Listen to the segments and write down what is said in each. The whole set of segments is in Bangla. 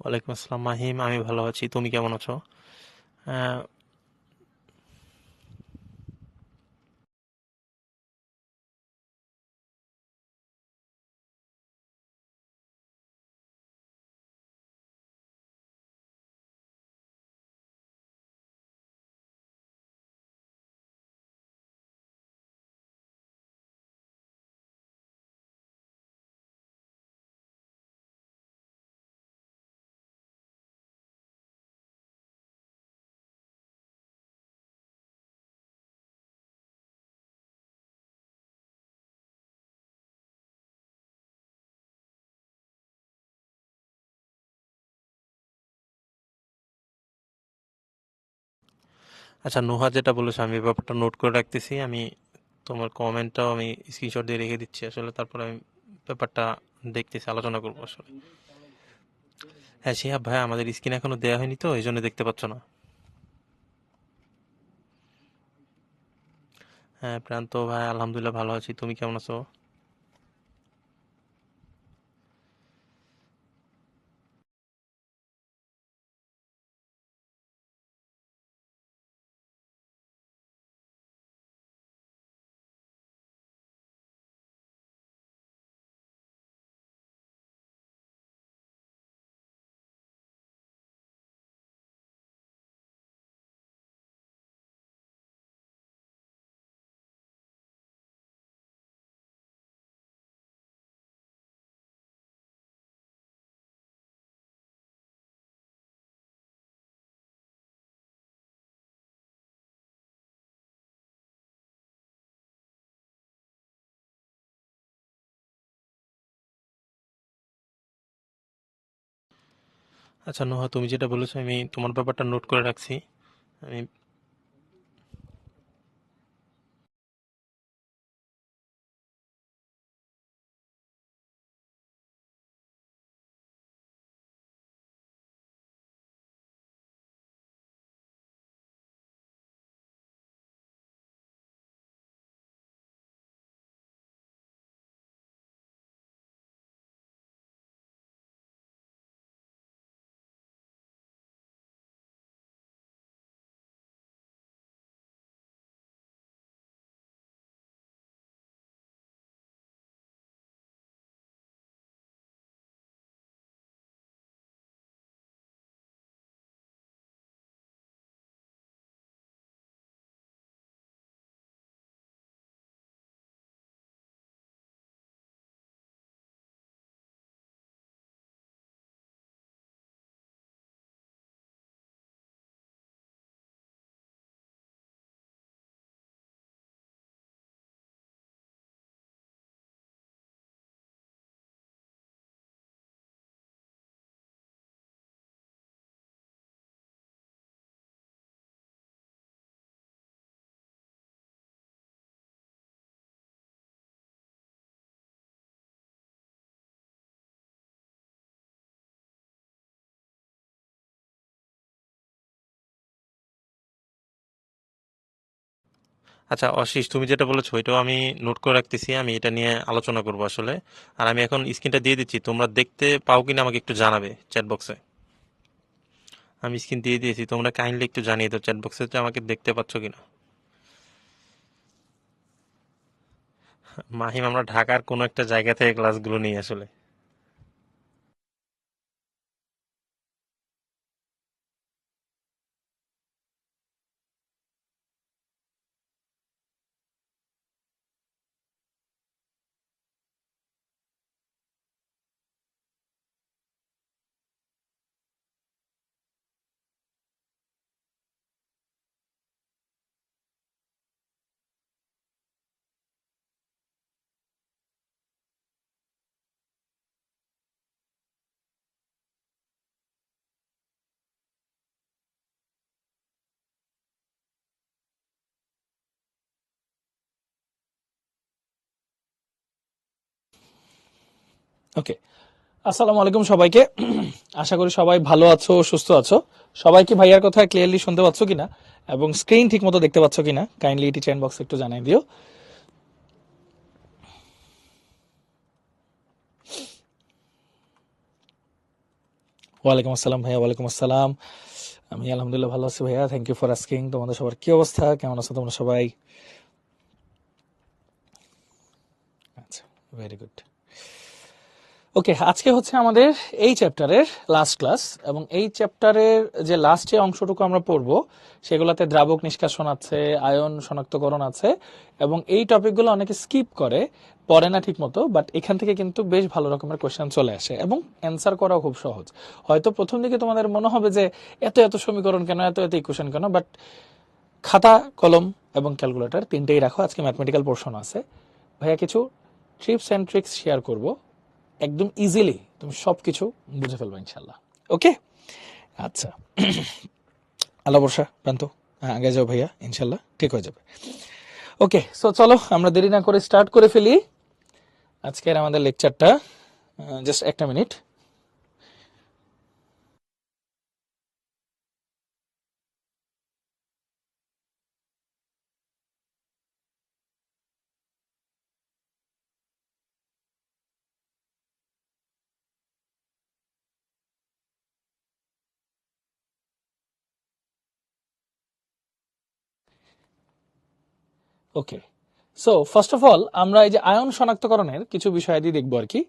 ওয়ালাইকুম আসসালাম মাহিম, আমি ভালো আছি। তুমি কেমন আছো? আহ, আচ্ছা, নুহা যেটা বলেছো আমি এই ব্যাপারটা নোট করে রাখতেছি। আমি তোমার কমেন্টটাও আমি স্ক্রিনশট দিয়ে রেখে দিচ্ছি আসলে, তারপরে আমি ব্যাপারটা দেখতেছি, আলোচনা করবো আসলে। হ্যাঁ শিহাব ভাই, আমাদের স্ক্রিন এখনো দেওয়া হয়নি তো এই জন্য দেখতে পাচ্ছ না। হ্যাঁ প্রান্ত ভাই, আলহামদুলিল্লাহ ভালো আছি। তুমি কেমন আছো? আচ্ছা নুহা, তুমি যেটা বলেছো আমি তোমার ব্যাপারটা নোট করে রাখছি। আমি আচ্ছা অশিস, তুমি যেটা বলেছো ওইটাও আমি নোট করে রাখতেছি। আমি এটা নিয়ে আলোচনা করবো আসলে। আর আমি এখন স্ক্রিনটা দিয়ে দিচ্ছি, তোমরা দেখতে পাও কিনা আমাকে একটু জানাবে চ্যাট বক্সে। আমি স্ক্রিন দিয়ে দিয়েছি, তোমরা কাইন্ডলি একটু জানিয়ে দাও চ্যাট বক্সে যে আমাকে দেখতে পাচ্ছ কিনা। মাহিম, আমরা ঢাকার কোনো একটা জায়গা থেকে ক্লাসগুলো নিই আসলে। ওকে। আসসালামু আলাইকুম সবাইকে। আশা করি সবাই ভালো আছো, সুস্থ আছো। সবাই কি ভাইয়ার কথা ক্লিয়ারলি শুনতে পাচ্ছ কিনা এবং স্ক্রিন ঠিক মতো দেখতে পাচ্ছ কিনা কাইন্ডলি এটি চ্যাট বক্সে একটু জানিয়ে দিও। ওয়ালাইকুম আসসালাম ভাইয়া, ওয়ালাইকুম আসসালাম। আমি আলহামদুলিল্লাহ ভালো আছি ভাইয়া, থ্যাংক ইউ ফর আস্কিং। তোমাদের সবার কি অবস্থা, কেমন আছো তোমরা সবাই? আচ্ছা, ভেরি গুড। ওকে, আজকে হচ্ছে আমাদের এই চ্যাপ্টারের লাস্ট ক্লাস, এবং এই চ্যাপ্টারের যে লাস্টে অংশটুকু আমরা পড়বো সেগুলোতে দ্রাবক নিষ্কাশন আছে, আয়ন শনাক্তকরণ আছে, এবং এই টপিকগুলো অনেকে স্কিপ করে, পড়ে না ঠিক মতো, বাট এখান থেকে কিন্তু বেশ ভালো রকমের কোয়েশ্চেন চলে আসে এবং অ্যান্সার করাও খুব সহজ। হয়তো প্রথম দিকে তোমাদের মনে হবে যে এত এত সমীকরণ কেন, এত এত ইকুয়েশন কেন, বাট খাতা কলম এবং ক্যালকুলেটর তিনটেই রাখো, আজকে ম্যাথমেটিক্যাল পোর্শন আছে। ভাইয়া কিছু ট্রিপস অ্যান্ড ট্রিক্স শেয়ার করব, একদম ইজিলি তুমি সবকিছু বুঝে ফেলবে ইনশাল্লাহ। ওকে, আচ্ছা। আল্লাহ বর্ষা প্রান্ত, হ্যাঁ আগে যাও ভাইয়া, ইনশাল্লাহ ঠিক হয়ে যাবে। ওকে, সো চলো আমরা দেরি না করে স্টার্ট করে ফেলি আজকের আমাদের লেকচারটা। জাস্ট একটা minute. Okay, so first of all আমরা এই যে আয়ন শনাক্তকরণের কিছু বিষয়াদি দেখবো আর কি।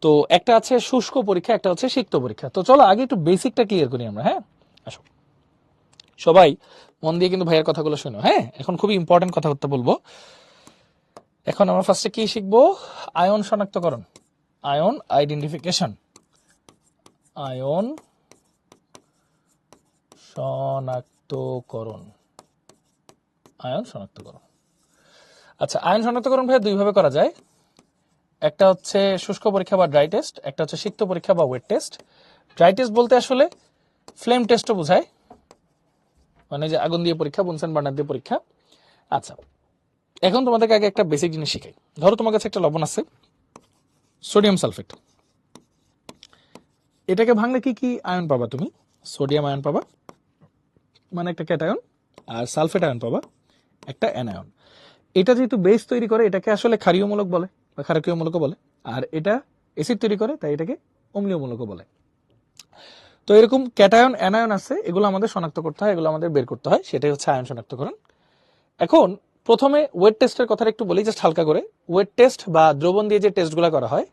তো একটা আছে শুষ্ক পরীক্ষা, একটা হচ্ছে সিক্ত পরীক্ষা। তো চলো আগে একটু বেসিকটা ক্লিয়ার করি আমরা, হ্যাঁ আসো সবাই মন দিয়ে কিন্তু ভাইয়ের কথাগুলো শোনো। হ্যাঁ, এখন খুবই ইম্পর্টেন্ট কথাবার্তা বলবো। এখন আমরা ফার্স্টে কি শিখবো? আয়ন শনাক্তকরণ, আয়ন আইডেন্টিফিকেশন, আয়ন শনাক্তকরণ, আয়ন শনাক্তকরণ। আচ্ছা, আয়ন শনাক্তকরণ ভাই দুই ভাবে করা যায়। একটা হচ্ছে শুষ্ক পরীক্ষা বা ড্রাই টেস্ট, একটা হচ্ছে সিক্ত পরীক্ষা বা ওয়েট টেস্ট। ড্রাই টেস্ট বলতে আসলে ফ্লেম টেস্টও বোঝায়, মানে যে আগুন দিয়ে পরীক্ষা, বুনসেন বার্নার দিয়ে পরীক্ষা। আচ্ছা, এখন তোমাদেরকে আগে একটা বেসিক জিনিস শিখাই। ধরো তোমার কাছে একটা লবণ আছে, সোডিয়াম সালফেট। এটাকে ভাঙলে কি কি আয়ন পাবা তুমি? সোডিয়াম আয়ন পাবা, মানে একটা ক্যাটায়ন, আর সালফেট আয়ন পাবা, একটা অ্যানায়ন। এটা যেহেতু বেস তৈরি করে, এটাকে আসলে ক্ষারীয়মূলক বলে বা ক্ষারকীয়মূলকও বলে, আর এটা অ্যাসিড তৈরি করে, তাই এটাকে অম্লীয়মূলকও বলে। তো এরকম ক্যাটায়ন অ্যানায়ন আছে, এগুলো আমাদের শনাক্ত করতে হয়, এগুলো আমাদের বের করতে হয়, সেটাই হচ্ছে আয়ন শনাক্তকরণ। এখন প্রথমে ওয়েট টেস্টের কথা একটু বলি, জাস্ট হালকা করে। ওয়েট টেস্ট বা দ্রবণ দিয়ে যে টেস্টগুলো করা হয়,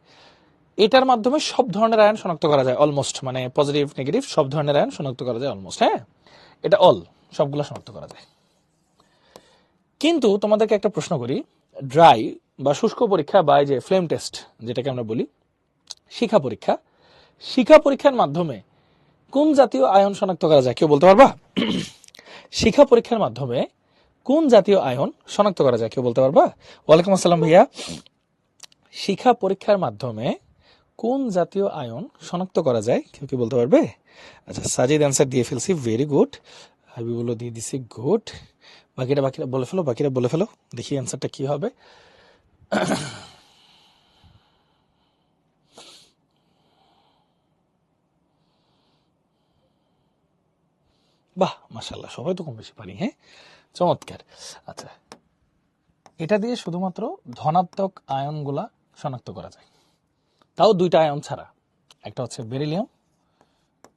এটার মাধ্যমে সব ধরনের আয়ন শনাক্ত করা যায় অলমোস্ট, মানে পজিটিভ নেগেটিভ সব ধরনের আয়ন শনাক্ত করা যায় অলমোস্ট। হ্যাঁ, এটা অল, সবগুলো শনাক্ত করা যায়। কিন্তু তোমাদেরকে একটা প্রশ্ন করি, ড্রাই বা শুষ্ক পরীক্ষা বা এই যে ফ্লেম টেস্ট যেটাকে আমরা বলি, শিখা পরীক্ষা, শিখা পরীক্ষার মাধ্যমে কোন জাতীয় আয়ন শনাক্ত করা যায়, কেউ বলতে পারবা? শিখা পরীক্ষার মাধ্যমে কোন জাতীয় আয়ন শনাক্ত করা যায়, কেউ বলতে পারবা? ওয়ালাইকুম আসসালাম ভাইয়া। শিখা পরীক্ষার মাধ্যমে কোন জাতীয় আয়ন শনাক্ত করা যায়, কেউ কি বলতে পারবে? আচ্ছা, সাজিদ অ্যান্সার দিয়ে ফেলছি, ভেরি গুড। হাবিবুল্লাহ দিয়ে দিছি, গুড। বাকিরা বাকিরা বলে ফেলো, বাকিরা বলে ফেলো, দেখি অ্যান্সারটা কি হবে। বাহ, মাশাল্লাহ, সবাই তো কম বেশি পারি। হ্যাঁ, চমৎকার। আচ্ছা, এটা দিয়ে শুধুমাত্র ধনাত্মক আয়নগুলা শনাক্ত করা যায়, তাও দুইটা আয়ন ছাড়া, একটা হচ্ছে বেরিলিয়াম,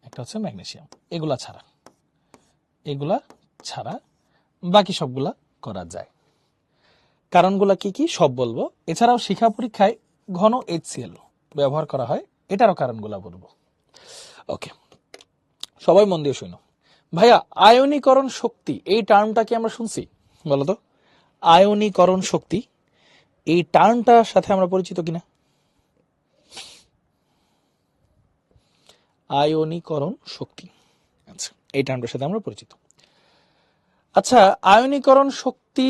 একটা হচ্ছে ম্যাগনেসিয়াম। এগুলা ছাড়া, এগুলা ছাড়া বাকি সবগুলা করা যায়। কারণগুলা কি কি সব বলবো। এছাড়াও শিখা পরীক্ষায় ঘন HCl ব্যবহার করা হয়, এটারও কারণগুলা বলবো। ওকে, সবাই মন দিয়ে শুনো। ভাইয়া, আয়নীকরণ শক্তি এই টার্মটা কি আমরা শুনছি? বলো তো, আয়নীকরণ শক্তি এই টার্মটার সাথে আমরা পরিচিত কিনা? আয়নীকরণ শক্তি, আচ্ছা, এই টার্মটার সাথে আমরা পরিচিত। আচ্ছা, আয়নীকরণ শক্তি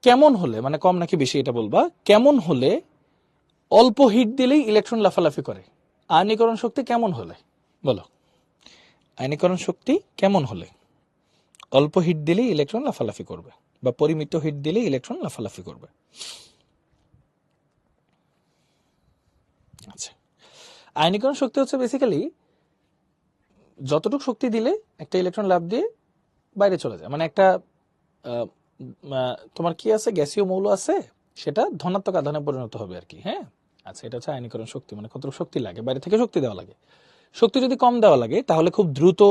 কেমন হলে, মানে কম নাকি বেশি এটা বলবা, কেমন হলে অল্প হিট দিলেই ইলেকট্রন লাফালাফি করে? আয়নীকরণ শক্তি কেমন হলে বলো, আয়নীকরণ শক্তি কেমন হলে অল্প হিট দিলেই ইলেকট্রন লাফালাফি করবে, বা পরিমিত হিট দিলে ইলেকট্রন লাফালাফি করবে? আচ্ছা, আয়নীকরণ শক্তি হচ্ছে বেসিক্যালি যতটুকু শক্তি দিলে একটা ইলেকট্রন লাফ দিয়ে বাইরে চলে যায়, মানে একটা তোমার কি আছে, গ্যাসীয় মৌল আছে, সেটা ধনাত্মক আধানে পরিণত হবে আর কি। হ্যাঁ, আচ্ছা, এটা হচ্ছে আয়নীকরণ শক্তি, মানে কতটুকু শক্তি লাগে, বাইরে থেকে শক্তি দেওয়া লাগে। শক্তি যদি কম দেওয়া লাগে তাহলে খুব দ্রুত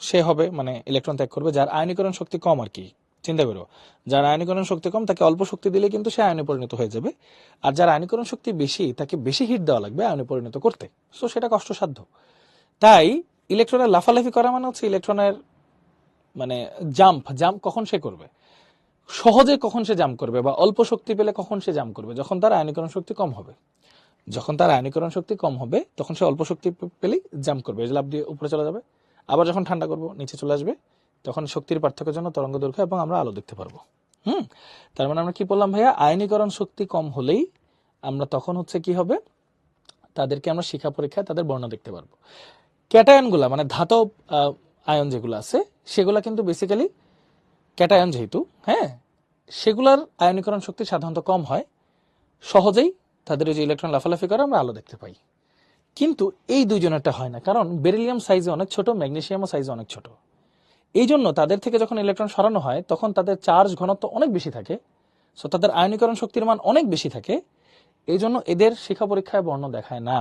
সে হবে মানে ইলেকট্রন ত্যাগ করবে, যার আয়নীকরণ শক্তি কম আর কি। চিন্তা করো, যার আয়নীকরণ শক্তি কম তাকে অল্প শক্তি দিলে কিন্তু সে আয়নে পরিণত হয়ে যাবে, আর যার আয়নীকরণ শক্তি বেশি তাকে বেশি হিট দেওয়া লাগবে আয়নে পরিণত করতে। সো সেটা কষ্টসাধ্য। তাই ইলেকট্রনের লাফালাফি করা মানে হচ্ছে ইলেকট্রনের মানে জাম্প জাম্প কখন সে করবে, সহজে কখন সে জাম্প করবে বা অল্প শক্তি পেলে কখন সে জাম্প করবে, যখন তার আয়নীকরণ শক্তি কম হবে। যখন তার আয়নীকরণ শক্তি কম হবে তখন সে অল্প শক্তি পেলেই জাম্প করবে, লাফ দিয়ে উপরে চলে যাবে। আবার যখন ঠান্ডা করবো নিচে চলে আসবে, তখন শক্তির পার্থক্যের জন্য তরঙ্গ দৈর্ঘ্য এবং আমরা আলো দেখতে পারবো। তার মানে আমরা কি বললাম ভাইয়া, আয়নীকরণ শক্তি কম হলেই আমরা তখন হচ্ছে কি হবে, তাদেরকে আমরা শিখা পরীক্ষায় তাদের বর্ণ দেখতে পারবো। ক্যাটায়নগুলা মানে ধাতব আয়ন যেগুলো আছে সেগুলা কিন্তু বেসিক্যালি ক্যাটায়ন যেহেতু, হ্যাঁ, সেগুলার আয়নীকরণ শক্তি সাধারণত কম হয়, সহজেই তাদের ওই যে ইলেকট্রন লাফালাফি করে আমরা আলো দেখতে পাই। কিন্তু এই দুইজনেরটা হয় না, কারণ বেরিলিয়াম সাইজে অনেক ছোট, ম্যাগনেসিয়ামও সাইজে অনেক ছোট। এই জন্য তাদের থেকে যখন ইলেকট্রন সরানো হয় তখন তাদের চার্জ ঘনত্ব অনেক বেশি থাকে, সো তাদের আয়নীকরণ শক্তির মান অনেক বেশি থাকে। এই জন্য এদের শিখা পরীক্ষায় বর্ণ দেখায় না।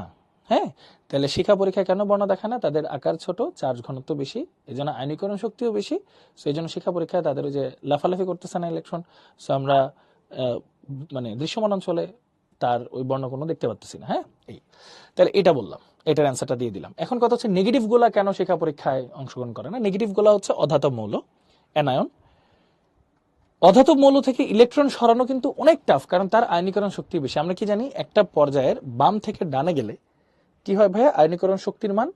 হ্যাঁ, তাহলে শিখা পরীক্ষায় কেন বর্ণ দেখায় না? তাদের আকার ছোট, চার্জ ঘনত্ব বেশি, এই জন্য আয়নীকরণ শক্তিও বেশি। সো এই জন্য শিখা পরীক্ষায় তাদের ওই যে লাফালাফি করতেছে না ইলেকট্রন, সো আমরা মানে দৃশ্যমান অঞ্চলে তার ওই বর্ণ কোনো দেখতে পাচ্ছি না। হ্যাঁ, এই তাহলে এটা বললাম, এটার অ্যান্সারটা দিয়ে দিলাম। এখন কথা হচ্ছে নেগেটিভ গোলা কেন শিখা পরীক্ষায় অংশগ্রহণ করে না? নেগেটিভ গোলা হচ্ছে অধাতব মৌল, অ্যানায়ন। অধাতব মৌল থেকে ইলেকট্রন সরানো কিন্তু অনেক টাফ, কারণ তার আয়নীকরণ শক্তি বেশি। আমরা কি জানি, একটা পর্যায়ের বাম থেকে ডানে গেলে কি হয় ভাইয়া, আয়নীকরণ শক্তির মান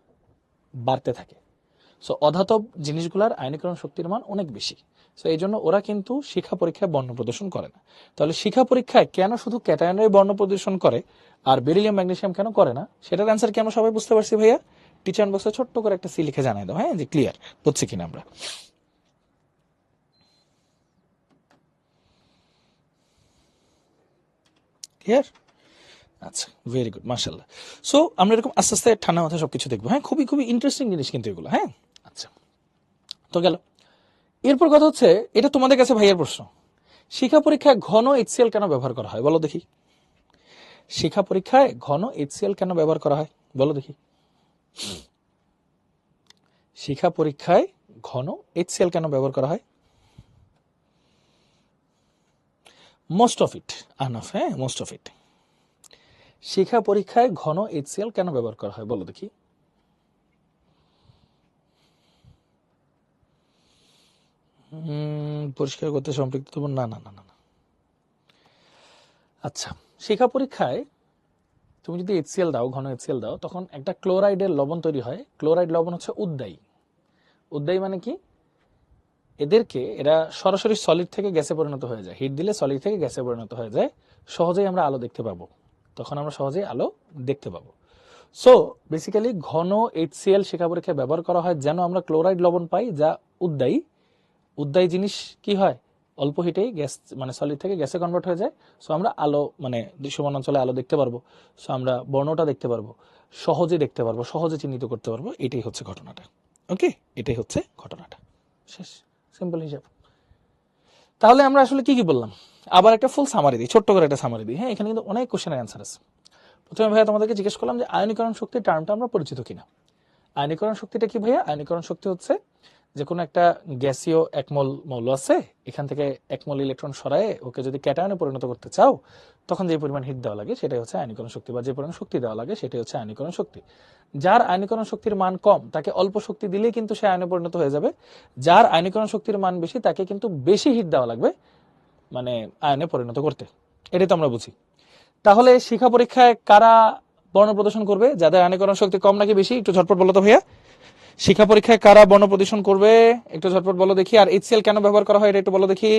বাড়তে থাকে। সো অধাতব জিনিসগুলোর আয়নীকরণ শক্তির মান অনেক বেশি। সো এই জন্য ওরা কিন্তু শিখা পরীক্ষায় বর্ণ প্রদর্শন করে না। তাহলে শিখা পরীক্ষায় কেন শুধু ক্যাটায়নের বর্ণ প্রদর্শন করে আর বেরিলিয়াম ম্যাগনেসিয়াম কেন করে না, সেটার অ্যান্সার কি আমরা সবাই বুঝতে পারছি ভাইয়া? টিচার বক্সে ছোট্ট করে একটা সি লিখে জানাই দাও, হ্যাঁ, যে ক্লিয়ার বুঝছি কিনা আমরা। ক্লিয়ার? আচ্ছা, ভেরি গুড, মাশাল্লাহ। সো আমরা এরকম আস্তে আস্তে ঠান্ডা মাথায় সবকিছু দেখবো। হ্যাঁ, খুবই খুবই ইন্টারেস্টিং জিনিস কিন্তু এগুলো। হ্যাঁ, আচ্ছা, তো গেল। এরপর কথা হচ্ছে, এটা তোমাদের কাছে ভাইয়ের প্রশ্ন, শিখা পরীক্ষায় ঘন এইচসিএল কেন ব্যবহার করা হয় বলো দেখি? শিখা পরীক্ষায় ঘন এইচসিএল কেন ব্যবহার করা হয় বলো দেখি? শিখা পরীক্ষায় ঘন এইচসিএল কেন ব্যবহার করা হয়? মোস্ট অফ ইট আনাফ, হ্যাঁ, মোস্ট অফ ইট। শিখা পরীক্ষায় ঘন এইচসিএল কেন ব্যবহার করা হয় বলো দেখি? পরিষ্কার করতে সম্পৃক্ত, না না না না। আচ্ছা, শিখা পরীক্ষায় তুমি যদি এইচসিএল দাও, ঘন এইচসিএল দাও, তখন একটা ক্লোরাইডের লবণ তৈরি হয়। ক্লোরাইড লবণ হচ্ছে উদ্দায়ী। উদ্দায়ী মানে কি? এরা সরাসরি সলিড থেকে গ্যাসে পরিণত হয়ে যায়, হিট দিলে সলিড থেকে গ্যাসে পরিণত হয়ে যায়। সহজেই আমরা আলো দেখতে পাবো, তখন আমরা সহজেই আলো দেখতে পাবো। সো বেসিক্যালি ঘন এইচসিএল শিখা পরীক্ষায় ব্যবহার করা হয় যেন আমরা ক্লোরাইড লবণ পাই, যা উদ্দায়ী। উদ্দায়ী জিনিস কি হয়, অল্প হিটেই গ্যাস মানে সলিড থেকে গ্যাসে কনভার্ট হয়ে যায়। সো আমরা আলো মানে দৃশ্যমান অঞ্চলে আলো দেখতে পারবো। সো আমরা বর্ণটা দেখতে পারবো, সহজে দেখতে পারবো, সহজে চিহ্নিত করতে পারবো। এটাই হচ্ছে ঘটনাটা। ওকে, এটাই হচ্ছে ঘটনাটা, শেষ, সিম্পল হিসাব। তাহলে আমরা আসলে কি কি বললাম, আবার একটা ফুল সামারি দিই, ছোট্ট করে একটা সামারি দিই। হ্যাঁ, এখানে কিন্তু অনেক কোশ্চেনের অ্যান্সার আছে। প্রথমে ভাইয়া তোমাদেরকে জিজ্ঞেস করলাম যে আয়নীকরণ শক্তির টার্মটা আমরা পরিচিত কিনা। আয়নীকরণ শক্তিটা কি ভাইয়া? আয়নীকরণ শক্তি হচ্ছে যে কোনো একটা গ্যাসীয় একমল মৌল আছে, এখান থেকে একমল ইলেকট্রন সরায়ে ওকে যদি ক্যাটায়নে পরিণত করতে চাও, তখন যে পরিমাণ হিট দেওয়া লাগে সেটাই হচ্ছে আয়নীকরণ শক্তি, বা যে পরিমাণ শক্তি দেওয়া লাগে সেটাই হচ্ছে আয়নীকরণ শক্তি। যার আয়নীকরণ শক্তির মান কম তাকে অল্প শক্তি দিলেই কিন্তু সে আয়নে পরিণত হয়ে যাবে। যার আয়নীকরণ শক্তির মান বেশি তাকে কিন্তু বেশি হিট দেওয়া লাগবে মানে আয়নে পরিণত করতে। এটাই তো আমরা বুঝি। তাহলে শিখা পরীক্ষায় কারা বর্ণ প্রদর্শন করবে? যাদের আয়নীকরণ শক্তি কম নাকি বেশি? একটু ঝটপট বলো তো ভাইয়া। শিখা পরীক্ষায় কারা বর্ণ প্রদর্শন করবে? একটু ঝটপট বলো দেখি। আর এইচসিএল কেন ব্যবহার করা হয় এটা একটু বলো দেখি।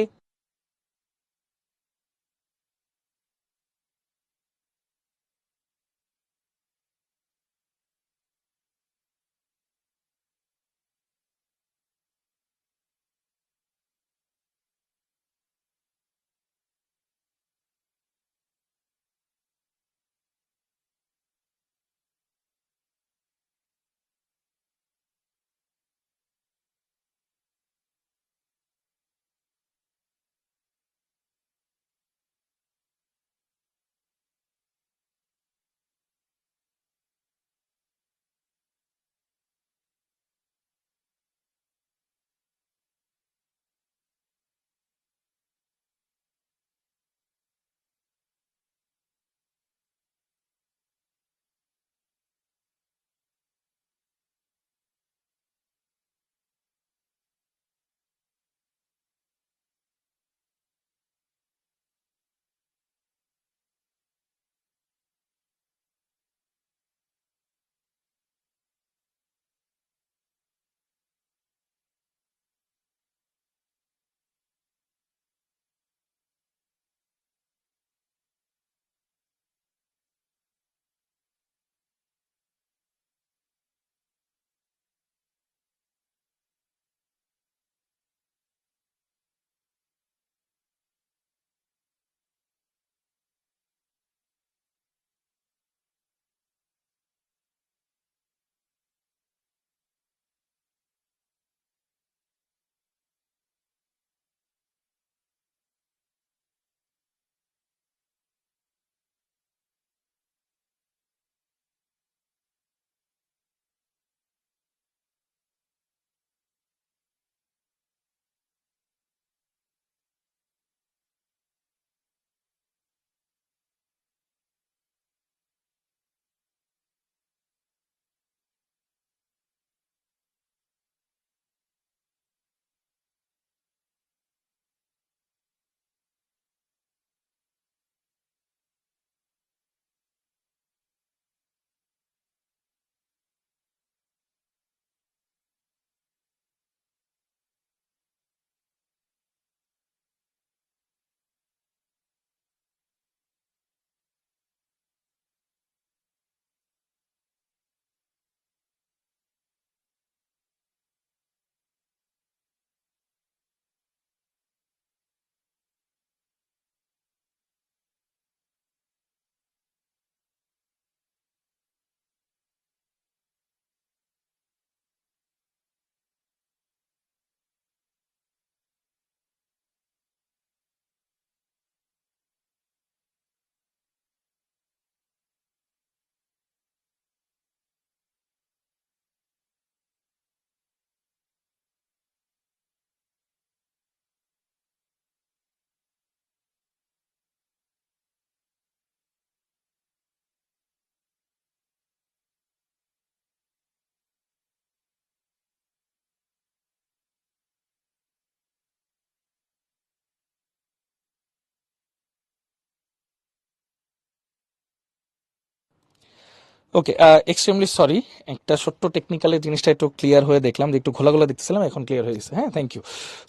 ওকে, এক্সট্রিমলি সরি, একটা ছোট্ট টেকনিক্যাল জিনিসটা একটু ক্লিয়ার হয়ে দেখলাম, যে একটু ঘোলাঘোলা দেখতেছিলাম, এখন ক্লিয়ার হয়ে গেছে। হ্যাঁ, থ্যাংক ইউ।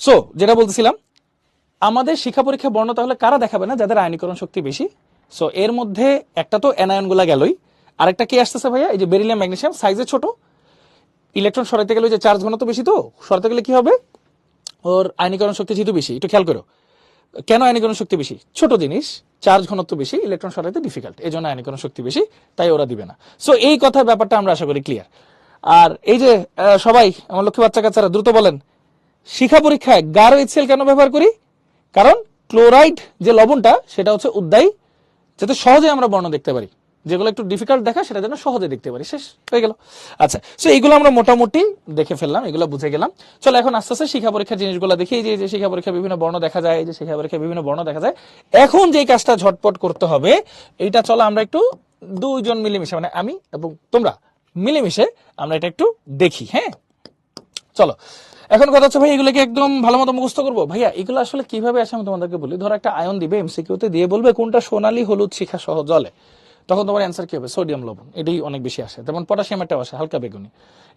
সো যেটা বলতেছিলাম, আমাদের শিক্ষা পরীক্ষা বর্ণ তাহলে কারা দেখাবে না? যাদের আয়নীকরণ শক্তি বেশি। সো এর মধ্যে একটা তো অ্যানায়ন গুলা গেলই, আরেকটা কি আসতেছে ভাইয়া? এই যে বেরিলিয়াম ম্যাগনেসিয়াম, সাইজে ছোট, ইলেকট্রন সরাইতে গেলে যে চার্জ ঘনত্ব বেশি, তো সরাতে গেলে কি হবে? ওর আয়নীকরণ শক্তি যেহেতু বেশি, একটু খেয়াল করো কেন আয়নীকরণ শক্তি বেশি? ছোট জিনিস, চার্জ ঘনত্ব বেশি, ইলেকট্রন সরাইতে ডিফিকাল্ট, এই জন্য আয়নীকরণ শক্তি বেশি, তাই ওরা দিবে না। সো এই কথা ব্যাপারটা আমরা আশা করি ক্লিয়ার। আর এই যে সবাই আমার লক্ষ্মী বাচ্চা কাচ্চারা দ্রুত বলেন, শিক্ষা পরীক্ষায় গাঢ় HCl কেন ব্যবহার করি? কারণ ক্লোরাইড যে লবণটা সেটা হচ্ছে উদ্বায়ী, যাতে সহজে আমরা বর্ণ দেখতে পারি, যেগুলো একটু ডিফিকাল্ট দেখা সেটা যেন সহজে দেখতে পারি। শেষ হয়ে গেল। আচ্ছা, সো এইগুলো আমরা মোটামুটি দেখে ফেললাম, এগুলো বুঝে গেলাম। চলো এখন আস্তে আস্তে শিক্ষা পরীক্ষার জিনিসগুলো দেখি। এই যে শিক্ষা পরীক্ষা বিভিন্ন বর্ণ দেখা যায়, এই যে শিক্ষা পরীক্ষা বিভিন্ন বর্ণ দেখা যায়। এখন যে কাজটা ঝটপট করতে হবে, এইটা চলো আমরা একটু দুইজন মিলেমিশে, মানে আমি এবং তোমরা মিলেমিশে আমরা এটা একটু দেখি। হ্যাঁ, চলো। এখন কথা হচ্ছে ভাই, এগুলোকে একদম ভালো মতো মুখস্থ করবো? ভাইয়া এগুলো আসলে কিভাবে আসে আমি তোমাদেরকে বলি। ধরো একটা আয়ন দিবে, এমসিকিউতে দিয়ে বলবে কোনটা সোনালী হলুদ শিখা সহ জলে, তখন তোমার অ্যান্সার কি হবে? সোডিয়াম লবণ। এটাই অনেক বেশি আসে। যেমন পটাশিয়ামটা আসে হালকা বেগুনি,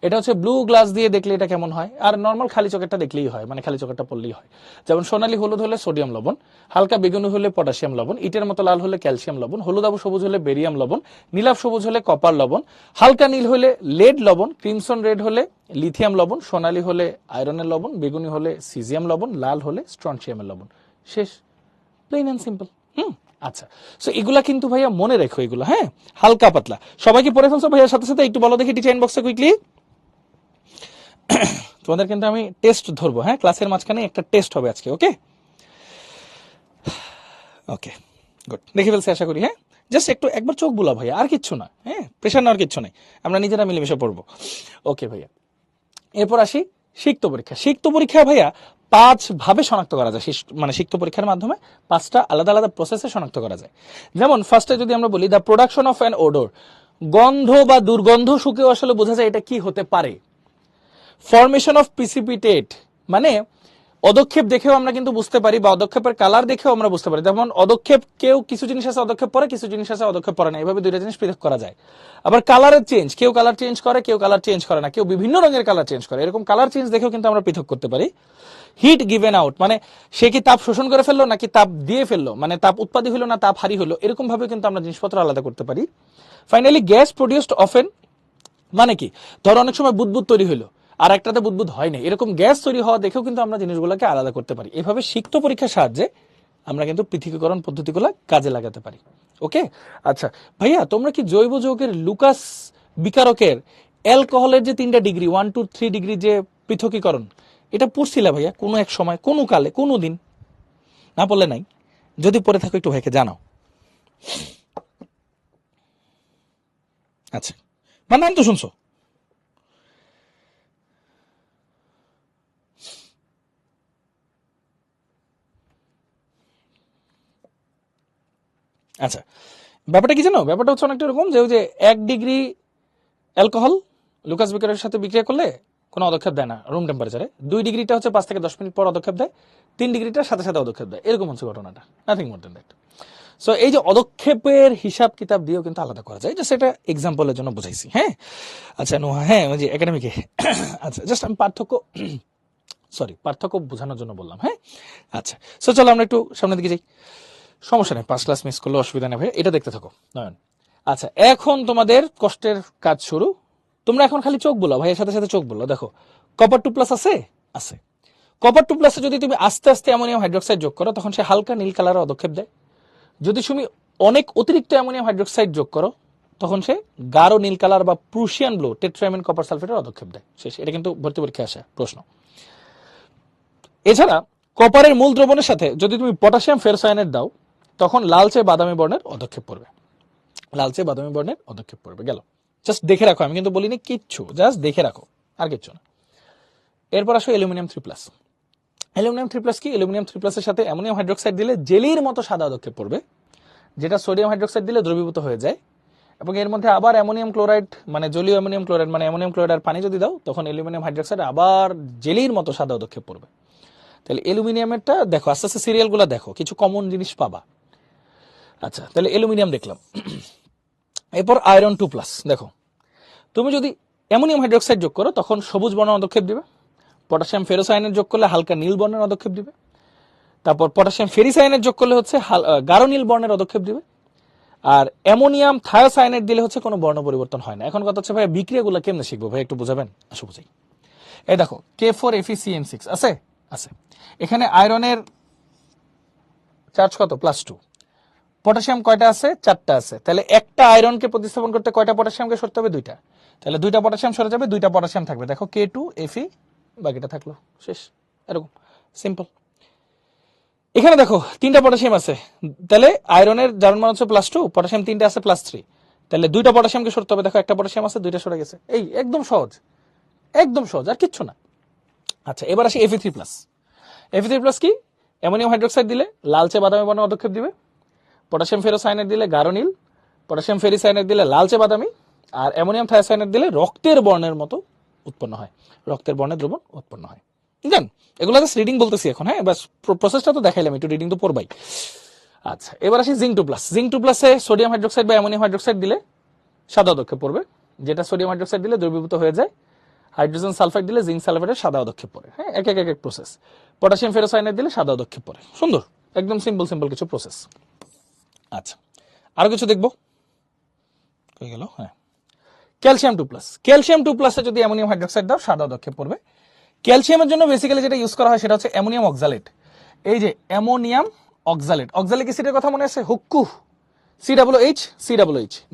এটা হচ্ছে ব্লু গ্লাস দিয়ে দেখলে এটা কেমন হয়, আর নর্মাল খালি চোখেরটা দেখলেই হয়, মানে খালি চোখেরটা পড়লেই হয়। যেমন সোনালী হলুদ হলে সোডিয়াম লবণ, হালকা বেগুনি হলে পটাশিয়াম লবণ, ইটের মতো লাল হলে ক্যালসিয়াম লবণ, হলুদাবু সবুজ হলে বেরিয়াম লবণ, নীলাভ সবুজ হলে কপার লবণ, হালকা নীল হলে লেড লবণ, ক্রিমসন রেড হলে লিথিয়াম লবণ, সোনালী হলে আয়রনের লবণ, বেগুনি হলে সিজিয়াম লবণ, লাল হলে স্ট্রনশিয়ামের লবণ। শেষ, প্লেন অ্যান্ড সিম্পল। আচ্ছা, সো এগুলা কিন্তু ভাইয়া মনে রেখো এগুলো। হ্যাঁ, হালকা পাতলা। সবাইকে পড়ে ফেলছো ভাইয়ার সাথে সাথে? একটু বলো দেখি টিচার ইনবক্সে কুইকলি। তোমাদের কিন্তু আমি টেস্ট ধরবো। হ্যাঁ, ক্লাসের মাঝখানে একটা টেস্ট হবে আজকে। ওকে ওকে, গুড। দেখে ফেলছি আশা করি। হ্যাঁ, জাস্ট একটু একবার চোখ বুলা ভাইয়া, আর কিচ্ছু না। হ্যাঁ, প্রেশার নেওয়ার কিচ্ছু নেই, আমরা নিজেরা মিলেমিশে পড়বো। ওকে ভাইয়া, এরপর আসি সিক্ত পরীক্ষা। সিক্ত পরীক্ষা ভাইয়া 5 ভাবে শনাক্ত করা যায়, মানে সিক্ত পরীক্ষার মাধ্যমে 5টা আলাদা আলাদা প্রসেসে শনাক্ত করা যায়। যেমন ফার্স্টে যদি আমরা বলি the production of an odour, গন্ধ বা দুর্গন্ধ শুকেও আসলে বোঝা যায় এটা কি হতে পারে। ফরমেশন অফ প্রিসিপিটেট, মানে অদক্ষেপ দেখেও আমরা কিন্তু বুঝতে পারি, বা অদক্ষেপের কালার দেখেও আমরা বুঝতে পারি। যেমন অদক্ষেপ, কেউ কিছু জিনিস আছে অদক্ষেপ পরে, কিছু জিনিস আছে অদক্ষেপ পরে না, এইভাবে দুইটা জিনিস পৃথক করা যায়। আবার কালারের চেঞ্জ, কেউ কালার চেঞ্জ করে, কেউ কালার চেঞ্জ করে না, কেউ বিভিন্ন রঙের কালার চেঞ্জ করে, এরকম কালার চেঞ্জ দেখেও কিন্তু আমরা পৃথক করতে পারি। হিট গিভেন আউট, মানে সে কি তাপ শোষণ করে ফেললো নাকি তাপ দিয়ে ফেললো, মানে তাপ উৎপাদী হলো না তাপ হারি হলো, এরকম ভাবে কিন্তু আমরা জিনিসপত্র আলাদা করতে পারি। ফাইনালি গ্যাস প্রডিউসড অফেন, মানে কি, ধরো অনেক সময় বুদবুদ তৈরি হলো আর একটাতে বুদবুদ হয়নি, এরকম গ্যাস তৈরি হওয়া দেখেও কিন্তু আমরা জিনিসগুলোকে আলাদা করতে পারি। এভাবে সিক্ত পরীক্ষার সাহায্যে আমরা কিন্তু পৃথকীকরণ পদ্ধতিগুলো কাজে লাগাতে পারি। ওকে, আচ্ছা ভাইয়া, তোমরা কি জৈব যৌগের লুকাস বিকারকের অ্যালকোহলের যে 3টা ডিগ্রি 1 to 3 ডিগ্রি যে পৃথকীকরণ, এটা পড়ছিলা ভাইয়া কোনো এক সময়, কোনো কালে, কোনো দিন? না পড়লে নাই, যদি পড়ে থাকো একটু ভাইকে জানাও। আচ্ছা, মানে নাম তো শুনছো। আচ্ছা, ব্যাপারটা কি জানো? ব্যাপারটা হচ্ছে অনেকটা এরকম যে ওই যে 1 ডিগ্রি অ্যালকোহল লুকাস বিকারের সাথে বিক্রিয়া করলে কোনো পদক্ষেপ দেয় না রুম টেম্পারেচারে, 2 ডিগ্রিটা হচ্ছে 5 থেকে 10 মিনিট পর পদক্ষেপ দেয়, 3 ডিগ্রিটার সাথে সাথে পদক্ষেপ দেয়, এরকম হচ্ছে ঘটনাটা, nothing more than that. So এই যে পদক্ষেপের হিসাব কিতাব দিয়েও কিন্তু আলাদা করা যায়, জাস্ট এটা এক্সাম্পলের জন্য বুঝাইছি। হ্যাঁ, আচ্ছা নোহা, হ্যাঁ ওই যে একাডেমিকে, আচ্ছা জাস্ট আমি পার্থক্য বোঝানোর জন্য বললাম। হ্যাঁ, আচ্ছা, সো চলো আমরা একটু সামনের দিকে যাই। সমস্যা নেই, 5 ক্লাস মিস করলে অসুবিধা নেই ভাই, এটা দেখতে থাকো নয়ন। আচ্ছা, এখন তোমাদের কষ্টের কাজ শুরু। তোমরা এখন খালি চোখ বলো ভাইয়ের সাথে সাথে চোখ বলো। দেখো কপার 2+ আছে, আছে। কপার 2+ যদি তুমি আস্তে আস্তে অ্যামোনিয়াম হাইড্রোক্সাইড যোগ করো, তখন সে হালকা নীল কালারের পদক্ষেপ দেয়। যদি তুমি অনেক অতিরিক্ত অ্যামোনিয়াম হাইড্রোক্সাইড যোগ করো, তখন সে গাঢ় নীল কালার বা প্রুশিয়ান ব্লু টেট্রামিন কপার সালফেটের পদক্ষেপ দেয়। শেষ, এটা কিন্তু ভর্তি পরীক্ষায় আসে প্রশ্ন। এছাড়া কপারের মূল দ্রবণের সাথে যদি তুমি পটাশিয়াম ফেরোসায়ানেট দাও, তখন লালচে বাদামি বর্ণের পদক্ষেপ পড়বে, লালচে বাদামি বর্ণের পদক্ষেপ পড়বে। গেল, জাস্ট দেখে রাখো, আমি কিন্তু বলিনি কিচ্ছু, জাস্ট দেখে রাখো, আর কিচ্ছু না। এরপর আসো অ্যালুমিনিয়াম 3+। অ্যালুমিনিয়াম 3+ কি? অ্যালুমিনিয়াম 3+-এর সাথে অ্যামোনিয়াম হাইড্রোক্সাইড দিলে জেলির মতো সাদা পদক্ষেপ পড়বে, যেটা সোডিয়াম হাইড্রোক্সাইড দিলে দ্রবীভূত হয়ে যায়। এবং এর মধ্যে আবার অ্যামোনিয়াম ক্লোরাইড, মানে জলীয় অ্যামোনিয়াম ক্লোরাইড, মানে অ্যামোনিয়াম ক্লোরাইড আর পানি যদি দাও, তখন অ্যালুমিনিয়াম হাইড্রোক্সাইড আবার জেলির মতো সাদা পদক্ষেপ পড়বে। তাহলে অ্যালুমিনিয়ামেরটা দেখো, আস্তে আস্তে সিরিয়ালগুলো দেখো, কিছু কমন জিনিস পাবা। আচ্ছা, তাহলে অ্যালুমিনিয়াম দেখলাম। এরপর আয়রন 2+, দেখো তুমি যদি অ্যামোনিয়াম হাইড্রোক্সাইড যোগ করো তখন সবুজ বর্ণের পদক্ষেপ দিবে, পটাশিয়াম ফেরোসায়ানেট যোগ করলে হালকা নীল বর্ণের পদক্ষেপ দিবে, তারপর পটাশিয়াম ফেরিসায়ানেট যোগ করলে হচ্ছে গাঢ় নীল বর্ণের পদক্ষেপ দিবে, আর অ্যামোনিয়াম থায়োসায়ানেট দিলে হচ্ছে কোনো বর্ণ পরিবর্তন হয় না। এখন কথা হচ্ছে ভাই বিক্রিয়াগুলো কেমনে শিখবো ভাই, একটু বুঝাবেন? আসো বুঝাই। এই দেখো K4FeCN6 আছে আছে, এখানে আয়রনের চার্জ কত? +2। পটাশিয়াম কয়টা আছে? 4টা আছে। তাহলে একটা আয়রনকে প্রতিস্থাপন করতে কয়টা পটাশিয়ামকে সরতে হবে? 2টা। তাহলে 2টা পটাশিয়াম সরে যাবে, 2টা পটাশিয়াম থাকবে। দেখো K2Fe, বাকিটা থাকলো, শেষ। এরকম সিম্পল। এখানে দেখো 3টা পটাশিয়াম আছে, তাহলে আয়রনের জারণ মান হচ্ছে +2, পটাশিয়াম 3টা আছে +3, তাহলে 2টা পটাশিয়ামকে সরতে হবে। দেখো একটা পটাশিয়াম আছে, 2টা সরে গেছে। এই একদম সহজ, একদম সহজ, আর কিচ্ছু না। আচ্ছা, এবার আসি Fe3+। Fe3+ কি? অ্যামোনিয়াম হাইড্রোক্সাইড দিলে লালচে বাদামি বর্ণের পদক্ষেপ দিবে, পটাশিয়াম ফেরোসায়ানেট দিলে গাঢ় নীল, পটাশিয়াম ফেরিসায়ানেট দিলে লালচে বাদামি, আর অ্যামোনিয়াম থায়োসায়ানেট দিলে রক্তের বর্ণের মতো উৎপন্ন হয়, রক্তের বর্ণের দ্রবণ উৎপন্ন হয়। জান এগুলো জাস্ট রিডিং বলতেছি এখন, হ্যাঁ বাস প্রসেসটা তো দেখাইলাম, একটু রিডিং তো পড়বাই। আচ্ছা, এবার আসি জিঙ্ক 2+। জিঙ্ক 2+-এ সোডিয়াম হাইড্রোক্সাইড বা অ্যামোনিয়াম হাইড্রোক্সাইড দিলে সাদা পদক্ষেপ পড়বে, যেটা সোডিয়াম হাইড্রোক্সাইড দিলে দ্রবীভূত হয়ে যায়। হাইড্রোজেন সালফাইড দিলে জিঙ্ক সালফাইডের সাদা পদক্ষেপ পড়ে। হ্যাঁ, এক এক এক প্রসেস। পটাশিয়াম ফেরোসায়ানেট দিলে সাদা পদক্ষেপ পড়ে। সুন্দর, একদম সিম্পল কিছু প্রসেস। আচ্ছা, আরো কিছু দেখবো, হয়ে গেল। হ্যাঁ, ক্যালসিয়াম 2+। ক্যালসিয়াম 2+-এ যদি অ্যামোনিয়াম হাইড্রোক্সাইড দাও সাদা পদক্ষেপ পড়বে। ক্যালসিয়ামের জন্য বেসিক্যালি যেটা ইউজ করা হয় সেটা হচ্ছে অ্যামোনিয়াম অক্সালেট। এই যে অ্যামোনিয়াম অক্সালেট, অক্সালিক অ্যাসিডের কথা মনে আছে? হুক্কু, COH,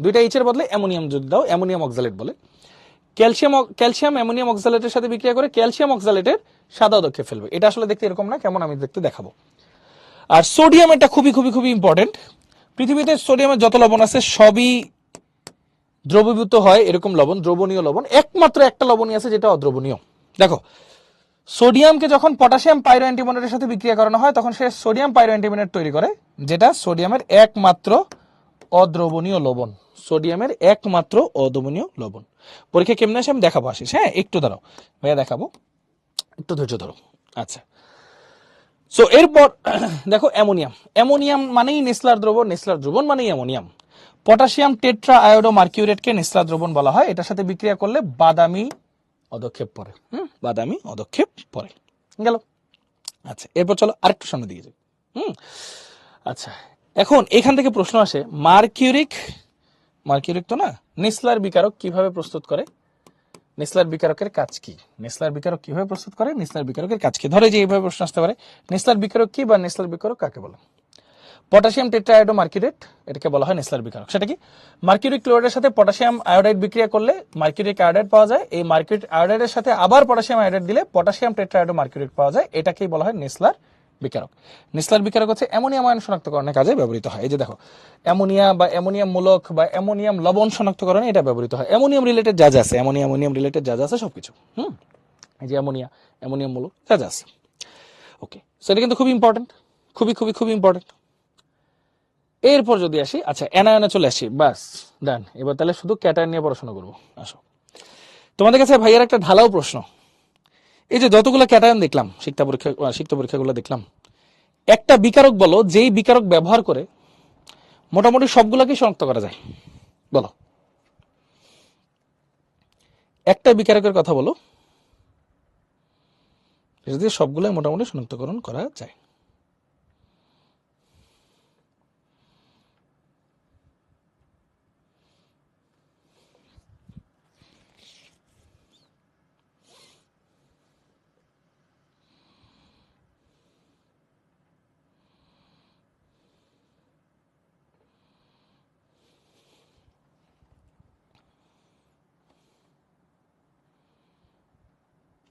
দুইটা এইচ এর বদলে অ্যামোনিয়াম যদি দাও অ্যামোনিয়াম অক্সালেট বলে। ক্যালসিয়াম অ্যামোনিয়াম অক্সালেটের সাথে বিক্রিয়া করে ক্যালসিয়াম অক্সালেটের সাদা পদক্ষেপ ফেলবে। এটা আসলে দেখতে এরকম না, কেমন আমি দেখতে দেখাবো। আর সোডিয়াম, এটা খুবই ইম্পর্টেন্ট। পৃথিবীতে সোডিয়ামের যত লবণ আছে সবই দ্রবীভূত হয় এরকম লবণ, দ্রবণীয় লবণ। একমাত্র একটা লবণই আছে যেটা অদ্রবণীয়। দেখো, সোডিয়ামকে যখন পটাশিয়াম পাইরো অ্যান্টিমোনারের সাথে বিক্রিয়া করানো হয় তখন সে সোডিয়াম পাইরো অ্যান্টিমোনার তৈরি করে, যেটা সোডিয়ামের একমাত্র অদ্রবণীয় লবণ। সোডিয়ামের একমাত্র অদ্রবণীয় লবণ। পরীক্ষা কেমনে আসে আমি দেখাবো, আসিস। হ্যাঁ, একটু দাঁড়াও ভাইয়া, দেখাবো, একটু ধৈর্য ধরো। আচ্ছা, সো এরপর দেখো অ্যামোনিয়াম মানেই নেসলার দ্রবণ, নেসলার দ্রবণ মানেই অ্যামোনিয়াম। পটাশিয়াম টেট্রা আয়োডো মার্কিউরেটকে নেসলার দ্রবণ বলা হয়। এটার সাথে বিক্রিয়া করলে বাদামি পদক্ষেপ পড়ে, বাদামি পদক্ষেপ পড়ে গেল। আচ্ছা, এরপর চলো আরেকটু সামনে দিকে যাই। আচ্ছা, এখন এখান থেকে প্রশ্ন আসে, মার্কিউরিক তো না, নেসলার বিকারক কিভাবে প্রস্তুত করে? নেসলার বিকারকের কাজ কি? নেসলার বিকারক কিভাবে প্রস্তুত করে? নেসলার বিকারকের কাজ কি? ধরে যে এইভাবে প্রশ্ন আসতে পারে, নেসলার বিকারক কি বা নেসলার বিকারক কাকে বলে? পটাশিয়াম টেট্রাআয়োডো মার্কিউরেট, এটাকে বলা হয় নেসলার বিকারক। সেটা কি? মার্কিউরিক ক্লোরাইডের সাথে পটাশিয়াম আয়োডাইড বিক্রিয়া করলে মার্কিউরিক আয়োডাইড পাওয়া যায়। এই মার্কিউরিক আয়োডাইডের সাথে আবার পটাশিয়াম আয়োডাইড দিলে পটাশিয়াম টেট্রাআয়োডো মার্কিউরেট পাওয়া যায়। এটাকেই বলা হয় নেসলার বিকারক। নেসলার বিকারক হচ্ছে অ্যামোনিয়াম আয়ন শনাক্তকরণের কাজে ব্যবহৃত হয়। এই যে দেখো, অ্যামোনিয়া বা অ্যামোনিয়াম মূলক বা অ্যামোনিয়াম লবণ শনাক্তকরণে এটা ব্যবহৃত হয়। অ্যামোনিয়াম রিলেটেড যা যা আছে, অ্যামোনিয়াম রিলেটেড যা যা আছে সবকিছু, এই যে অ্যামোনিয়াম মূলক যা যা আছে। ওকে, সেটা কিন্তু খুবই ইম্পর্টেন্ট, খুবই ইম্পর্টেন্ট। এরপর যদি আসি, আচ্ছা অ্যানায়নে চলে আসি, বাস ডান। এবার তাহলে শুধু ক্যাটায়ন নিয়ে পড়াশোনা করবো। আসো, তোমাদের কাছে ভাইয়ার একটা ঢালাও প্রশ্ন। এই যে যতগুলো ক্যাটায়ন দেখলাম, সিক্ত পরীক্ষাগুলো দেখলাম, একটা বিকারক বলো যেই বিকারক ব্যবহার করে মোটামুটি সবগুলোকে শনাক্ত করা যায়। বলো, একটা বিকারকের কথা বলো যদি সবগুলো মোটামুটি শনাক্তকরণ করা যায়।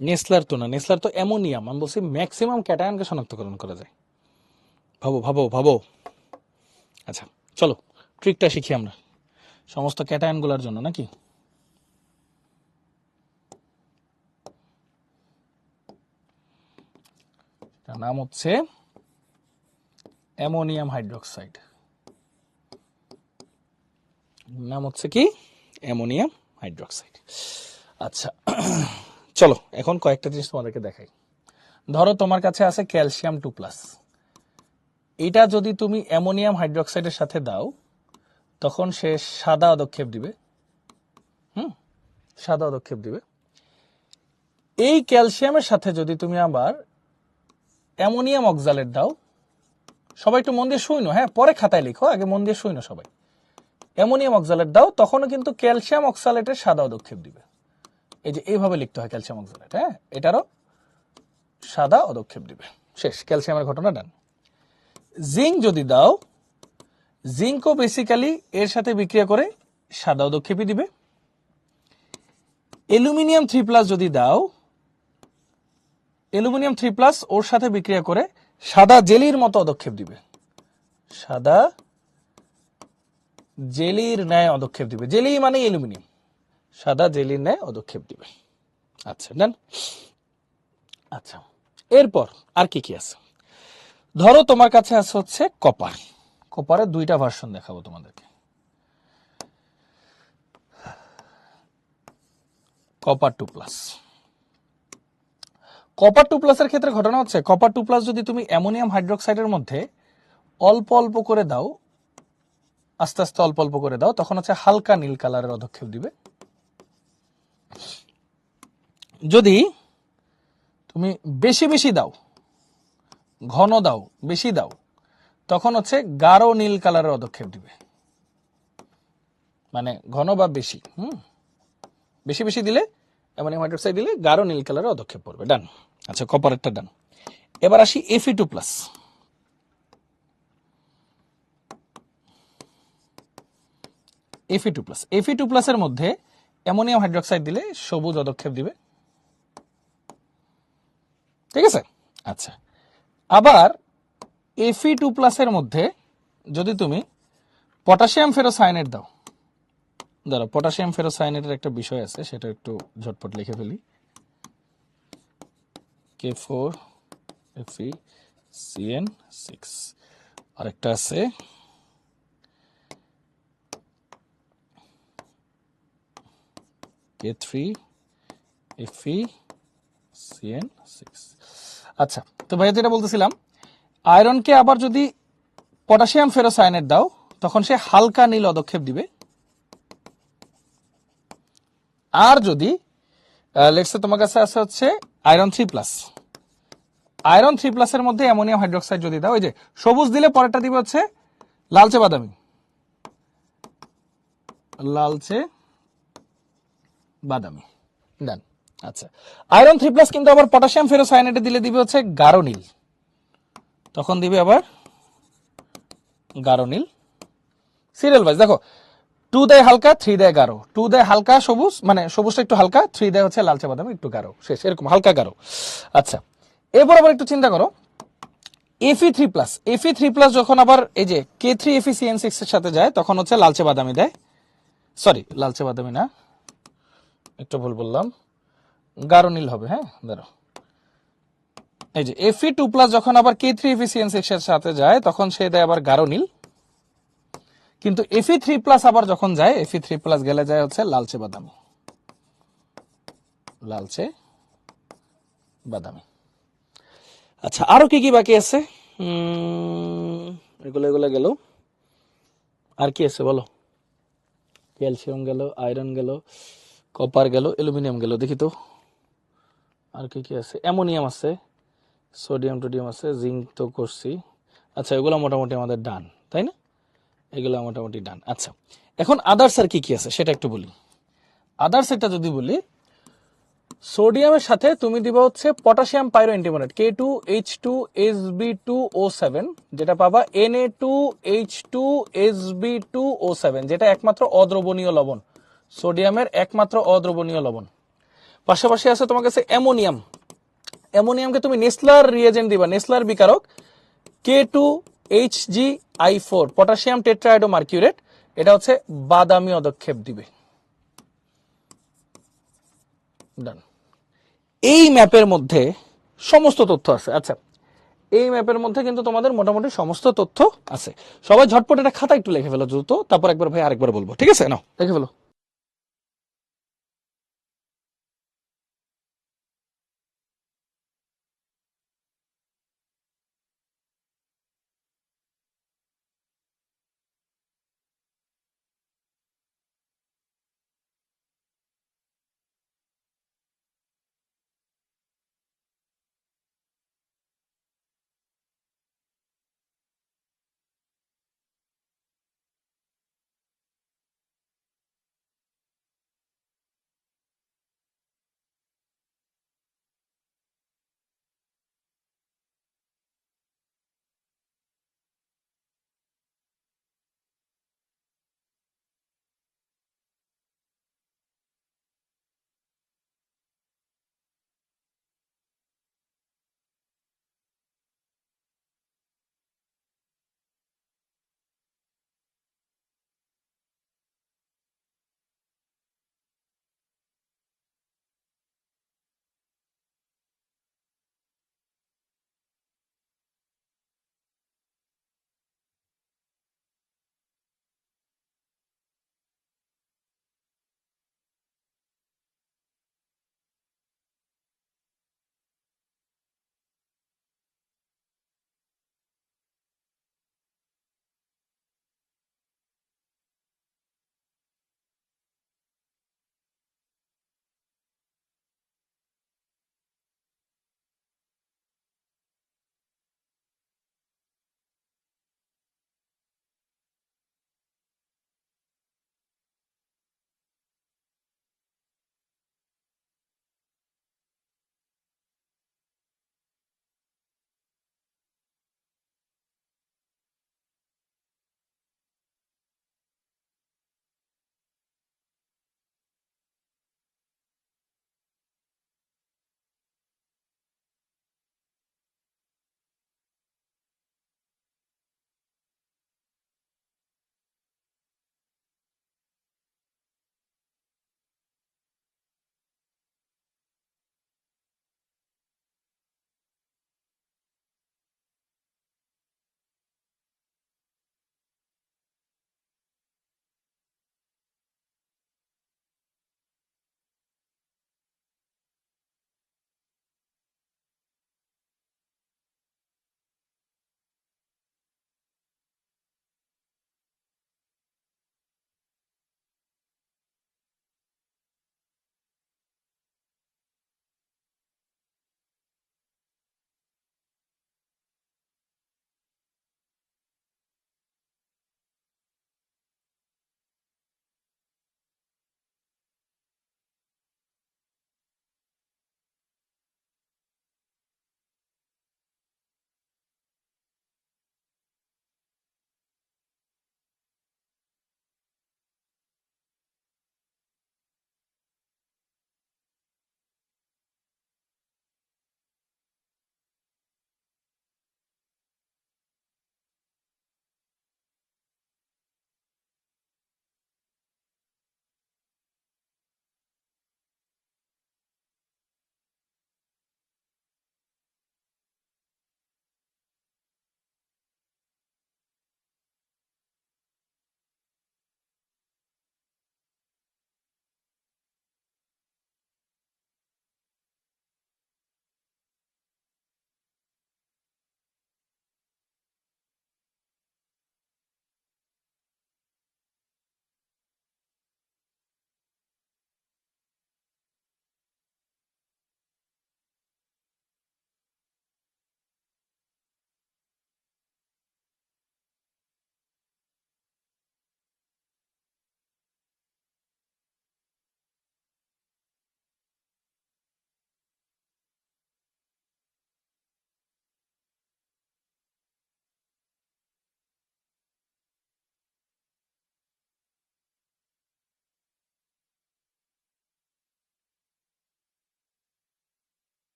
নেসলার তো না, নেসলার তো অ্যামোনিয়াম। আমি বলছি ম্যাক্সিমাম ক্যাটায়নকে শনাক্তকরণ করা যায়। ভাবো। আচ্ছা, চলো ট্রিকটা শিখি আমরা সমস্ত ক্যাটায়নগুলোর জন্য, নাকি? তার নাম হচ্ছে অ্যামোনিয়াম হাইড্রোক্সাইড। নাম হচ্ছে কি? Ammonium hydroxide. আচ্ছা, চলো এখন কয়েকটা জিনিস তোমাদেরকে দেখাই। ধরো তোমার কাছে আছে Ca2+, এটা যদি তুমি অ্যামোনিয়াম হাইড্রোক্সাইডের সাথে দাও তখন সে সাদা পদক্ষেপ দিবে। সাদা পদক্ষেপ দিবে। এই ক্যালসিয়ামের সাথে যদি তুমি আবার অ্যামোনিয়াম অক্সালেট দাও, সবাই একটু মন দিয়ে শুইনো, হ্যাঁ, পরে খাতায় লিখো, আগে মন দিয়ে শুইনো সবাই। অ্যামোনিয়াম অক্সালেট দাও, তখনও কিন্তু ক্যালসিয়াম অক্সালেটের সাদা পদক্ষেপ দিবে। এই যে এইভাবে লিখতে হয় ক্যালসিয়াম অক্সালেট, হ্যাঁ, এটারও সাদা পদক্ষেপ দিবে। শেষ, ক্যালসিয়ামের ঘটনা ডান। জিঙ্ক যদি দাও, জিঙ্কও বেসিক্যালি এর সাথে বিক্রিয়া করে সাদা পদক্ষেপই দিবে। অ্যালুমিনিয়াম 3+ যদি দাও, অ্যালুমিনিয়াম 3+ ওর সাথে বিক্রিয়া করে সাদা জেলির মতো পদক্ষেপ দিবে। সাদা জেলির ন্যায় পদক্ষেপ দিবে। জেলি মানে অ্যালুমিনিয়াম, সাদা জেলির ন্যায় পদক্ষেপ দিবে। আচ্ছা, ডান। আচ্ছা, এরপর আর কি কি আছে? ধরো তোমার কাছে আছে হচ্ছে কপার। কপারের দুইটা ভার্সন দেখাবো তোমাদেরকে। কপার 2+। কপার 2+ এর ক্ষেত্রে ঘটনা হচ্ছে, কপার 2+ যদি তুমি অ্যামোনিয়াম হাইড্রোক্সাইডের মধ্যে অল্প অল্প করে দাও, আস্তে আস্তে অল্প অল্প করে দাও, তখন হচ্ছে হালকা নীল কালারের পদক্ষেপ দিবে। যদি তুমি বেশি বেশি দাও, ঘন দাও, বেশি দাও, তখন হচ্ছে গাঢ় নীল কালারের পদক্ষেপ দিবে। মানে ঘন বা বেশি, বেশি বেশি দিলে, অ্যামোনিয়াম হাইড্রোক্সাইড দিলে গাঢ় নীল কালারের পদক্ষেপ পড়বে। ডান। আচ্ছা, কপারেরটা ডান। এবার আসি Fe2+। Fe2+ এর মধ্যে অ্যামোনিয়াম হাইড্রোক্সাইড দিলে সবুজ পদক্ষেপ দিবে। ঠিক আছে? আচ্ছা, আবার Fe2+ এর মধ্যে যদি তুমি পটাশিয়াম ফেরোসায়ানেট দাও, ধরো পটাশিয়াম ফেরোসায়ানেটের একটা বিষয় আছে, সেটা একটু ঝটপট লিখে ফেলি। K4Fe(CN6), আরেকটা আছে K3Fe(CN6). আচ্ছা, তো ভাইয়া যেটা বলতেছিলাম, আয়রনকে আবার যদি পটাশিয়াম ফেরোসায়ানেট দাও, তখন সে হালকা নীল পদক্ষেপ দিবে। আর যদি লেটস সে তোমার কাছে আছে হচ্ছে আয়রন 3+, আয়রন 3+ এর মধ্যে অ্যামোনিয়াম হাইড্রোক্সাইড যদি দাও, ওই যে সবুজ দিলে পরেরটা দিবে হচ্ছে লালচে বাদামি, লালচে বাদামি। ডান। আচ্ছা, আয়রন 3+ কিন্তু আবার পটাশিয়াম ফেরোসায়ানেটে দিলে দিবে হচ্ছে গাঢ় নীল, তখন দিবে আবার গাঢ় নীল। সিরিয়াল ওয়াইজ দেখো, 2 দেয় হালকা, 3 দেয় গাঢ়, 2 দেয় হালকা সবুজ, মানে সবুজটা একটু হালকা, 3 দেয় হচ্ছে লালচে বাদামি একটু গাঢ়, শেষ, এরকম হালকা গাঢ়। আচ্ছা, এরপর আবার একটু চিন্তা করো, Fe3+ যখন আবার এই যে K3FeCN6 এর সাথে যায়, তখন হচ্ছে লালচে বাদামি দেয়। সরি, লালচে বাদামি না, একটু ভুল বললাম, গাঢ় নীল হবে। হ্যাঁ, ধরো এই যে Fe2+ যখন আবার K3FeCN6 এর সাথে যায়, তখন সে দেয় আবার গাঢ় নীল। কিন্তু Fe3+ আবার যখন যায়, Fe3+ গেলে যায় হচ্ছে লালচে বাদামি, লালচে বাদামি। আচ্ছা, আরো কি কি বাকি আছে? এগুলো এগুলো গেল, আর কি আছে বলো? ক্যালসিয়াম গেল, আয়রন গেল, কপার গেল, অ্যালুমিনিয়াম গেল, দেখি তো আর কি কি আছে। অ্যামোনিয়াম আছে, সোডিয়াম টোডিয়াম আছে, জিঙ্ক তো করছি। আচ্ছা, এগুলো মোটামুটি আমাদের ডান, তাই না? এগুলো মোটামুটি ডান। আচ্ছা, এখন আদার্স আর কি কি আছে সেটা একটু বলি। আদার্স এটা যদি বলি, সোডিয়ামের সাথে তুমি দিবা হচ্ছে পটাশিয়াম পাইরো অ্যান্টিমোনেট K2H2SB2O7, যেটা পাবা Na2H2SB2O7, যেটা একমাত্র অদ্রবণীয় লবণ, সোডিয়ামের একমাত্র অদ্রবণীয় লবণ। পাশাপাশি আছে তোমার কাছে অ্যামোনিয়াম। অ্যামোনিয়ামকে তুমি নেসলার রিয়েজেন্ট দিবা, নেসলার বিকারক K2HgI4, পটাশিয়াম টেট্রাহাইড্রো মার্কিউরেট, এটা হচ্ছে বাদামি পদক্ষেপ দিবে। ডান। এই ম্যাপের মধ্যে সমস্ত তথ্য আছে। আচ্ছা, এই ম্যাপের মধ্যে কিন্তু তোমাদের মোটামুটি সমস্ত তথ্য আছে। সবাই ঝটপট একটা খাতা একটু লিখে ফেলো দ্রুত, তারপর একবার ভাই আরেকবার বলবো, ঠিক আছে? নাও লিখে ফেলো।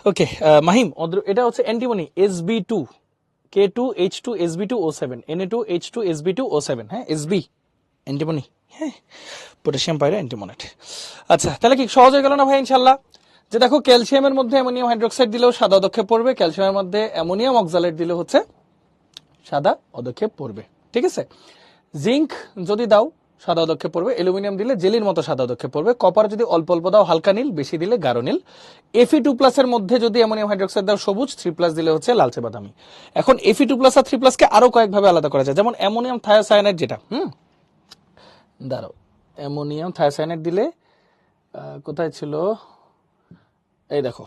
ওকে, মাহিম এটা হচ্ছে antimony Sb2 K2H2 Sb2O7 Na2H2 Sb2O7, হ্যাঁ Sb অ্যান্টিমনি, হ্যাঁ পটাশিয়াম পাইরো অ্যান্টিমোনেট। আচ্ছা তাহলে কি সহজ হয়ে গেল না ভাই ইনশাল্লাহ? যে দেখো ক্যালসিয়ামের মধ্যে অ্যামোনিয়াম হাইড্রোক্সাইড দিলেও সাদা অদক্ষেপ পড়বে, ক্যালসিয়ামের মধ্যে অ্যামোনিয়াম অক্সালেট দিলে হচ্ছে সাদা অদক্ষেপ পড়বে, ঠিক আছে। জিঙ্ক যদি দাও সাদা অদক্ষেপ পড়বে, অ্যালুমিনিয়াম দিলে জেলির মতো সাদা অদক্ষেপ পড়বে, কপার যদি অল্প অল্প দাও হালকা নীল, বেশি দিলে গাঢ় নীল। Fe2+ এর মধ্যে যদি অ্যামোনিয়াম হাইড্রোক্সাইড দাও সবুজ, 3+ দিলে হচ্ছে লালচে বাদামি। এখন Fe2+ আর 3+ কে আরো কয়েকভাবে আলাদা করা যায়, যেমন অ্যামোনিয়াম থায়োসায়ানাইড যেটা, দাঁড়াও, অ্যামোনিয়াম থায়োসায়ানাইড দিলে কোথায় ছিল, এই দেখো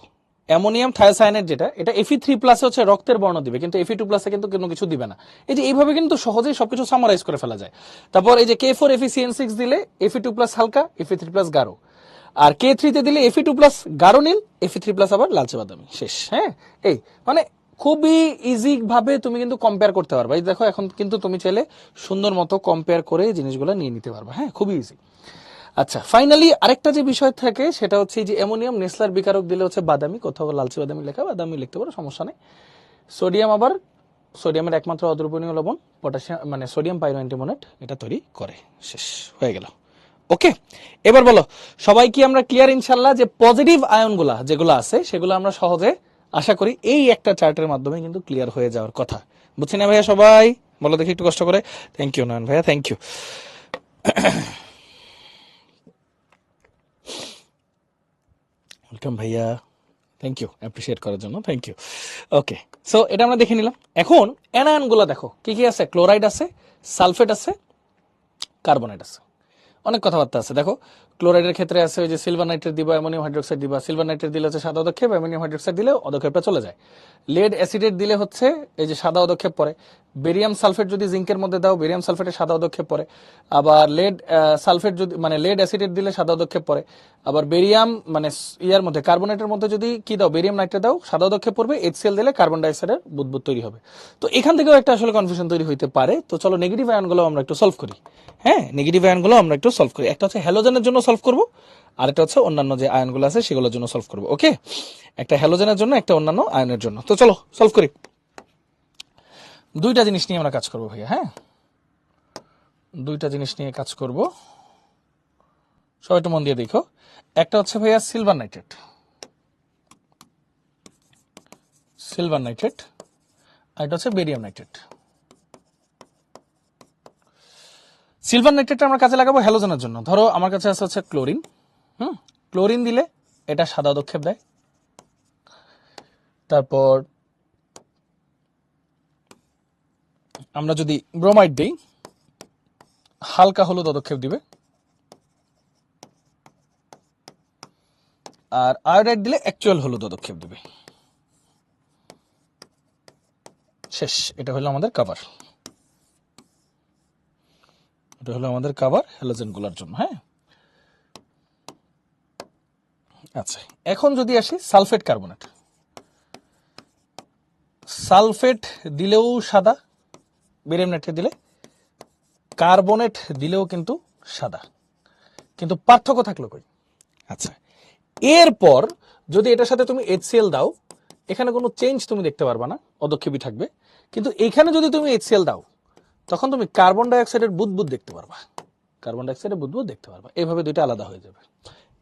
অ্যামোনিয়াম থায়োসায়ানেট যেটা, এটা Fe3+ হচ্ছে রক্তের বর্ণ দিবে, কিন্তু Fe2+ কিন্তু কোনো কিছু দিবে না। এই যে এইভাবে কিন্তু সহজেই সবকিছু সামারাইজ করে ফেলা যায়। তারপর এই যে K4FeCN6 দিলে Fe2+ হালকা, Fe3+ গাঢ়, আর K3 তে দিলে Fe2+ গাঢ় নীল, Fe3+ আবার লালচে বাদামি, শেষ। হ্যাঁ, এই মানে খুবই ইজি ভাবে তুমি কিন্তু কম্পেয়ার করতে পারবা। এই দেখো এখন কিন্তু তুমি চাইলে সুন্দর মতো কম্পেয়ার করে জিনিসগুলো নিয়ে নিতে পারবা, হ্যাঁ খুবই ইজি। আচ্ছা ফাইনালি আরেকটা যে বিষয় থাকে সেটা হচ্ছে যে অ্যামোনিয়াম নেসলার বিকারক দিলে হচ্ছে বাদামি, কোথাও লালচে বাদামি লেখা, বাদামি লিখতে পারো, সমস্যা নেই। সোডিয়াম আবার সোডিয়ামের একমাত্র অদ্রবণীয় লবণ পটাশিয়াম মানে সোডিয়াম পাইরো অ্যান্টিমোনেট এটা তৈরি করে, শেষ হয়ে গেল। ওকে, এবার বলো সবাই কি আমরা ক্লিয়ার ইনশাল্লাহ যে পজিটিভ আয়নগুলা যেগুলো আছে সেগুলো আমরা সহজে আশা করি এই একটা চার্টের মাধ্যমে কিন্তু ক্লিয়ার হয়ে যাওয়ার কথা, বুঝছি না ভাইয়া সবাই? বলো দেখি একটু কষ্ট করে। থ্যাংক ইউ নয়ন ভাইয়া, থ্যাংক ইউ। ওয়েলকাম ভাইয়া, থ্যাংক ইউ অ্যাপ্রিসিয়েট করার জন্য, থ্যাংক ইউ। ওকে, সো এটা আমরা দেখে নিলাম। এখন অ্যানায়নগুলো দেখো কি কি আছে, ক্লোরাইড আছে, সালফেট আছে, কার্বনেট আছে, অনেক কথাবার্তা আছে। দেখো ক্লোরাইডের ক্ষেত্রে আছে ওই যে সিলভার নাইট্রেট দিবা, অ্যামোনিয়াম হাইড্রোক্সাইড দিবা, সিলভার নাইট্রেট দিলে হচ্ছে সাদা অদক্ষেপ, অ্যামোনিয়াম হাইড্রোক্সাইড দিলে অদক্ষেপটা চলে যায়। লেড অ্যাসিডেট দিলে হচ্ছে এই যে সাদা অদক্ষেপ পড়ে। বেরিয়াম সালফেট যদি জিঙ্কের মধ্যে দাও, বেরিয়াম সালফেটের সাদা অদক্ষেপ পড়ে। আবার লেড সালফেট যদি মানে লেড অ্যাসিডেট দিলে সাদা অদক্ষেপ পড়ে। আবার বেরিয়াম মানে ইয়ার মধ্যে কার্বনেটের মধ্যে যদি কি দাও, বেরিয়াম নাইট্রেট দাও, সাদা অদক্ষেপ পড়বে। HCl দিলে কার্বন ডাইঅক্সাইডের বুদবুদ তৈরি হবে। তো এখান থেকেও একটা আসলে কনফিউশন তৈরি হইতে পারে। তো চলো নেগেটিভ আয়নগুলো আমরা একটু সলভ করি। হ্যাঁ, নেগেটিভ আয়নগুলো আমরা একটু সলভ করি। একটা হচ্ছে হ্যালোজেনের জন্য সলভ করব, আর একটা হচ্ছে অন্যান্য যে আয়নগুলো আছে সেগুলোর জন্য সলভ করব। ওকে, একটা হ্যালোজেনের জন্য, একটা অন্যান্য আয়নের জন্য। তো চলো সলভ করি। দুইটা জিনিস নিয়ে আমরা কাজ করব ভাইয়া, হ্যাঁ দুইটা জিনিস নিয়ে কাজ করব, সবাই একটু মন দিয়ে দেখো। একটা হচ্ছে ভাইয়া সিলভার নাইট্রেট, সিলভার নাইট্রেট, আর এটা হচ্ছে বেরিয়াম নাইট্রেট। সিলভার নাইট্রেটটা আমরা কাজে লাগাবো হ্যালোজেনের জন্য। ধরো আমার কাছে আছে হচ্ছে ক্লোরিন, ক্লোরিন দিলে এটা সাদা অদক্ষেপ দেয়। তারপর আমরা যদি ব্রোমাইড দিই হালকা হলুদ পদক্ষেপ দিবে, আর আয়োডাইড দিলে অ্যাকচুয়াল হলুদ পদক্ষেপ দিবে, শেষ। এটা হলো আমাদের কাভার, এটা হলো আমাদের কাভার হ্যালোজেন গুলার জন্য। হ্যাঁ আচ্ছা, এখন যদি আসি সালফেট কার্বনেট, সালফেট দিলেও সাদা, বেরিয়াম নাইট্রেট দিলে, কার্বনেট দিলেও কিন্তু সাদা, কিন্তু পার্থক্য থাকলো কই? আচ্ছা, এরপর যদি এটার সাথে তুমি HCl দাও, এখানে কোনো চেঞ্জ তুমি দেখতে পারবা না, অদক্ষেপই থাকবে। কিন্তু এখানে যদি তুমি HCl দাও তখন তুমি কার্বন ডাইঅক্সাইডের বুদবুদ দেখতে পারবা, কার্বন ডাইঅক্সাইডের বুদবুদ দেখতে পারবা। এইভাবে দুইটা আলাদা হয়ে যাবে।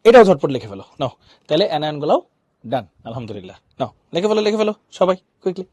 এটাও ঝটপট লিখে ফেলো নাও, তাহলে অ্যানায়ন গুলাও ডান, আলহামদুলিল্লাহ। নাও লিখে ফেলো, লিখে ফেলো সবাই কুইকলি।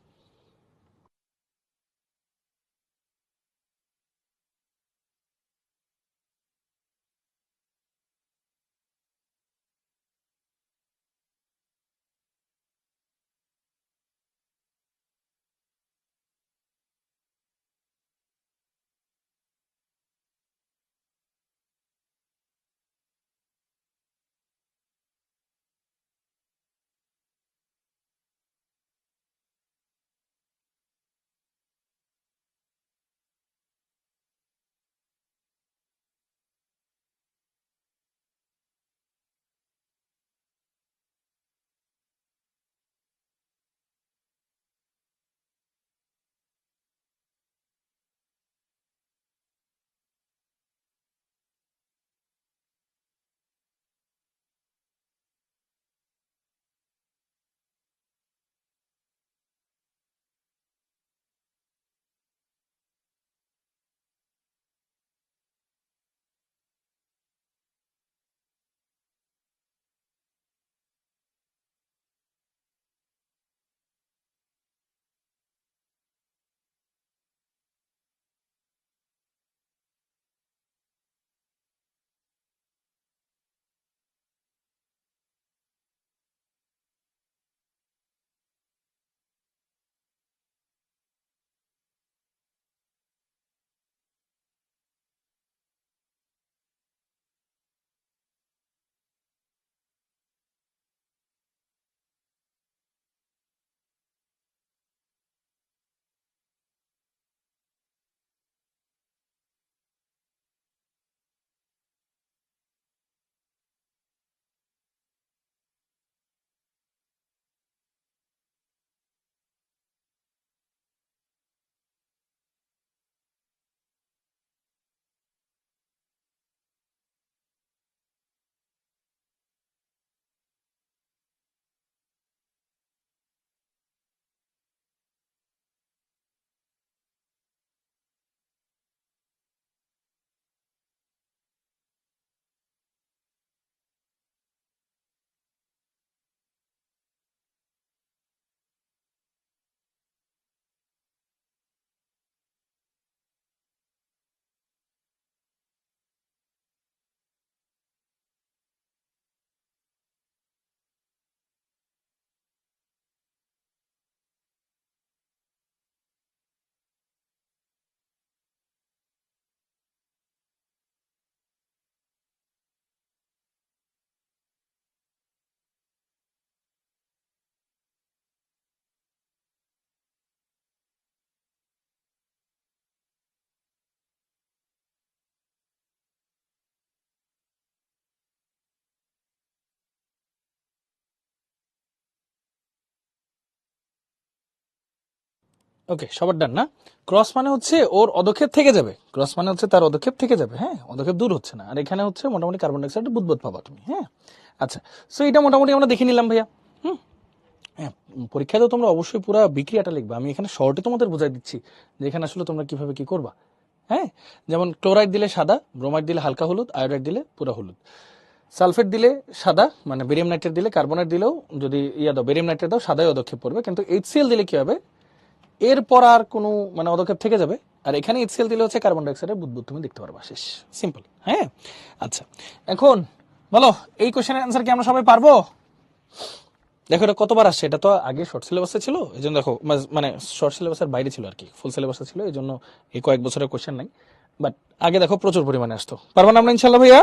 ওকে, সবার ডান না? ক্রস মানে হচ্ছে ওর অদক্ষেপ থেকে যাবে, ক্রস মানে হচ্ছে তার অদক্ষেপ থেকে যাবে, হ্যাঁ, অদক্ষেপ দূর হচ্ছে না। আর এখানে হচ্ছে মোটামুটি কার্বন ডাইঅক্সাইড বুদবুদ পাবা তুমি, হ্যাঁ। আচ্ছা, সো এটা মোটামুটি আমরা দেখে নিলাম ভাইয়া। হুম। হ্যাঁ, পরীক্ষায় তো তোমরা অবশ্যই পুরো বিক্রিয়াটা লিখবা, আমি এখানে শর্টে তোমাদের বোঝাই দিচ্ছি যে এখানে আসলে তোমরা কিভাবে কি করবা। হ্যাঁ, যেমন ক্লোরাইড দিলে সাদা, ব্রোমাইড দিলে হালকা হলুদ, আয়োডাইড দিলে পুরো হলুদ, সালফেট দিলে সাদা, মানে বেরিয়াম নাইট্রেট দিলে, কার্বনেট দিলেও যদি দাও বেরিয়াম নাইট্রেট দাও সাদাই অদক্ষেপ পড়বে, কিন্তু HCl দিলে কি হবে, এরপর আর কোনো মানে অদক্ষেপ থেকে যাবে। আর এখানে HCl দিলে হচ্ছে কার্বন ডাইঅক্সাইডের বুদবুদ তুমি দেখতে পারবা, শেষ, সিম্পল। হ্যাঁ, আচ্ছা, এখন বলো এই কোশ্চেনের অ্যান্সার কি আমরা সবাই পারবো? দেখো এটা কতবার আসছে, এটা তো আগে শর্ট সিলেবাসে ছিল, এই জন্য দেখো মানে শর্ট সিলেবাসের বাইরে ছিল আর কি, ফুল সিলেবাসে ছিল, এই জন্য এই কয়েক বছরের কোশ্চেন নাই। বাট আগে দেখো প্রচুর পরিমাণে আসতো। পারবা না আমরা ইনশাল্লাহ ভাইয়া?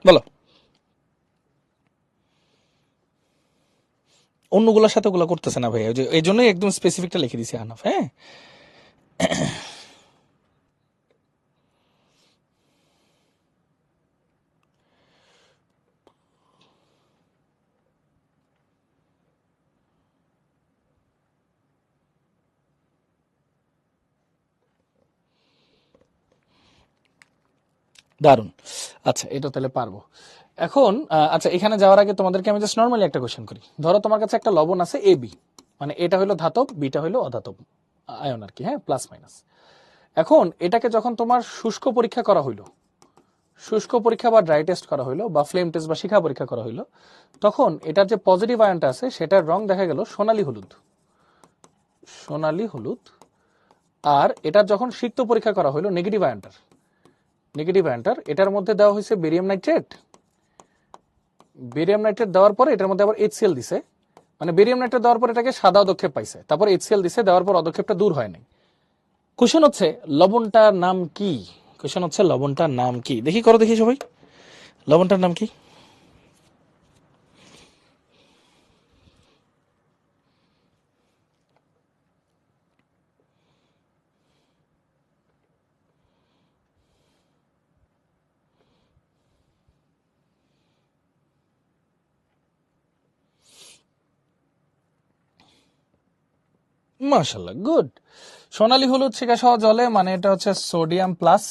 বলো। অন্যগুলোর সাথে ওগুলো করতেছে না ভাইয়া, এই জন্যই একদম স্পেসিফিকটা লিখে দিছি আহনাফ। হ্যাঁ, দারুন। আচ্ছা, এটা তাহলে পারবো। এখন আচ্ছা, এখানে যাওয়ার আগে তোমাদেরকে আমি জাস্ট নর্মালি একটা কোশ্চেন করি। ধরো তোমার কাছে একটা লবণ আছে AB, মানে এটা হলো ধাতব, বিটা হলো অধাতব আয়ন আর কি, হ্যাঁ, প্লাস মাইনাস। এখন এটাকে যখন তোমার শুষ্ক পরীক্ষা করা হইলো, শুষ্ক পরীক্ষা বা ড্রাই টেস্ট করা হইলো, বা ফ্লেম টেস্ট বা শিখা পরীক্ষা করা হইলো, তখন এটার যে পজিটিভ আয়নটা আছে সেটার রং দেখা গেল সোনালী হলুদ, সোনালী হলুদ। আর এটার যখন সিক্ত পরীক্ষা করা হইলো নেগেটিভ আয়নটার, নেগেটিভ আয়নটার, এটার মধ্যে দেওয়া হয়েছে বেরিয়াম নাইট্রেট, বেরিয়াম নাইট্রেট দেওয়ার পরে এটার মধ্যে আবার HCl দিছে, মানে বেরিয়াম নাইট্রেট দেওয়ার পর এটাকে সাদা অদক্ষেপ পাইছে, তারপর HCl দিছে, দেওয়ার পর অদক্ষেপটা দূর হয় নাই। কোশ্চেন হচ্ছে লবণটার নাম কি? কোশ্চেন হচ্ছে লবণটার নাম কি? দেখি করো, দেখি সবাই, লবণটার নাম কি? মাশাল্লাহ, গুড। সোনালী হলুদ শিখা সহ জলে, মানে এটা হচ্ছে সোডিয়াম প্লাস,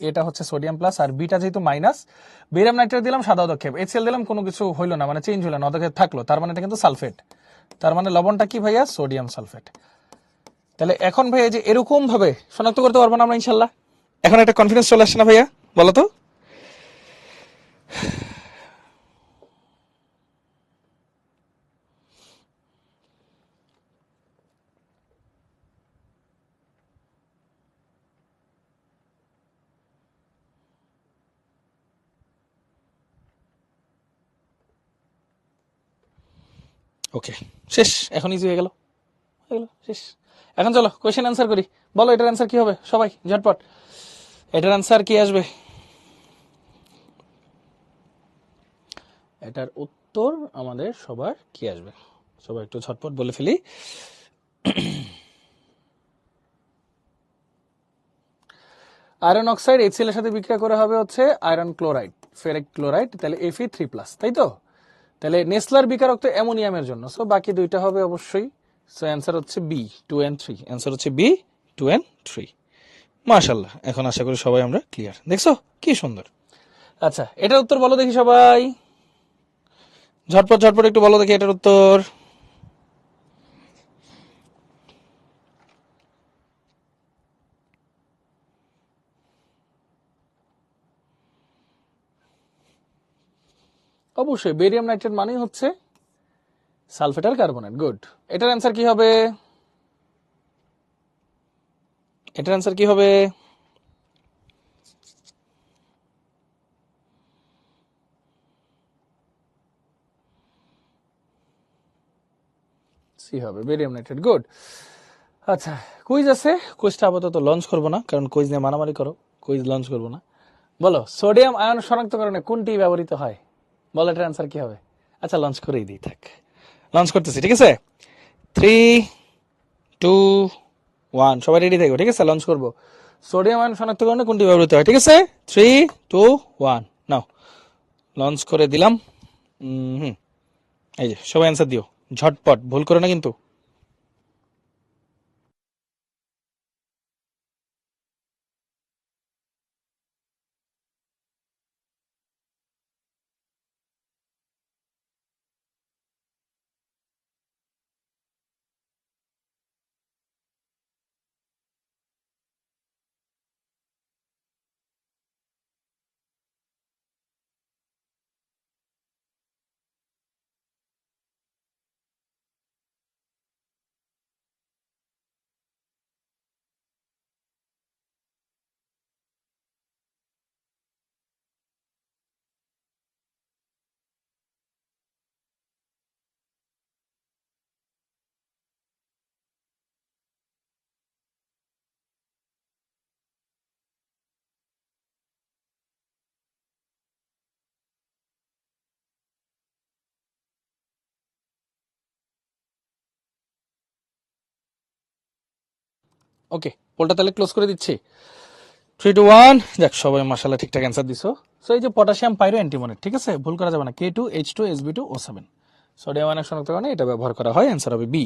এটা হচ্ছে সোডিয়াম প্লাস, আর বিটা যেহেতু মাইনাস, বেরিয়াম নাইট্রেট দিলাম সাদা অদক্ষেপ, HCl দিলাম কোনো কিছু হইলো না, মানে চেঞ্জ হইলো না, অদক্ষেপ থাকলো, তার মানে এটা কিন্তু সালফেট, তার মানে লবণটা কি ভাইয়া? Sodium sulphate. তাহলে এখন ভাইয়া যে এরকম ভাবে শনাক্ত করতে পারবো না আমরা ইনশাল্লাহ? এখন একটা কনফিডেন্স চলে আসছে না ভাইয়া, বলো তো? ওকে, শেষ, এখন ইজি হয়ে গেল, হয়ে গেল, শেষ। এখন চলো কোয়েশ্চেন অ্যান্সার করি। বলো এটার অ্যান্সার কি হবে সবাই ঝটপট, এটার অ্যান্সার কি আসবে? এটার উত্তর আমাদের সবার কি আসবে, সবাই একটু ঝটপট বলে ফেলি। আয়রন অক্সাইড HCl এর সাথে বিক্রিয়া করে হবে হচ্ছে আয়রন ক্লোরাইড, ফেরিক ক্লোরাইড, তাহলে Fe3+, তাই তো? তাহলে নেসলার বিকারক তো অ্যামোনিয়ামের জন্য, সো বাকি দুইটা হবে অবশ্যই। সো অ্যান্সার হচ্ছে B 2 and 3, অ্যান্সার হচ্ছে B 2 and 3। মাশাল্লাহ, এখন আশা করি সবাই আমরা ক্লিয়ার, দেখছো কি সুন্দর। আচ্ছা, এটার উত্তর বলো দেখি সবাই, ঝটপট ঝটপট একটু বলো দেখি এটার উত্তর। অবশ্যই বেরিয়াম নাইট্রেট মানেই হচ্ছে সালফেট আর কার্বনেট, গুড। এটার অ্যান্সার কি হবে? এটার অ্যান্সার কি হবে? সি হবে, বেরিয়াম নাইট্রেট, গুড। আচ্ছা, কুইজ আছে, কুইজটা আপাতত লঞ্চ করবো না, কারণ কুইজ নিয়ে মারামারি করো, কুইজ লঞ্চ করবো না। বলো সোডিয়াম আয়ন শনাক্তকরণে কোনটি ব্যবহৃত হয়? বলো এটার অ্যান্সার কি হবে? আচ্ছা, লঞ্চ করেই দিই, থাক, লঞ্চ করতেছি, ঠিক আছে? 3 2 1, সবাই রেডি থাকো, ঠিক আছে? লঞ্চ করবো। সোডিয়াম আয়ন শনাক্তকরণে কোনটি ব্যবহৃত হয়, ঠিক আছে? 3 2 1, নাও, লঞ্চ করে দিলাম। হুম, এই যে সবাই অ্যান্সার দিও ঝটপট, ভুল করো না কিন্তু। ওকে, পোলটা তাহলে ক্লোজ করে দিচ্ছি। 3, 2, 1, যাক সবাই মাশাআল্লাহ ঠিকঠাক অ্যান্সার দিছো। সো এই যে পটাশিয়াম পাইরো অ্যান্টিমনি, ঠিক আছে, ভুল করা যাবে না, K2H2SB2O7 সোডিয়াম আয়ন শনাক্তকরণে এটা ব্যবহার করা হয়, অ্যান্সার হবে বি।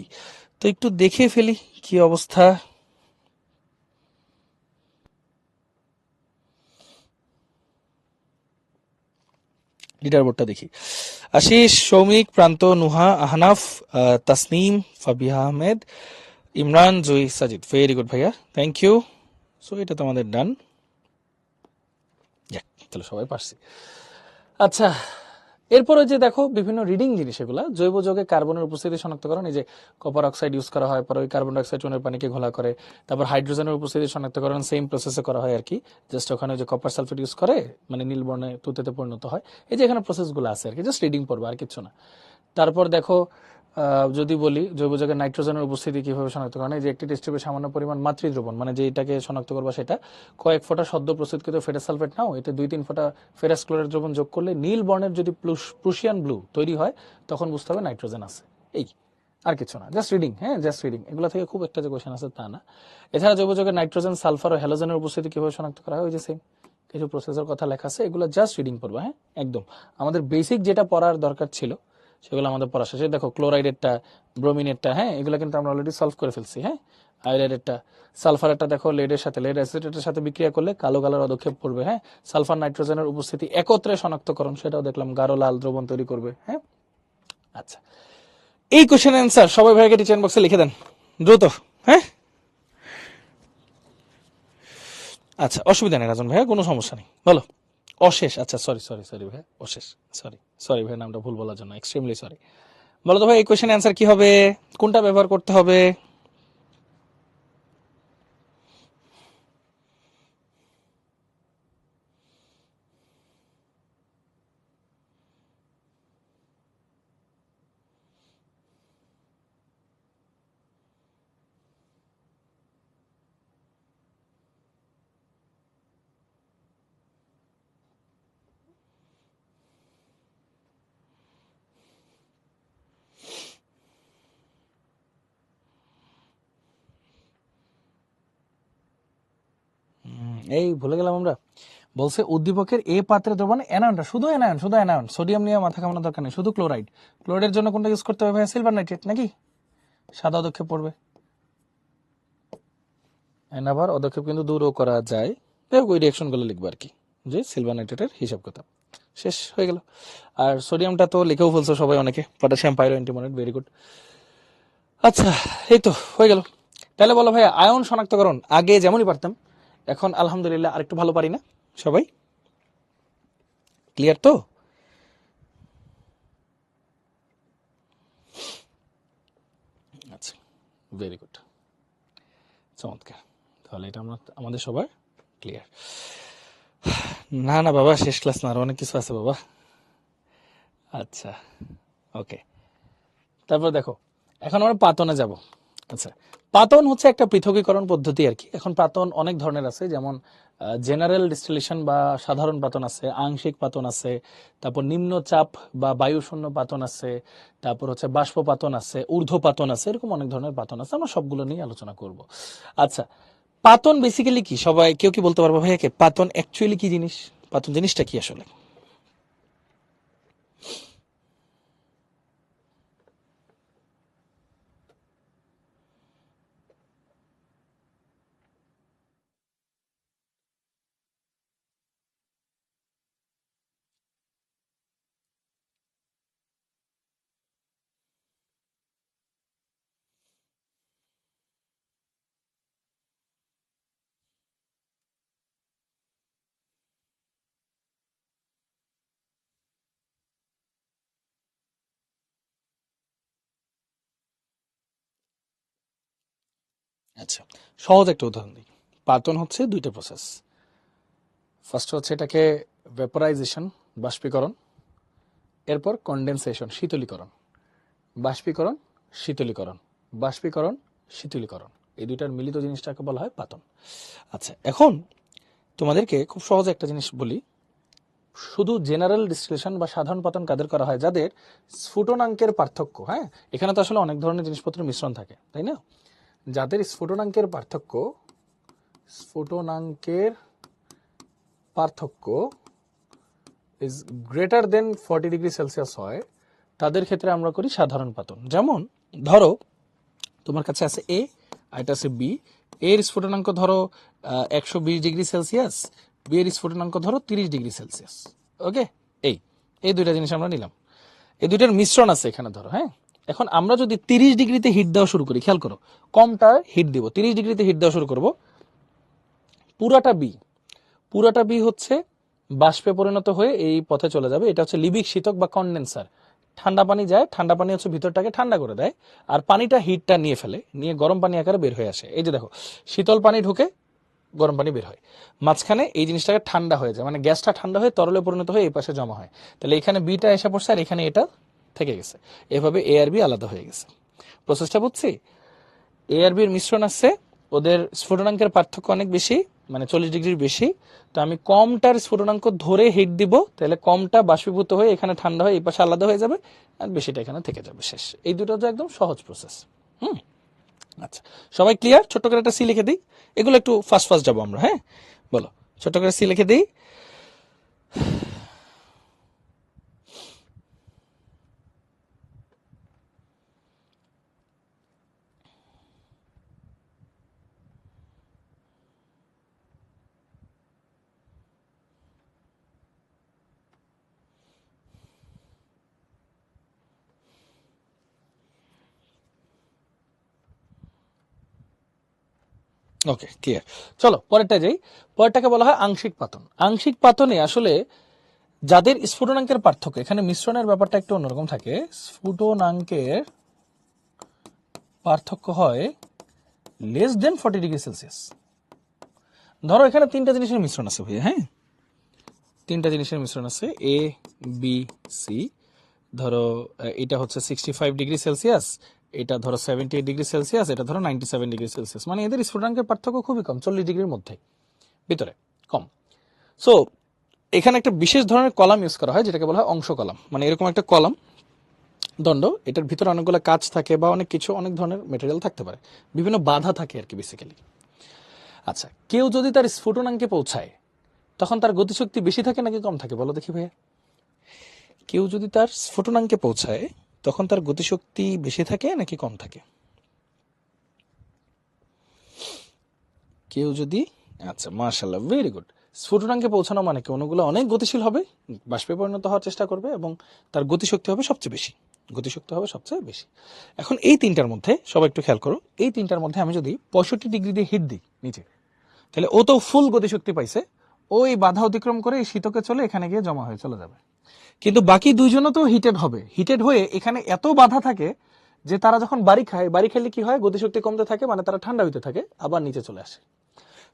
তো একটু দেখে ফেলি কি অবস্থা। লিডার বোর্ডটা দেখি। আশিস, সৌমিক, প্রান্ত, নুহা, আহনাফ, তাসনিম, ফাবিহা আহমেদ, ইমরান, জুই, সাজিদ, ভেরি গুড ভাইয়া, থ্যাংক ইউ। সো এটা তো আমাদের ডান। যাক তাহলে সবাই পারছি। আচ্ছা, এরপরে যে দেখো বিভিন্ন রিডিং জিনিস, এগুলা জৈব যৌগে কার্বনের উপস্থিতি শনাক্তকরণ, এই যে কপার অক্সাইড ইউজ করা হয়, পরে ওই কার্বন ডাইঅক্সাইড চুনের পানিকে ঘোলা করে, তারপর হাইড্রোজেনের উপস্থিতি শনাক্তকরণ সেম প্রসেসে করা হয় আর কি, জাস্ট ওখানে ওই যে কপার সালফেট ইউজ করে মানে নীল বর্ণে তুতেতে পরিণত হয়। এই যে এখানে প্রসেসগুলো আছে আর কি, জাস্ট রিডিং পড়বে আর কিছু না। তারপর দেখো যদি বলি জৈব যৌগের নাইট্রোজেনের উপস্থিতি কিভাবে শনাক্ত করা হয়, যে একটি টেস্ট টিউবে সামান্য পরিমাণ মাতৃদ্রবণ মানে যেটাকে শনাক্ত করবা সেটা কয়েক ফোঁটা সদ্য প্রস্তুতকৃত ফেরাস সালফেট নাও, এতে 2-3 ফোঁটা ফেরাস ক্লোরাইড দ্রবণ যোগ করলে নীল বর্ণের যদি প্রুশিয়ান ব্লু তৈরি হয় তখন বুঝতে হবে নাইট্রোজেন আছে। এই আর কিছু না, জাস্ট রিডিং। হ্যাঁ, জাস্ট রিডিং, এগুলো থেকে খুব একটা যে কোশ্চেন আছে তা না। এছাড়া জৈব যৌগের নাইট্রোজেন, সালফার ও হ্যালোজেনের উপস্থিতি কিভাবে শনাক্ত করা হয়, ওই যে সেম কিছু প্রসেসের কথা লেখা আছে, এগুলো জাস্ট রিডিং পড়বা। হ্যাঁ, একদম আমাদের বেসিক যেটা পড়ার দরকার ছিল সেগুলো আমাদের পড়া শেষে। দেখো ক্লোরাইডেরটা, ব্রোমিনেরটা, হ্যাঁ এগুলো কিন্তু আমরা অলরেডি সলভ করে ফেলছি। হ্যাঁ, আয়োডাইডেরটা, সালফারেরটা দেখো লেডের সাথে, লেড অ্যাসিটেটের সাথে বিক্রিয়া করলে কালো কালার পদক্ষেপ পড়বে। হ্যাঁ, সালফার নাইট্রোজেনের উপস্থিতি একত্রে শনাক্তকরণ, সেটাও দেখলাম গাঢ় লাল দ্রবণ তৈরি করবে। হ্যাঁ, আচ্ছা এই কোশ্চেন অ্যান্সার সবাই ভাইকে টিচার বক্সে লিখে দেন দ্রুত। হ্যাঁ, আচ্ছা অসুবিধা নেই রাজন ভাইয়া, কোনো সমস্যা নেই, বলো। অশেষ, আচ্ছা সরি সরি সরি ভাই, অশেষ, সরি সরি ভাই, নামটা ভুল বলার জন্য এক্সট্রিমলি সরি। বলো তো ভাই এই কোশ্চেন অ্যান্সার কি হবে, কোনটা ব্যবহার করতে হবে? এই ভুলে গেলাম আমরা। বলছে উদ্দীপকের এ পাত্রে দ্রবণ অ্যানায়নটা, শুধু অ্যানায়ন, শুধু অ্যানায়ন, সোডিয়াম নিয়ে মাথা কামানোর দরকার নেই, শুধু ক্লোরাইড। ক্লোরাইডের জন্য কোনটা ইউজ করতে হবে ভাই? সিলভার নাইট্রেট নাকি? সাদা অদক্ষেপ পড়বে, আবার অদক্ষেপ কিন্তু দূরও করা যায়। ওই রিয়াকশন গুলো লিখবো আর কি, যে সিলভার নাইট্রেটের হিসাব কথা। শেষ হয়ে গেল। আর সোডিয়ামটা তো লিখেও ফেলছো সবাই অনেকে, পটাশিয়াম পাইরো অ্যান্টিমনি, ভেরি গুড। আচ্ছা এই তো হয়ে গেল। তাহলে বলো ভাই আয়ন শনাক্তকরণ আগে যেমনই পারতাম এখন আলহামদুলিল্লাহ আরেকটু ভালো পারি না? সবাই ক্লিয়ার তো? আচ্ছা, ভেরি গুড, চমৎকার। তাহলে এটা আমরা আমাদের সবার ক্লিয়ার। না না বাবা, শেষ ক্লাস না, আরো অনেক কিছু আছে বাবা। আচ্ছা ওকে, তারপর দেখো এখন আমরা পাতনে যাব। আচ্ছা, পাতন হচ্ছে একটা পৃথকীকরণ পদ্ধতি আর কি। এখন পাতন অনেক ধরনের আছে, যেমন জেনারেল ডিস্টিলেশন বা সাধারণ পাতন আছে, আংশিক পাতন আছে, তারপর নিম্নচাপ বা বায়ুশূন্য পাতন আছে, তারপর হচ্ছে বাষ্প পাতন আছে, ঊর্ধ্ব পাতন আছে, এরকম অনেক ধরনের পাতন আছে, আমরা সবগুলো নিয়ে আলোচনা করব। আচ্ছা, পাতন বেসিক্যালি কি, সবাই কেউ কি বলতে পারবো ভাইয়াকে পাতন অ্যাকচুয়ালি কি জিনিস? পাতন জিনিসটা কি আসলে? আচ্ছা, সহজ একটা উদাহরণ দিই। পাতন হচ্ছে দুইটা প্রসেস। ফার্স্ট হচ্ছে এটাকে ভেপোরাইজেশন, বাষ্পীকরণ, এরপর কন্ডেনসেশন, শীতলীকরণ। বাষ্পীকরণ, শীতলীকরণ, বাষ্পীকরণ, শীতলীকরণ, এই দুইটার মিলিত জিনিসটাকে বলা হয় পাতন। আচ্ছা, এখন তোমাদেরকে খুব সহজে একটা জিনিস বলি। শুধু জেনারেল ডিস্টিলেশন বা সাধারণ পাতন কাদের করা হয়? যাদের স্ফুটনাঙ্কের পার্থক্য, হ্যাঁ এখানে তো আসলে অনেক ধরনের জিনিসপত্রের মিশ্রণ থাকে তাই না, যাদের স্ফুটনাঙ্কের পার্থক্য is greater than 40 degree Celsius হয়, তাদের ক্ষেত্রে আমরা করি সাধারণ পাতন। যেমন ধরো তোমার কাছে আছে এ আর এটা আছে বি, এর স্ফুটনাঙ্ক ধরো 120 ডিগ্রি সেলসিয়াস, বি এর স্ফুটনাঙ্ক ধরো 30 ডিগ্রি সেলসিয়াস। ওকে, এই দুইটা জিনিস আমরা নিলাম, এই দুইটার মিশ্রণ আছে এখানে ধরো। হ্যাঁ, এখন আমরা যদি 30 ডিগ্রিতে হিট দেওয়া শুরু করি, খেয়াল করো কমটা হিট দিব, 30 ডিগ্রিতে হিট দেওয়া শুরু করব, পুরাটা বি হচ্ছে বাষ্পে পরিণত হয়ে এই পথে চলে যাবে। এটা হচ্ছে লিবিক শীতক বা কন্ডেন্সার। ঠান্ডা পানি যায়, ঠান্ডা পানি হচ্ছে ভিতরটাকে ঠান্ডা করে দেয়, আর পানিটা হিটটা নিয়ে ফেলে, নিয়ে গরম পানি আকারে বের হয়ে আসে। এই যে দেখো, শীতল পানি ঢুকে গরম পানি বের হয়, মাঝখানে এই জিনিসটাকে ঠান্ডা হয়ে যায়, মানে গ্যাসটা ঠান্ডা হয়ে তরলে পরিণত হয়ে এই পাশে জমা হয়। তাহলে এখানে বিটা এসে পড়ছে আর এখানে এটা থেকে গেছে, এভাবে এ আর বি আলাদা হয়ে গেছে। প্রসেসটা বুঝছি? এ আর বি এর মিশ্রণ আছে, ওদের স্ফুটনাঙ্কের পার্থক্য অনেক বেশি, মানে 40 ডিগ্রির বেশি। তো আমি কমটার স্ফুটনাঙ্ক ধরে হিট দিব, তাহলে কমটা বাষ্পীভূত হয়ে এখানে ঠান্ডা হয়ে এই পাশে আলাদা হয়ে যাবে, আর বেশিটা এখানে থেকে যাবে। শেষ। এই দুটো তো একদম সহজ প্রসেস। আচ্ছা, সবাই ক্লিয়ার? ছোট্ট করে একটা সি লিখে দিই, এগুলো একটু ফাস্ট যাবো আমরা। হ্যাঁ, বলো, ছোট্ট করে সি লিখে দিই। ওকে, ক্লিয়ার। চলো পরেরটা যাই। পরেরটাকে বলা হয় আংশিক পাতন। আংশিক পাতনে আসলে যাদের স্ফুটনাঙ্কের পার্থক্য, এখানে মিশ্রণের ব্যাপারটা একটু অন্যরকম থাকে। স্ফুটনাঙ্কের পার্থক্য হয় লেস দেন 40 ডিগ্রি সেলসিয়াস। ধরো এখানে তিনটা জিনিসের মিশ্রণ আছে ভাইয়া। হ্যাঁ, তিনটা জিনিসের মিশ্রণ আছে, এ বি সি। ধরো এটা হচ্ছে 65 ডিগ্রি সেলসিয়াস, এটা ধরো 78 ডিগ্রি সেলসিয়াস, এটা ধরো 97 ডিগ্রি সেলসিয়াস। মানে এদের স্ফুটনাঙ্কের পার্থক্য খুবই কম, 40 ডিগ্রির মধ্যে, ভিতরে কম। সো এখানে একটা বিশেষ ধরনের কলাম ইউজ করা হয়, যেটাকে বলা হয় অংশ কলাম। মানে এরকম একটা কলাম দণ্ড, এটার ভিতরে অনেকগুলো কাজ থাকে বা অনেক কিছু, অনেক ধরনের মেটেরিয়াল থাকতে পারে, বিভিন্ন বাধা থাকে আর কি বেসিক্যালি। আচ্ছা, কেউ যদি তার স্ফুটনাঙ্কে পৌঁছায়, তখন তার গতিশক্তি বেশি থাকে নাকি কম থাকে, বলো দেখি ভাইয়া? কেউ যদি তার স্ফুটনাঙ্কে পৌঁছায়, তখন তার গতিশক্তি বেশি থাকে নাকি কম থাকে? কেউ যদি, আচ্ছা মাশাআল্লাহ, ভেরি গুড। স্ফুটনাঙ্কে পৌঁছানো মানে কি, অণুগুলো অনেক গতিশীল হবে, বাষ্পে পরিণত হওয়ার চেষ্টা করবে, এবং তার গতিশক্তি হবে সবচেয়ে বেশি। এখন এই তিনটার মধ্যে সবাই একটু খেয়াল করো, এই তিনটার মধ্যে আমি যদি 65 ডিগ্রি দিয়ে হিট দিই নিচে, তাহলে ও তো ফুল গতিশক্তি পাইছে, ওই বাধা অতিক্রম করে এই শীতকে চলে এখানে গিয়ে জমা হয়ে চলে যাবে। কিন্তু বাকি দুইজনও তো হিটেড হয়ে এখানে এত বাধা থাকে যে তারা যখন বাড়ি খেলে কি হয়, গতিশক্তি কমতে থাকে, মানে তারা ঠান্ডা হইতে থাকে, আবার নিচে চলে আসে।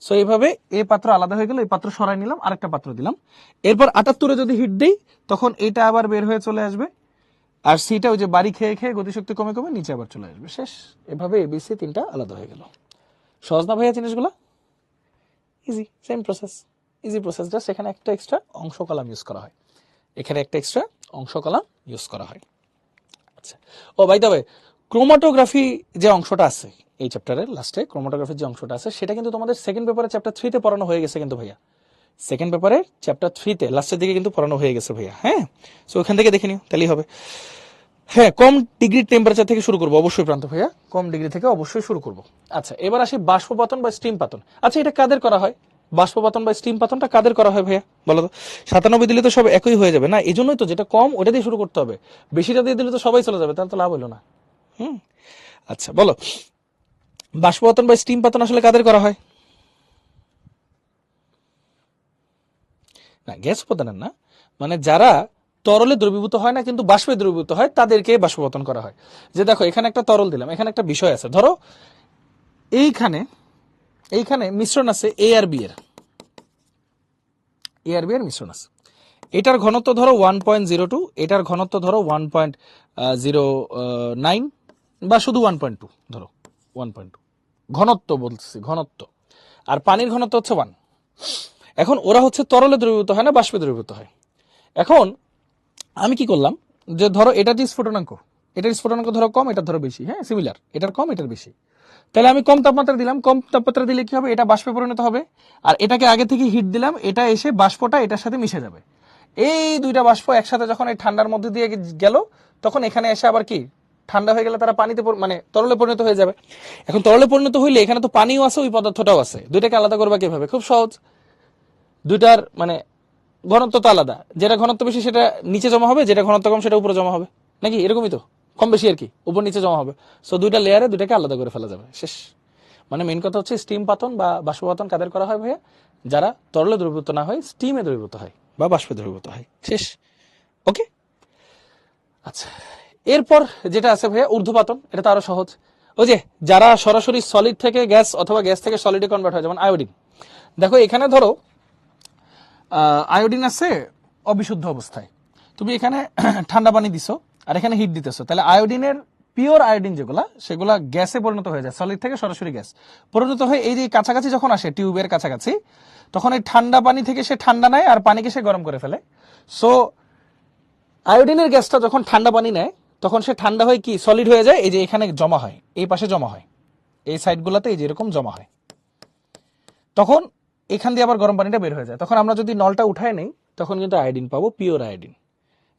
সো এইভাবে এই পাত্র আলাদা হয়ে গেল, এই পাত্র সরাই নিলাম, আরেকটা পাত্র দিলাম। এরপর 78-এ যদি হিট দিই, তখন এটা আবার বের হয়ে চলে আসবে, আর সিটা ওই যে বাড়ি খেয়ে গতিশক্তি কমে কমে নিচে আবার চলে আসবে। শেষ। এভাবে এবিসি তিনটা আলাদা হয়ে গেল। সহজ না ভাইয়া জিনিসগুলো? Easy, same process, easy process. Just এখানে একটা এক্সট্রা অংশ কলাম ইউজ করা হয়, আচ্ছা, ও বাই দ্য ওয়ে, ক্রোমাটোগ্রাফি যে অংশটা আছে এই চ্যাপ্টারের লাস্টে, ক্রোমাটোগ্রাফির যে অংশটা আছে সেটা কিন্তু তোমাদের সেকেন্ড পেপারে চ্যাপ্টার 3-তে পড়ানো হয়ে গেছে কিন্তু ভাইয়া। সেকেন্ড পেপারে চ্যাপ্টার 3-তে লাস্টের দিকে কিন্তু পড়ানো হয়ে গেছে ভাইয়া। হ্যাঁ, সো ওখান থেকে দেখে নিও, তাহলেই হবে। হ্যাঁ, কম ডিগ্রি টেম্পারেচার থেকে শুরু করবো অবশ্যই প্রান্ত ভাইয়া, কম ডিগ্রি থেকে অবশ্যই শুরু করবো। আচ্ছা, এবার আসি বাষ্পপাতন বা স্টিম পাতন। আচ্ছা, এটা কাদের করা হয়? বাষ্পপাতন বা স্টিম পাতনটা কাদের করা হয় ভাইয়া, বলো তো? 97 দিলে তো সব একই হয়ে যাবে না, এই জন্যই তো যেটা কম ওটা দিয়ে শুরু করতে হবে, বেশিটা দিয়ে দিলে তো সবাই চলে যাবে, তাহলে তো লাভ হলো না। আচ্ছা বলো, বাষ্পপাতন বা স্টিম পাতন আসলে কাদের করা হয়? না, গ্যাস উপাদানের না, মানে যারা তরলে দ্রবীভূত হয় না কিন্তু বাষ্পে দ্রবীভূত হয়, তাদেরকে বাষ্পপাতন করা হয়। যে দেখো, এখানে একটা তরল দিলাম, এখানে একটা বিষয় আছে, ধরো এইখানে মিশ্রণ আছে এ আর বি এর মিশ্রণ আছে। এটার ঘনত্ব ধরো 1.02, এটার ঘনত্ব ধরো 1.09, বা শুধু 1.2, ধরো 1.2 ঘনত্ব বলছি, ঘনত্ব। আর পানির ঘনত্ব হচ্ছে 1। এখন ওরা হচ্ছে তরলে দ্রবীভূত হয় না, বাষ্পে দ্রবীভূত হয়। এখন আমি কি করলাম, যে ধরো এটা যে স্ফুটনাঙ্ক, এটার স্ফুটনাঙ্ক ধরো কম, এটা ধরো বেশি, হ্যাঁ সিমিলার, এটার কম এটার বেশি। তাহলে আমি কম তাপমাত্রা দিলাম, কম তাপমাত্রা দিলে কি হবে, এটা বাষ্পে পরিণত হবে। আর এটাকে আগে থেকে হিট দিলাম, এটা এসে বাষ্পটা এটার সাথে মিশে যাবে। এই দুইটা বাষ্প একসাথে যখন এই ঠান্ডার মধ্যে দিয়ে গেল, তখন এখানে এসে আবার কি ঠান্ডা হয়ে গেলে তারা পানিতে মানে তরলে পরিণত হয়ে যাবে। এখন তরলে পরিণত হইলে এখানে তো পানিও আছে, ওই পদার্থটাও আছে, দুইটাকে আলাদা করবা কিভাবে? খুব সহজ, দুইটার মানে ঘনত্ব তো আলাদা, যেটা ঘনত্ব বেশি সেটা নিচে জমা হবে, যেটা ঘনত্ব কম সেটা উপরে জমা হবে, নাকি এরকমই তো, কম বেশি আর কি, উপর নিচে জমা হবে। সো দুইটা লেয়ারে দুইটাকে আলাদা করে ফেলা যাবে, শেষ। মানে মেইন কথা হচ্ছে স্টিম পাতন বা বাষ্পপাতন কাদের করা হয় ভাইয়া? যারা তরলে দ্রবীভূত না হয়, স্টিমে দ্রবীভূত হয় বা বাষ্পে দ্রবীভূত হয়, শেষ। ওকে, আচ্ছা। এরপর যেটা আছে ভাইয়া ঊর্ধ্বপাতন, এটা তো আরো সহজ। ওই যে যারা সরাসরি সলিড থেকে গ্যাস অথবা গ্যাস থেকে সলিডে কনভার্ট হয়, যেমন আয়োডিন। দেখো এখানে ধরো আয়োডিন আছে অবিশুদ্ধ অবস্থায়, তুমি এখানে ঠান্ডা পানি দিছো আর এখানে হিট দিতেছো, তাহলে আয়োডিনের পিওর আয়োডিন যেগুলা সেগুলা গ্যাসে পরিণত হয়ে যায়, সলিড থেকে সরাসরি গ্যাস পরিণত হয়ে এই যে কাছাকাছি যখন আসে টিউবের কাছাকাছি, তখন এই ঠান্ডা পানি থেকে সে ঠান্ডা নেয় আর পানিকে সে গরম করে ফেলে। সো আয়োডিনের গ্যাসটা যখন ঠান্ডা পানি নেয় তখন সে ঠান্ডা হয়ে কি সলিড হয়ে যায়, এই যে এখানে জমা হয়, এই পাশে জমা হয়, এই সাইডগুলোতে এই যে এরকম জমা হয়, তখন এখান দিয়ে আবার গরম পানিটা বের হয়ে যায়। তখন আমরা যদি নলটা উঠায় নেই তখন কিন্তু আয়োডিন পাবো, পিওর আয়োডিন।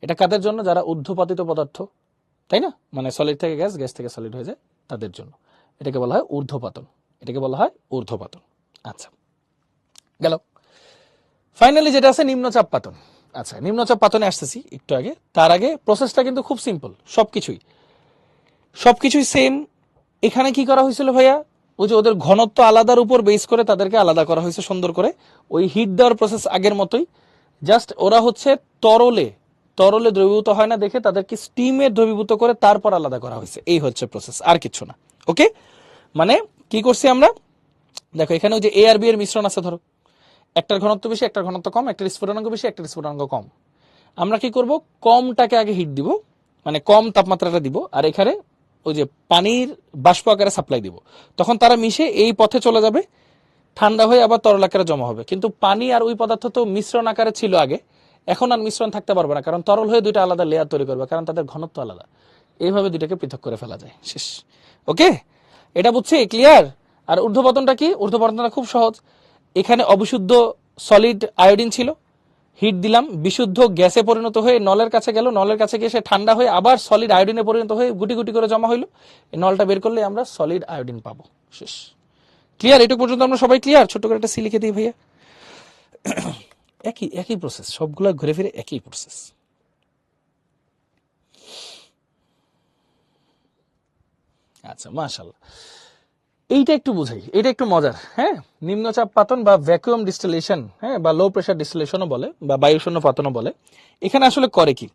এটা কাদের জন্য? যারা ঊর্ধ্বপাতিত পদার্থ, তাই না, মানে সলিড থেকে গ্যাস, গ্যাস থেকে সলিড হয়ে যায়, তাদের জন্য এটাকে বলা হয় ঊর্ধ্বপাতন, এটাকে বলা হয় ঊর্ধ্বপাতন। আচ্ছা, গেল। ফাইনালি যেটা আছে নিম্নচাপ পাতন। আচ্ছা, নিম্নচাপ পাতনে আসতেছি একটু আগে, তার আগে প্রসেসটা কিন্তু খুব সিম্পল, সবকিছুই সেম। এখানে কি করা হয়েছিল ভাইয়া? ওই যে ওদের ঘনত্ব আলাদার উপর বেস করে তাদেরকে আলাদা করা হয়েছে সুন্দর করে, ওই হিট দেওয়ার প্রসেস আগের মতোই, জাস্ট ওরা হচ্ছে তরলে তরলে দ্রবীভূত হয় না দেখে তাদেরকে স্টিমে দ্রবীভূত করে তারপর আলাদা করা হয়েছে, এই হচ্ছে প্রসেস, আর কিছু না। ওকে, মানে কি করছি আমরা? দেখো এখানে ওই যে এ আর বি এর মিশ্রণ আছে, ধরো একটার ঘনত্ব বেশি একটার ঘনত্ব কম, একটার স্ফুটনাঙ্ক বেশি একটার স্ফুটনাঙ্ক কম। আমরা কি করব? কমটাকে আগে হিট দিব, মানে কম তাপমাত্রাটা দিব, আর এখানে ওই যে পানির বাষ্প আকারে সাপ্লাই দিব, তখন তারা মিশে এই পথে চলে যাবে, ঠান্ডা হয়ে আবার তরল আকারে জমা হবে। কিন্তু পানি আর ওই পদার্থ তো মিশ্রণ আকারে ছিল আগে, এখন আর মিশ্রণ থাকতে পারবে না, কারণ তরল হয়ে দুইটা আলাদা লেয়ার তৈরি করবে, কারণ তাদের ঘনত্ব আলাদা। এইভাবে দুইটাকে পৃথক করে ফেলা যায়, শেষ। ওকে, এটা বুঝছি, ক্লিয়ার? আর ঊর্ধ্বপতনটা কি? ঊর্ধ্বপতনটা খুব সহজ। এখানে অবিশুদ্ধ সলিড আয়োডিন ছিল, হিট দিলাম, বিশুদ্ধ গ্যাসে পরিণত হয়ে নলের কাছে গেল, নলের কাছে গিয়ে সে ঠান্ডা হয়ে আবার সলিড আয়োডিনে পরিণত হয়ে গুটি গুটি করে জমা হইলো, এই নলটা বের করলে আমরা সলিড আয়োডিন পাবো, শেষ। ক্লিয়ার? এটুকু পর্যন্ত আমরা সবাই ক্লিয়ার? ছোট করে একটা সি লিখে দিই ভাইয়া। একই একই প্রসেস, সবগুলো ঘুরে ফিরে একই প্রসেস। আচ্ছা, মাশাআল্লাহ। এইটা একটু বুঝাই, এটা একটু মজার, হ্যাঁ। নিম্নচাপ পাতন বা ভ্যাকুয়াম ডিস্টিলেশন, হ্যাঁ, বা লো প্রেশার ডিস্টিলেশনও বলে বা বায়ুশূন্য পাতনও বলে। এখানে আসলে করে কি,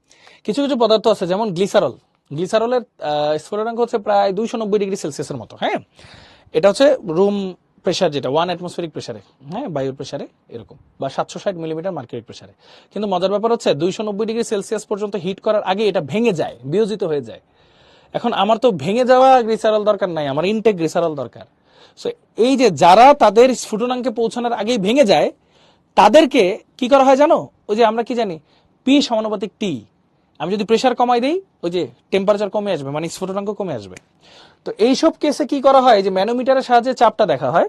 কিছু কিছু পদার্থ আছে যেমন গ্লিসারল, গ্লিসারলের স্ফুটনাঙ্ক হচ্ছে প্রায় 290 ডিগ্রি সেলসিয়াসের মতো, হ্যাঁ। এটা হচ্ছে রুম প্রেশার, যেটা 1 অ্যাটমসফেরিক প্রেসারে, হ্যাঁ, বায়ুর প্রেসারে এরকম, বা 760 মিলিমিটার মার্কিউরি প্রেসারে। কিন্তু মজার ব্যাপার হচ্ছে 290 ডিগ্রি সেলসিয়াস পর্যন্ত হিট করার আগে এটা ভেঙে যায়, বিয়োজিত হয়ে যায়। এখন আমার তো ভেঙে যাওয়া গ্লিসারল দরকার নাই, আমার ইনটেক গ্লিসারল দরকার। সো এই যে যারা তাদের স্ফুটনাঙ্কে পৌঁছানোর আগেই ভেঙে যায়, তাদেরকে কি করা হয় জানো? ওই যে আমরা কি জানি, পি সমানুপাতিক টি। আমি যদি প্রেসার কমাই দিই, ওই যে টেম্পারেচার কমে আসবে, মানে স্ফুটনাঙ্ক কমে আসবে। তো এইসব কেসে কি করা হয়, যে ম্যানোমিটারের সাহায্যে চাপটা দেখা হয়।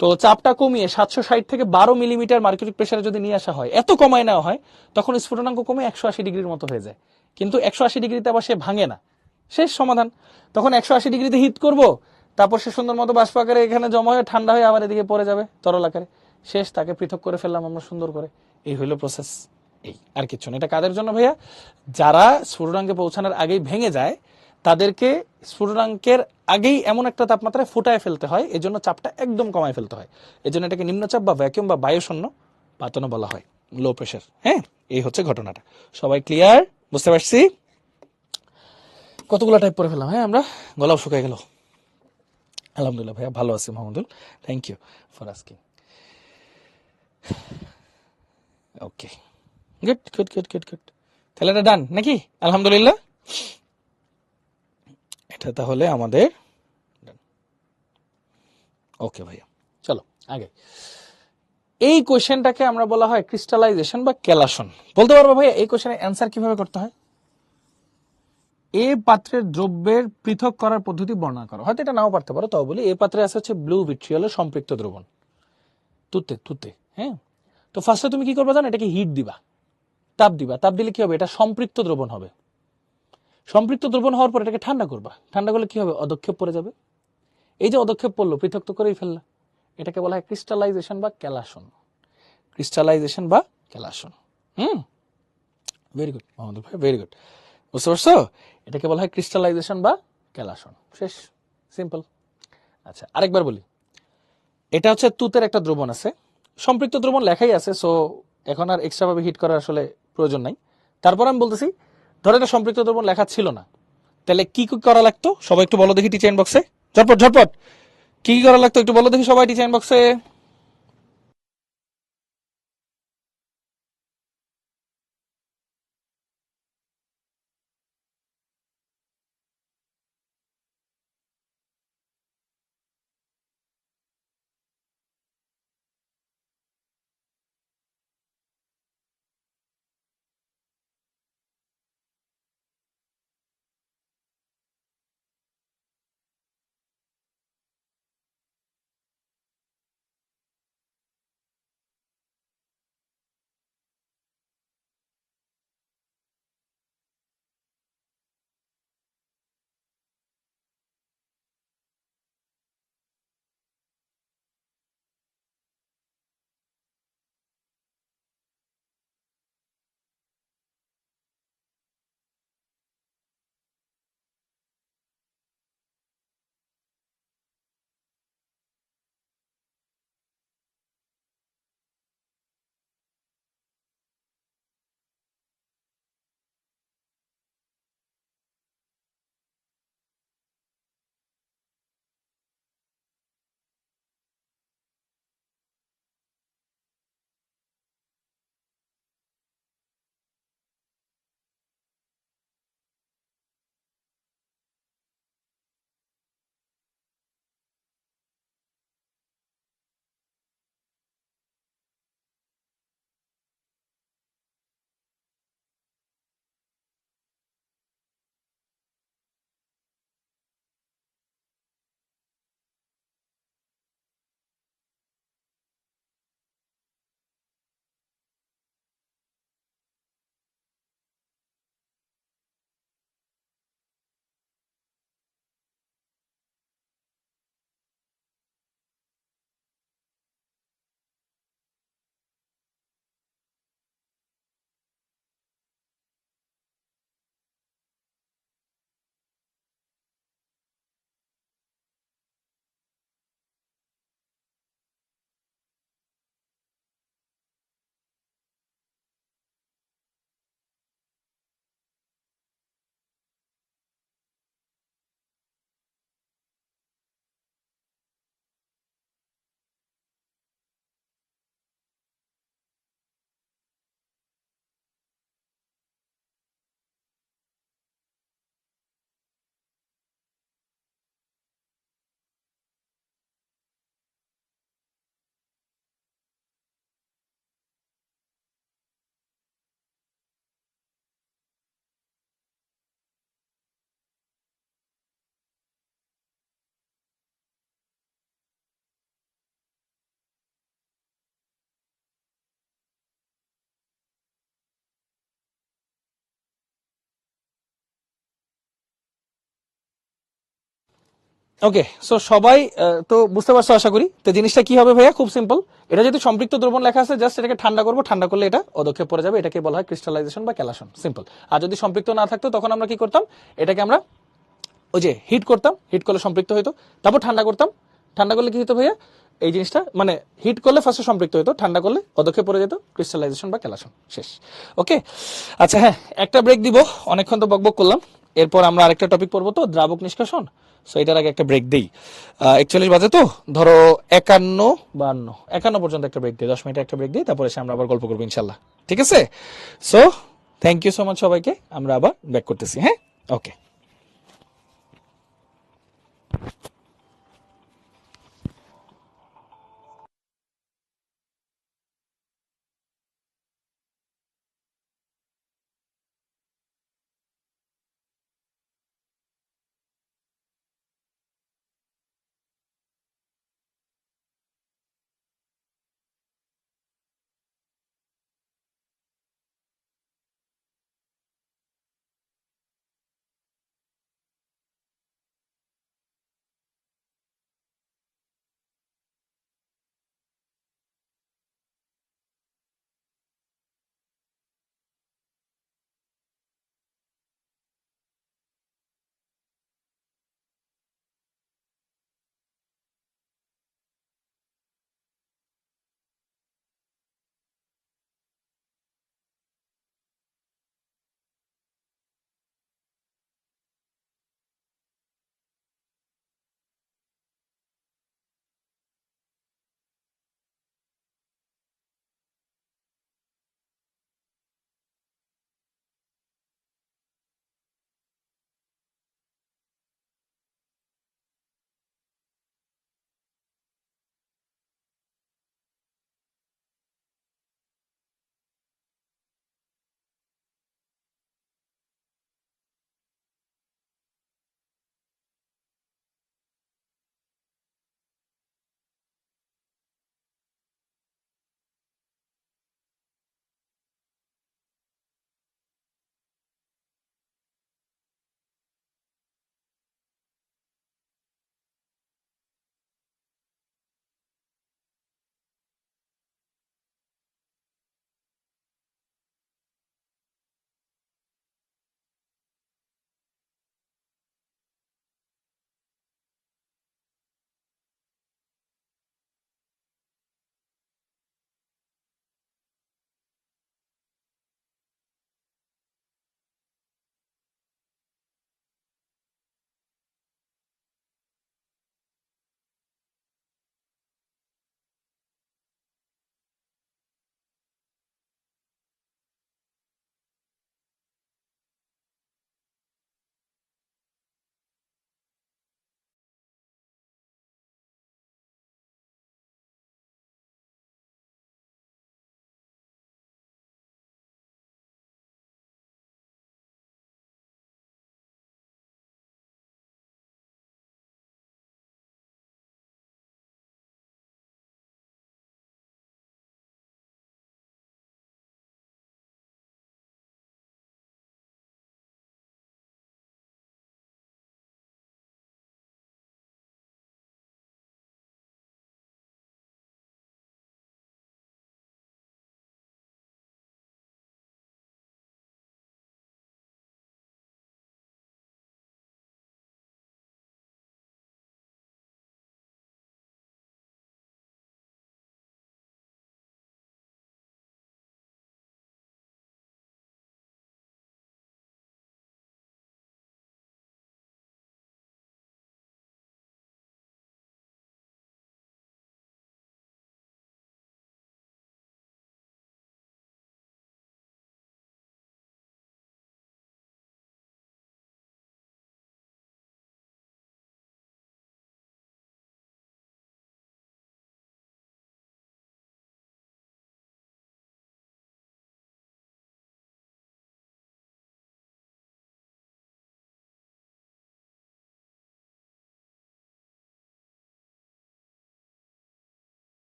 তো চাপটা কমিয়ে 760 থেকে 12 মিলিমিটার মার্কিউরিক প্রেসারে যদি নিয়ে আসা হয়, এত কমায় নেওয়া হয়, তখন স্ফুটনাঙ্ক কমে 180 ডিগ্রির মতো হয়ে যায়। কিন্তু 180 ডিগ্রিতে আবার সে ভাঙে না, শেষ সমাধান। তখন 180 ডিগ্রিতে হিট করব, তারপর সে সুন্দর মতো বাষ্প আকারে এখানে জমা হয়ে ঠান্ডা হয়ে আবার এদিকে পড়ে যাবে তরল আকারে, শেষ। তাকে পৃথক করে ফেললাম আমরা সুন্দর করে, এই হইল প্রসেস। এই আর কিছু না। এটা কাদের জন্য ভাইয়া? যারা স্ফুটনাঙ্কে পৌঁছানোর আগেই ভেঙে যায়, তাদেরকে স্ফুটনাঙ্কের আগেই এমন একটা তাপমাত্রায় ফুটায় ফেলতে হয়, এই জন্য চাপটা একদম কমায় ফেলতে হয়। এই জন্য এটাকে নিম্নচাপ বা ভ্যাকুয়াম বা বায়ুশূন্য পাতনও বলা হয়, লো প্রেশার। হ্যাঁ, এই হচ্ছে ঘটনাটা। সবাই ক্লিয়ার? বুঝতে পারছি? কতগুলো টাইপ পড়ে ফেললাম, হ্যাঁ আমরা, গলাও শুকায় গেল। আলহামদুলিল্লাহ ভাইয়া, ভালো আছি Mohammadul, thank you for asking. Okay, good good good good good. তাহলে এটা ডান নাকি? আলহামদুলিল্লাহ, এটা তাহলে আমাদের ওকে ভাইয়া। চলো আগে, এই কোশ্চেনটাকে আমরা বলা হয় ক্রিস্টালাইজেশন বা কেলাসন। বলতে পারবো ভাইয়া এই কোশ্চেনের অ্যান্সার কিভাবে করতে হয়? এ পাত্রের দ্রব্যের পৃথক করার পদ্ধতি বর্ণনা করো। হয়তো এটা নাও পারতে পারো, তাও বলি এ পাত্রে আছে হচ্ছে ব্লু ভিট্রিয়লের সম্পৃক্ত দ্রবণ, তুতে। হ্যাঁ, তো ফার্স্টে তুমি কি করবে জানো, এটাকে হিট দিবা, তাপ দিবা। তাপ দিলে কি হবে, এটা সম্পৃক্ত দ্রবণ হবে। সম্পৃক্ত দ্রবণ হওয়ার পর এটাকে ঠান্ডা করবা। ঠান্ডা করলে কি হবে, অদক্ষেপ পড়ে যাবে। এই যে অদক্ষেপ পড়লো, পৃথক তো করেই ফেললা, এটাকে বলা হয় ক্রিস্টালাইজেশন বা ক্যালাসন। ক্রিস্টালাইজেশন বা ক্যালাসন। হুম, ভেরি গুড মোহাম্মদ ভাই, ভেরি গুড। বুঝতে পারছো, এটাকে বলা হয় ক্রিস্টালাইজেশন বা ক্যালাসন। শেষ, সিম্পল। আচ্ছা, আরেকবার বলি, এটা হচ্ছে তুতের একটা দ্রবণ আছে, সম্পৃক্ত দ্রবণ লেখাই আছে, সো এখন আর এক্সট্রা ভাবে হিট করার আসলে প্রয়োজন নাই। তারপর আমি বলতেছি, ধরো এটা সম্পৃক্ত দ্রবণ লেখা ছিল না, তাহলে কি কি করা লাগতো সবাই একটু বলো দেখি টিচার ইনবক্সে, ঝটপট ঝটপট কি কি করা লাগতো একটু বলো দেখি সবাই টিচার ইনবক্সে। ওকে, সো সবাই তো বুঝতে পারছো আশা করি। তো জিনিসটা কি হবে ভাইয়া, খুব সিম্পল। এটা যদি সম্পৃক্ত দ্রবণ লেখা আছে, জাস্ট এটাকে ঠান্ডা করবো, ঠান্ডা করলে এটা অদক্ষেপ পড়ে যাবে, এটাকে বলা হয় ক্রিস্টালাইজেশন বা ক্যালাসন, সিম্পল। আর যদি সম্পৃক্ত না থাকতো তখন আমরা কি করতাম, এটাকে আমরা ওই যে হিট করতাম, হিট করলে সম্পৃক্ত হইতো, তারপর ঠান্ডা করতাম। ঠান্ডা করলে কি হতো ভাইয়া, এই জিনিসটা মানে হিট করলে ফার্স্টে সম্পৃক্ত হতো, ঠান্ডা করলে অদক্ষেপ পড়ে যেত, ক্রিস্টালাইজেশন বা ক্যালাসন, শেষ। ওকে, আচ্ছা হ্যাঁ, একটা ব্রেক দিব, অনেকক্ষণ তো বকবক করলাম। এরপর আমরা আরেকটা টপিক পড়বো, তো দ্রাবক নিষ্কাশন। সো এটার আগে একটা ব্রেক দিই, 41 বাজে, তো ধরো 51 পর্যন্ত একটা ব্রেক দিই, 10 মিনিট একটা ব্রেক দিই, তারপরে এসে আমরা আবার গল্প করবো ইনশাল্লাহ। ঠিক আছে, so thank you so much সবাইকে, আমরা আবার ব্যাক করতেছি। হ্যাঁ, ওকে।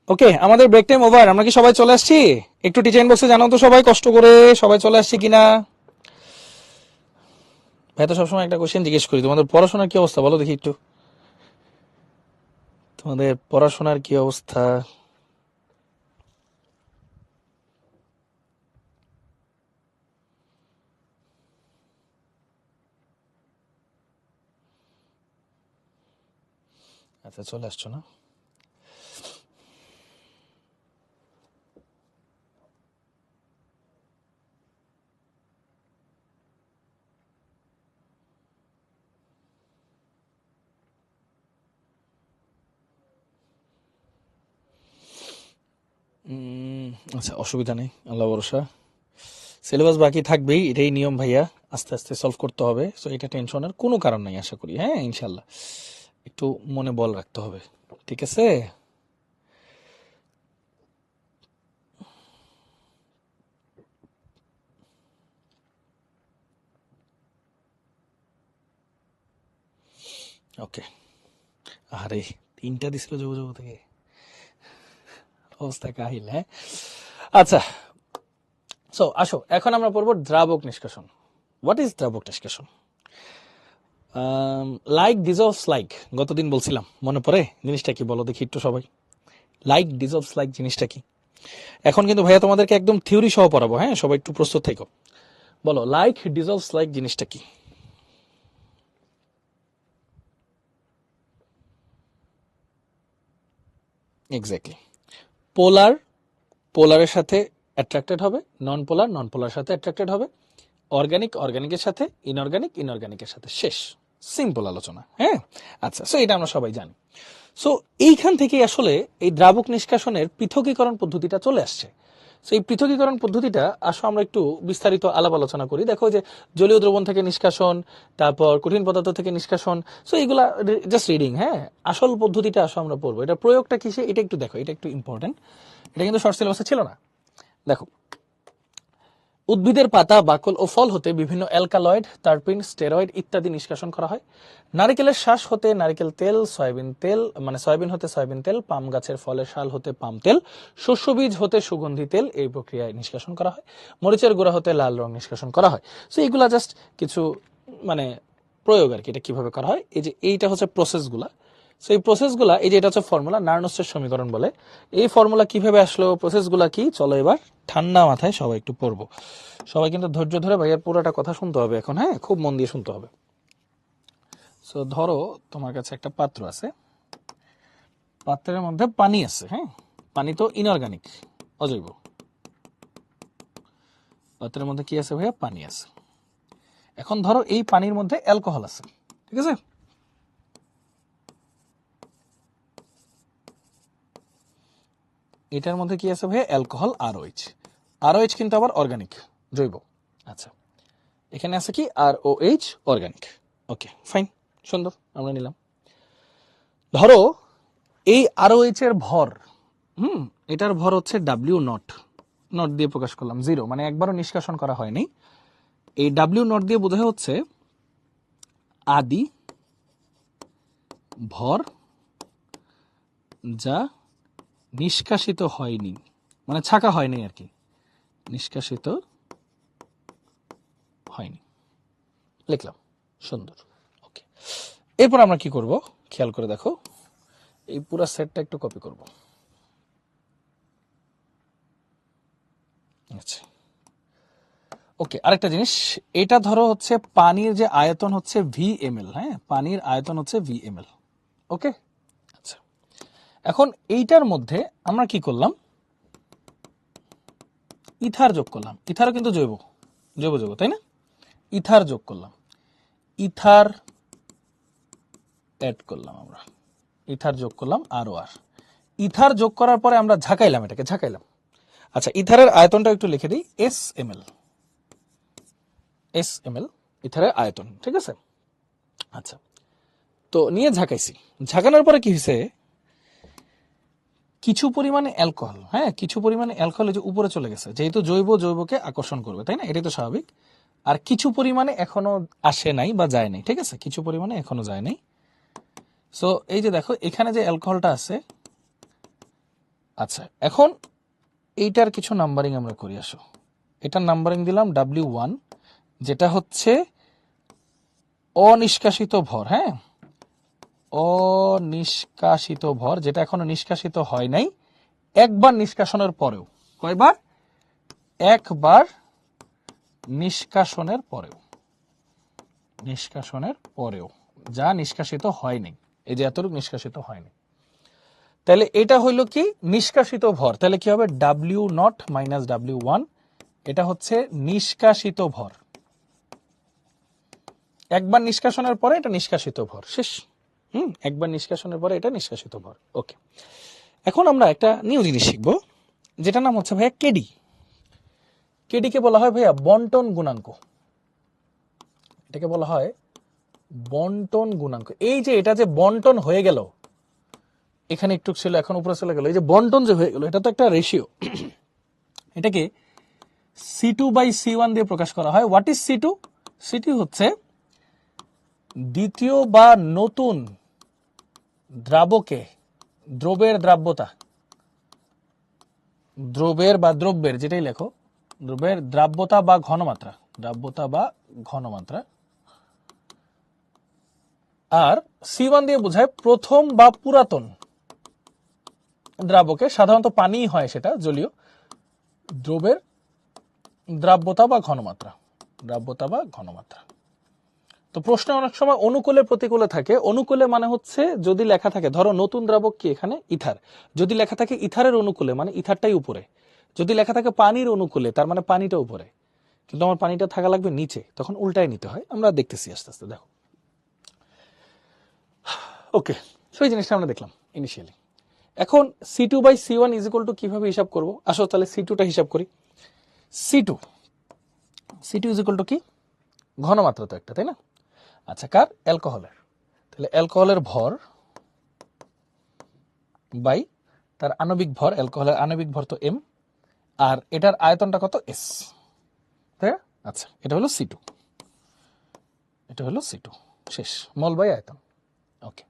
ওকে, আমাদের ব্রেক টাইম ওভার। আমরা কি সবাই চলে আসছি? একটু টিচার ইনবক্সে জানাও তো সবাই কষ্ট করে সবাই চলে আসছি কিনা। ভাই তো সবসময় একটা কোশ্চেন জিজ্ঞেস করি, তোমাদের পড়াশোনার কি অবস্থা বলো দেখি একটু। তোমাদের পড়াশোনার কি অবস্থা? আচ্ছা, চলে আসছো না? আচ্ছা, অসুবিধা নেই, আল্লাহ ভরসা। সিলেবাস বাকি থাকবেই, এটাই নিয়ম ভাইয়া। আস্তে আস্তে সলভ করতে হবে, সো এটা টেনশনের কোনো কারণ নাই আশা করি। হ্যাঁ, ইনশাল্লাহ। একটু মনে বল রাখতে হবে, ঠিক আছে? ওকে। আরে, 3টা দিছিল যোগ যোগ থেকে, অবস্থা কাহিল। হ্যাঁ, আচ্ছা। সো আসো, এখন আমরা পড়বো দ্রাবক নিষ্কাশন। হোয়াট ইজ দ্রাবক নিষ্কাশন? লাইক ডিজলভস লাইক, গতদিন বলছিলাম, মনে পড়ে? জিনিসটা কি বলো দেখি একটু সবাই। লাইক ডিজলভস লাইক জিনিসটা কি? এখন কিন্তু ভাইয়া তোমাদেরকে একদম থিওরি সহ পড়াবো। হ্যাঁ, সবাই একটু প্রস্তুত থেকো। বলো, লাইক ডিজলভস লাইক জিনিসটা কি? এক্স্যাক্টলি। পোলার পোলারের সাথে অ্যাট্রাক্টেড হবে, নন পোলার নন পোলার সাথে অ্যাট্রাক্টেড হবে, অর্গানিক অর্গানিকের সাথে, ইনঅর্গানিক ইনঅর্গানিকের সাথে। শেষ, সিম্পল আলোচনা। হ্যাঁ, আচ্ছা। সো এটা আমরা সবাই জানি। সো এইখান থেকে আসলে এই দ্রাবক নিষ্কাশনের পৃথকীকরণ পদ্ধতিটা চলে আসছে। সো এই পৃথকীকরণ পদ্ধতিটা আসো আমরা একটু বিস্তারিত আলাপ আলোচনা করি। দেখো যে জলীয় দ্রবণ থেকে নিষ্কাশন, তারপর কঠিন পদার্থ থেকে নিষ্কাশন। সো এইগুলা জাস্ট রিডিং। হ্যাঁ, আসল পদ্ধতিটা আসো আমরা পড়বো। এটা প্রয়োগটা কিসে এটা একটু দেখো, এটা একটু ইম্পর্টেন্ট। এটা কিন্তু শর্ট সিলেবাসে ছিল না। দেখো, উদ্ভিদের পাতা, বাকল ও ফল হতে বিভিন্ন অ্যালকালয়েড, টার্পিন, স্টেরয়েড ইত্যাদি নিষ্কাশন করা হয়। নারকেলের শ্বাস হতে নারকেল তেল, সয়াবিন তেল মানে সয়াবিন হতে সয়াবিন তেল, পাম গাছের ফলের শাল হতে পাম তেল, শস্যবীজ হতে সুগন্ধি তেল এই প্রক্রিয়ায় নিষ্কাশন করা হয়। মরিচের গুঁড়া হতে লাল রং নিষ্কাশন করা হয়। সো এইগুলা জাস্ট কিছু মানে প্রয়োগ আর কি। এটা কিভাবে করা হয়, এই যে এইটা হচ্ছে প্রসেসগুলা। সো এই প্রসেসগুলা, এই যে এটা হচ্ছে ফর্মুলা, নার্নসের সমীকরণ বলে। এই ফর্মুলা কিভাবে আসলো, প্রসেসগুলা কি, চলো এবার ঠান্ডা মাথায় সবাই একটু পড়বো। সবাই কিন্তু ধৈর্য ধরে ভাইয়ের পুরোটা কথা শুনতে হবে এখন। হ্যাঁ, খুব মন দিয়ে শুনতে হবে। সো ধরো তোমার কাছে একটা পাত্র আছে, পাত্রের মধ্যে পানি আছে। হ্যাঁ, পানি তো ইনঅর্গানিক, অজৈব। পাত্রের মধ্যে কি আছে ভাইয়া? পানি আছে। এখন ধরো এই পানির মধ্যে অ্যালকোহল আছে, ঠিক আছে? এটার মধ্যে কি আছে ভাইয়া? অ্যালকোহল, আরওএইচ। আরওএইচ কিন্তু আবার অর্গানিক, জৈব। আচ্ছা, এখানে আছে কি? আরওএইচ, অর্গানিক। ওকে, ফাইন, সুন্দর, আমরা নিলাম। ধরো এই আরওএইচ এর ভর, এটার ভর হচ্ছে ডাব্লিউ নট। নট দিয়ে প্রকাশ করলাম, 0, মানে একবারও নিষ্কাশন করা হয়নি। এই ডাব্লিউ নট দিয়ে বোঝায় হচ্ছে আদি ভর যা নিষ্কাশিত হয়নি, মানে ছাকা হয়নি আর কি, নিষ্কাশিত হয়নি। লিখলাম, সুন্দর। ওকে, এরপর আমরা কি করব খেয়াল করে দেখো, এই পুরো সেটটা একটু কপি করব। আচ্ছা, ওকে, আরেকটা জিনিস, এটা ধরো হচ্ছে পানির যে আয়তন হচ্ছে VmL। হ্যাঁ, পানির আয়তন হচ্ছে VmL। ওকে, আচ্ছা। এখন এইটার মধ্যে আমরা কি করলাম? ইথার যোগ করলাম। ইথারও কিন্তু জৈব, জৈব যৌগ, তাই না? ইথার যোগ করলাম, ইথার অ্যাড করলাম আমরা, ইথার যোগ করলাম আরও আর। ইথার যোগ করার পরে আমরা ঝাঁকাইলাম, এটাকে ঝাঁকাইলাম। আচ্ছা, ইথারের আয়তনটা একটু লিখে দিই, SmL। SmL ইথারের আয়তন, ঠিক আছে? আচ্ছা, তো নিয়ে ঝাঁকাইছি। ঝাঁকানোর পরে কি হয়েছে? কিছু পরিমাণে অ্যালকোহল, হ্যাঁ, কিছু পরিমাণে অ্যালকোহল যে উপরে চলে গেছে, যেহেতু জৈব জৈবকে আকর্ষণ করবে, তাই না? এটাই তো স্বাভাবিক। আর কিছু পরিমাণে এখনো আসে নাই বা যায় নাই, ঠিক আছে? কিছু পরিমাণে এখনো যায় নাই। সো এই যে দেখো, এখানে যে অ্যালকোহলটা আছে, আচ্ছা, এখন এইটার কিছু নাম্বারিং আমরা করি। আসো, এটার নাম্বারিং দিলাম W1, যেটা হচ্ছে অনিষ্কাশিত ভর। হ্যাঁ, অনিষ্কাশিত ভর, যেটা এখনো নিষ্কাশিত হয় নাই, একবার নিষ্কাশনের পরেও। কয়বার? একবার নিষ্কাশনের পরেও। নিষ্কাশনের পরেও যা নিষ্কাশিত হয়নি, এই যে এতটুকু নিষ্কাশিত হয়নি, তাহলে এটা হইল কি নিষ্কাশিত ভর। তাহলে কি হবে? W0 মাইনাস W1, এটা হচ্ছে নিষ্কাশিত ভর। একবার নিষ্কাশনের পরে এটা নিষ্কাশিত ভর, শেষ। একবার নিষ্কাশনের পরে এটা নিষ্কাশিত ভর। ওকে, এখন আমরা একটা নিউ জিনিস শিখবো, যেটা নাম হচ্ছে ভাইয়া কেডি। কেডি কে বলা হয় ভাইয়া বন্টন গুণাঙ্ক। এটাকে বলা হয় বন্টন গুণাঙ্ক। এই যে এটা যে বন্টন হয়ে গেল, এখানে একটু ছিল এখন উপরে চলে গেল, এই যে বন্টন যে হয়ে গেল, এটা তো একটা রেশিও। এটাকে C2/C1 দিয়ে প্রকাশ করা হয়। What is C2? C2 হচ্ছে দ্বিতীয় বা নতুন দ্রাবকে দ্রবের দ্রাব্যতা। দ্রবের বা দ্রব্যের, যেটাই লেখো, দ্রবের দ্রাব্যতা বা ঘনমাত্রা। দ্রাব্যতা বা ঘনমাত্রা। আর C1 দিয়ে বোঝায় প্রথম বা পুরাতন দ্রাবকে, সাধারণত পানি হয়, সেটা জলীয়, দ্রবের দ্রাব্যতা বা ঘনমাত্রা। দ্রাব্যতা বা ঘনমাত্রা। তো প্রশ্নে অনেক সময় অনুকূলে প্রতিকূলে থাকে। অনুকূলে মানে হচ্ছে যদি লেখা থাকে, ধরো নতুন দ্রাবক কি এখানে ইথার, যদি লেখা থাকে ইথারের অনুকূলে মানে ইথারটাই উপরে, যদি লেখা থাকে পানির অনুকূলে তার মানে পানিটা উপরে, কিন্তু আমার পানিটা থাকা লাগবে নিচে, তখন উল্টায় নিতে হয়। আমরা দেখতেছি আস্তে আস্তে, দেখো। ওকে, সেই জিনিসটা আমরা দেখলাম ইনিশিয়ালি। এখন C2/C1 ইজ ইকুয়াল টু কিভাবে হিসাব করব? আসো তাহলে C2টা হিসাব করি। C2 ইজ ইকুয়াল টু কি? ঘনমাত্রা তো একটা, তাই না? আচ্ছা, কার? অ্যালকোহলের। তাহলে অ্যালকোহলের ভর বাই তার আণবিক ভর, অ্যালকোহলের আণবিক ভর তো M, আর এটার আয়তনটা কত? S, তাই না? আচ্ছা, এটা হলো C2, এটা হলো C2, শেষ। মল বাই আয়তন। ওকে,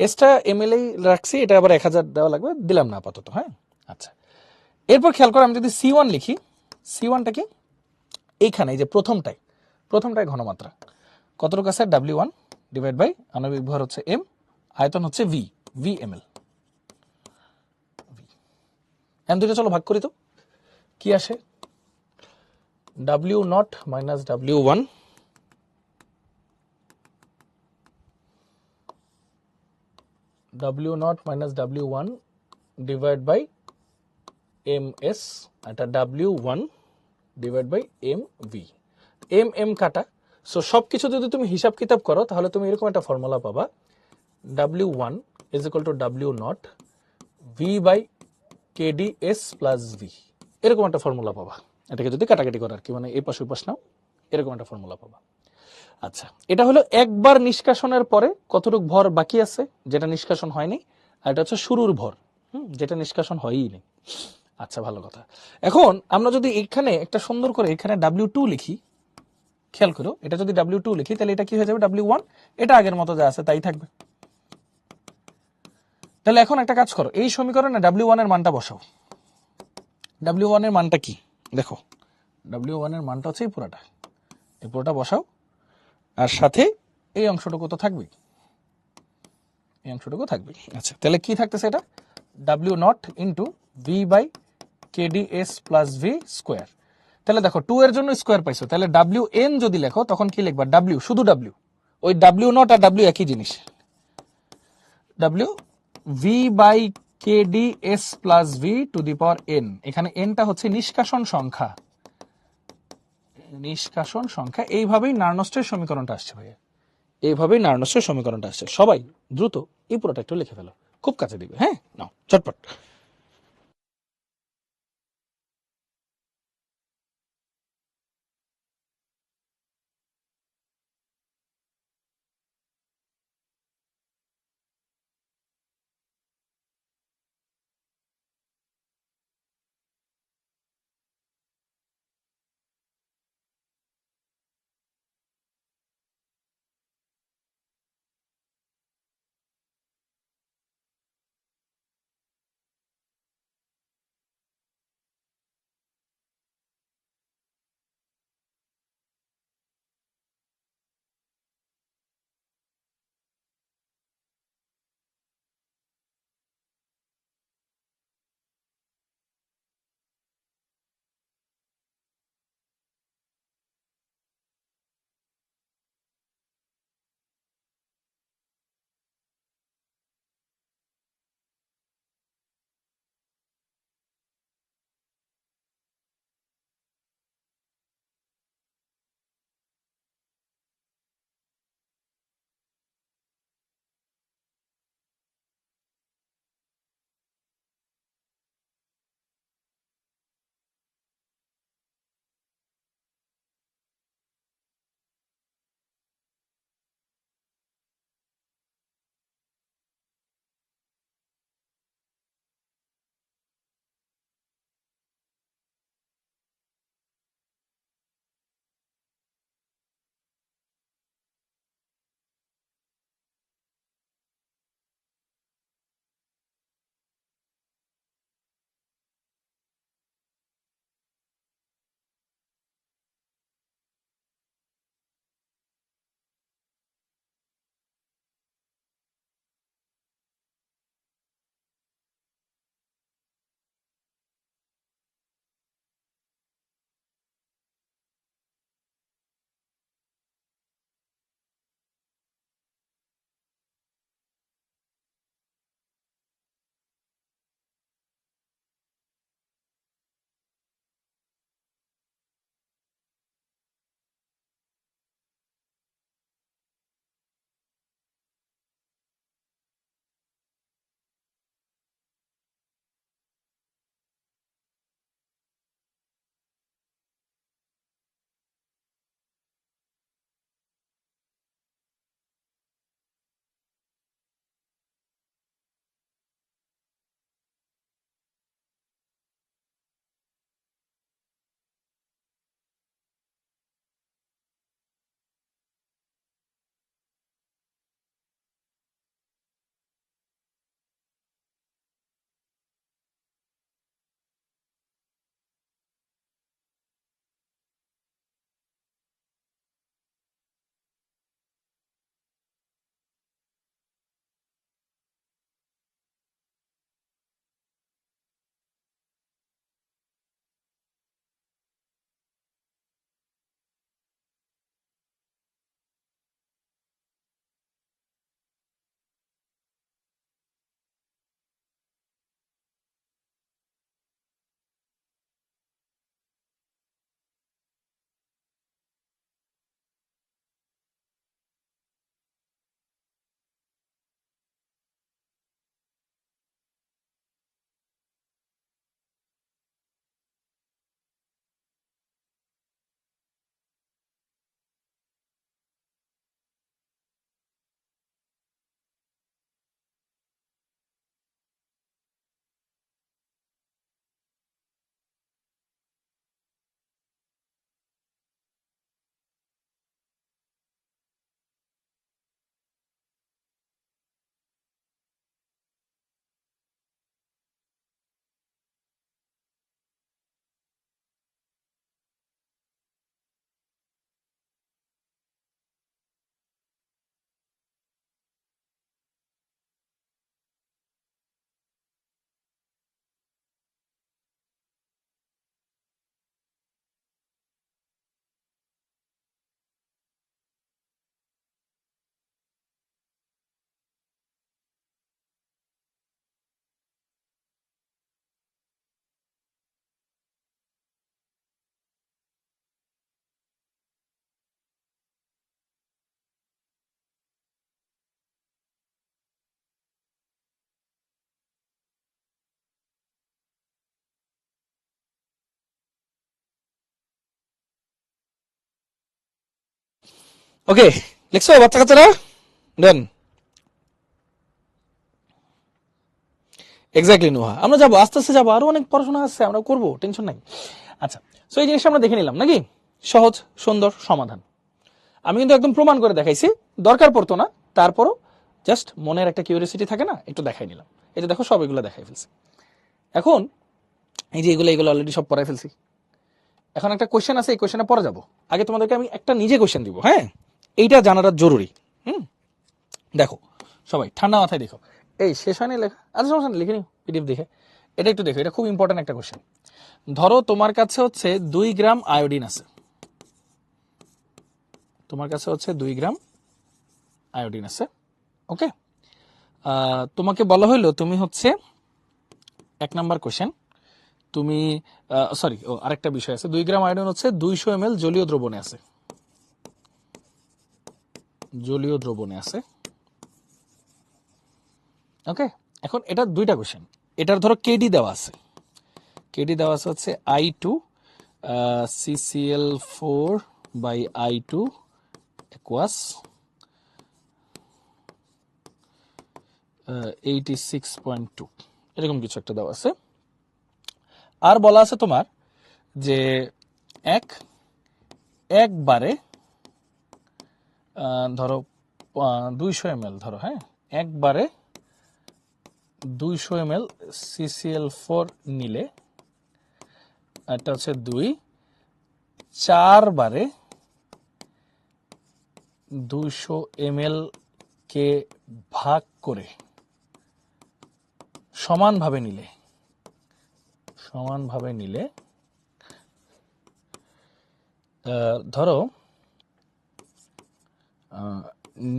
এসটা ml এই রাখছি, এটা আবার 1000 দেওয়া লাগবে, দিলাম না আপাতত। হ্যাঁ, আচ্ছা, এরপর খেয়াল করে আমি যদি C1 লিখি, C1টা কি? এইখানে এই যে প্রথমটাই ঘনমাত্রা, কতটুকু আছে? W1 ডিভাইড বাই আণবিক ভর হচ্ছে M, আয়তন হচ্ছে VmL। এন দুইটা চলো ভাগ করি তো, কি আসে? W0 minus W1 W0 minus W1 divide by MS, এটা W1 divide by MV। M কাটা, সো সবকিছু যদি তুমি হিসাব কিতাব করো তাহলে তুমি এরকম একটা ফর্মুলা পাবা, W1 is equal to W0 V by KDS plus V। এরকম একটা ফর্মুলা পাবা। এটাকে যদি কাটাকাটি করার কি মানে এই পাশে পাশ নাও, এরকম একটা ফর্মুলা পাবা। আচ্ছা, এটা হলো একবার নিষ্কাশনের পরে কতটুকু ভর বাকি আছে যেটা নিষ্কাশন হয়নি, আর এটা হচ্ছে শুরুর ভর, যেটা নিষ্কাশন হয়ই নেই। আচ্ছা, ভালো কথা। এখন আমরা যদি এখানে একটা সুন্দর করে এখানে W2 লিখি, খেয়াল করো, এটা যদি W2 লিখি তাহলে এটা কি হয়ে যাবে? W1, এটা আগের মতো যা আছে তাই থাকবে। তাহলে এখন একটা কাজ করো, এই সমীকরণে W1 এর মানটা বসাও। W1 এর মানটা কি দেখো, W1 এর মানটা হচ্ছে এই পুরোটা বসাও, আর সাথে এই অংশটুকু তো থাকবেই, এই অংশটুকু থাকবে। আচ্ছা, তাহলে কি থাকতেছে? এটা W0 into V by KDS plus V square. তাহলে দেখো 2 এর জন্য স্কোয়ার পাইছো, তাহলে WN যদি লেখো তখন কি লিখবা? W, শুধু W। ওই W0 আর W একই জিনিস। W V by KDS plus V to the power N। এখানে Nটা হচ্ছে নিষ্কাশন সংখ্যা, নিষ্কাশন সংখ্যা। এইভাবেই নার্নস্টের সমীকরণটা আসছে ভাইয়া, এইভাবেই নার্নস্টের সমীকরণটা আসছে। সবাই দ্রুত এই পুরোটা একটু লিখে ফেলো, খুব কাছে দিবে। হ্যাঁ, নাও চটপট। ওকে, লিখছো বাচ্চা কাচ্চারা? দেন এক্স্যাক্টলি নুহা, আমরা যাবো আস্তে আস্তে যাবো, আরো অনেক পড়াশোনা আছে, আমরা করবো, টেনশন নাই। আচ্ছা, সো এই জিনিসটা আমরা দেখে নিলাম নাকি, সহজ সুন্দর সমাধান। আমি কিন্তু একদম প্রমাণ করে দেখাইছি, দরকার পড়তো না, তারপরও জাস্ট মনের একটা কিউরিয়াসিটি থাকে না, একটু দেখাই নিলাম। এটা দেখো সব এগুলো দেখাই ফেলছি। এখন এই যে এগুলো এগুলো অলরেডি সব পড়াই ফেলছি। এখন একটা কোয়েশ্চেন আছে, এই কোয়েশ্চেনে পরে যাবো। আগে তোমাদেরকে আমি একটা নিজে কোয়েশ্চেন দিব, হ্যাঁ, এইটা জানাটা জরুরি। হুম, দেখো সবাই ঠান্ডা মাথায় দেখো, এই শেষ হয়নি লেখা, আচ্ছা সমস্যা নেই, লিখে নিও পিডিএফ দেখে। এটা একটু দেখো, এটা খুব ইম্পর্টেন্ট একটা কোয়েশ্চেন। ধরো তোমার কাছে হচ্ছে 2 গ্রাম আয়োডিন আছে, তোমার কাছে হচ্ছে 2 গ্রাম আয়োডিন আছে, ওকে। তোমাকে বলা হইলো তুমি হচ্ছে 1 নাম্বার কোয়েশ্চেন, তুমি সরি, ও আরেকটা বিষয় আছে, 2 গ্রাম আয়োডিন হচ্ছে 200 ml জলীয় দ্রবণে আছে, জলীয় দ্রবণে আছে, ওকে। এখন এটা দুইটা কোয়েশ্চেন, এটার ধরো কেডি দেওয়া আছে, কেডি দেওয়া আছে হচ্ছে I2 CCl4/I2 aqueous 86.2, এরকম কিছু একটা দেওয়া আছে। আর বলা আছে তোমার যে একবারে ধরো 200 ml, ধরো হ্যাঁ, একবারে 200 ml CCl4 নিলে, এটা হচ্ছে 2, 4 বারে 200 ml কে ভাগ করে সমানভাবে নিলে, সমানভাবে নিলে ধরো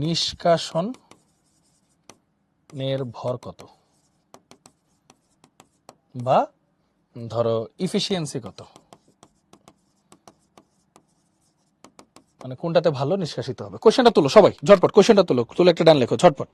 নিষ্কাশনের ভর কত, বা ধরো ইফিসিয়েন্সি কত, মানে কোনটাতে ভালো নিষ্কাশিত হবে। কোশ্চেনটা তুলো সবাই ঝটপট, কোশ্চেনটা তুলো, তুলে একটা ডান লেখো ঝটপট।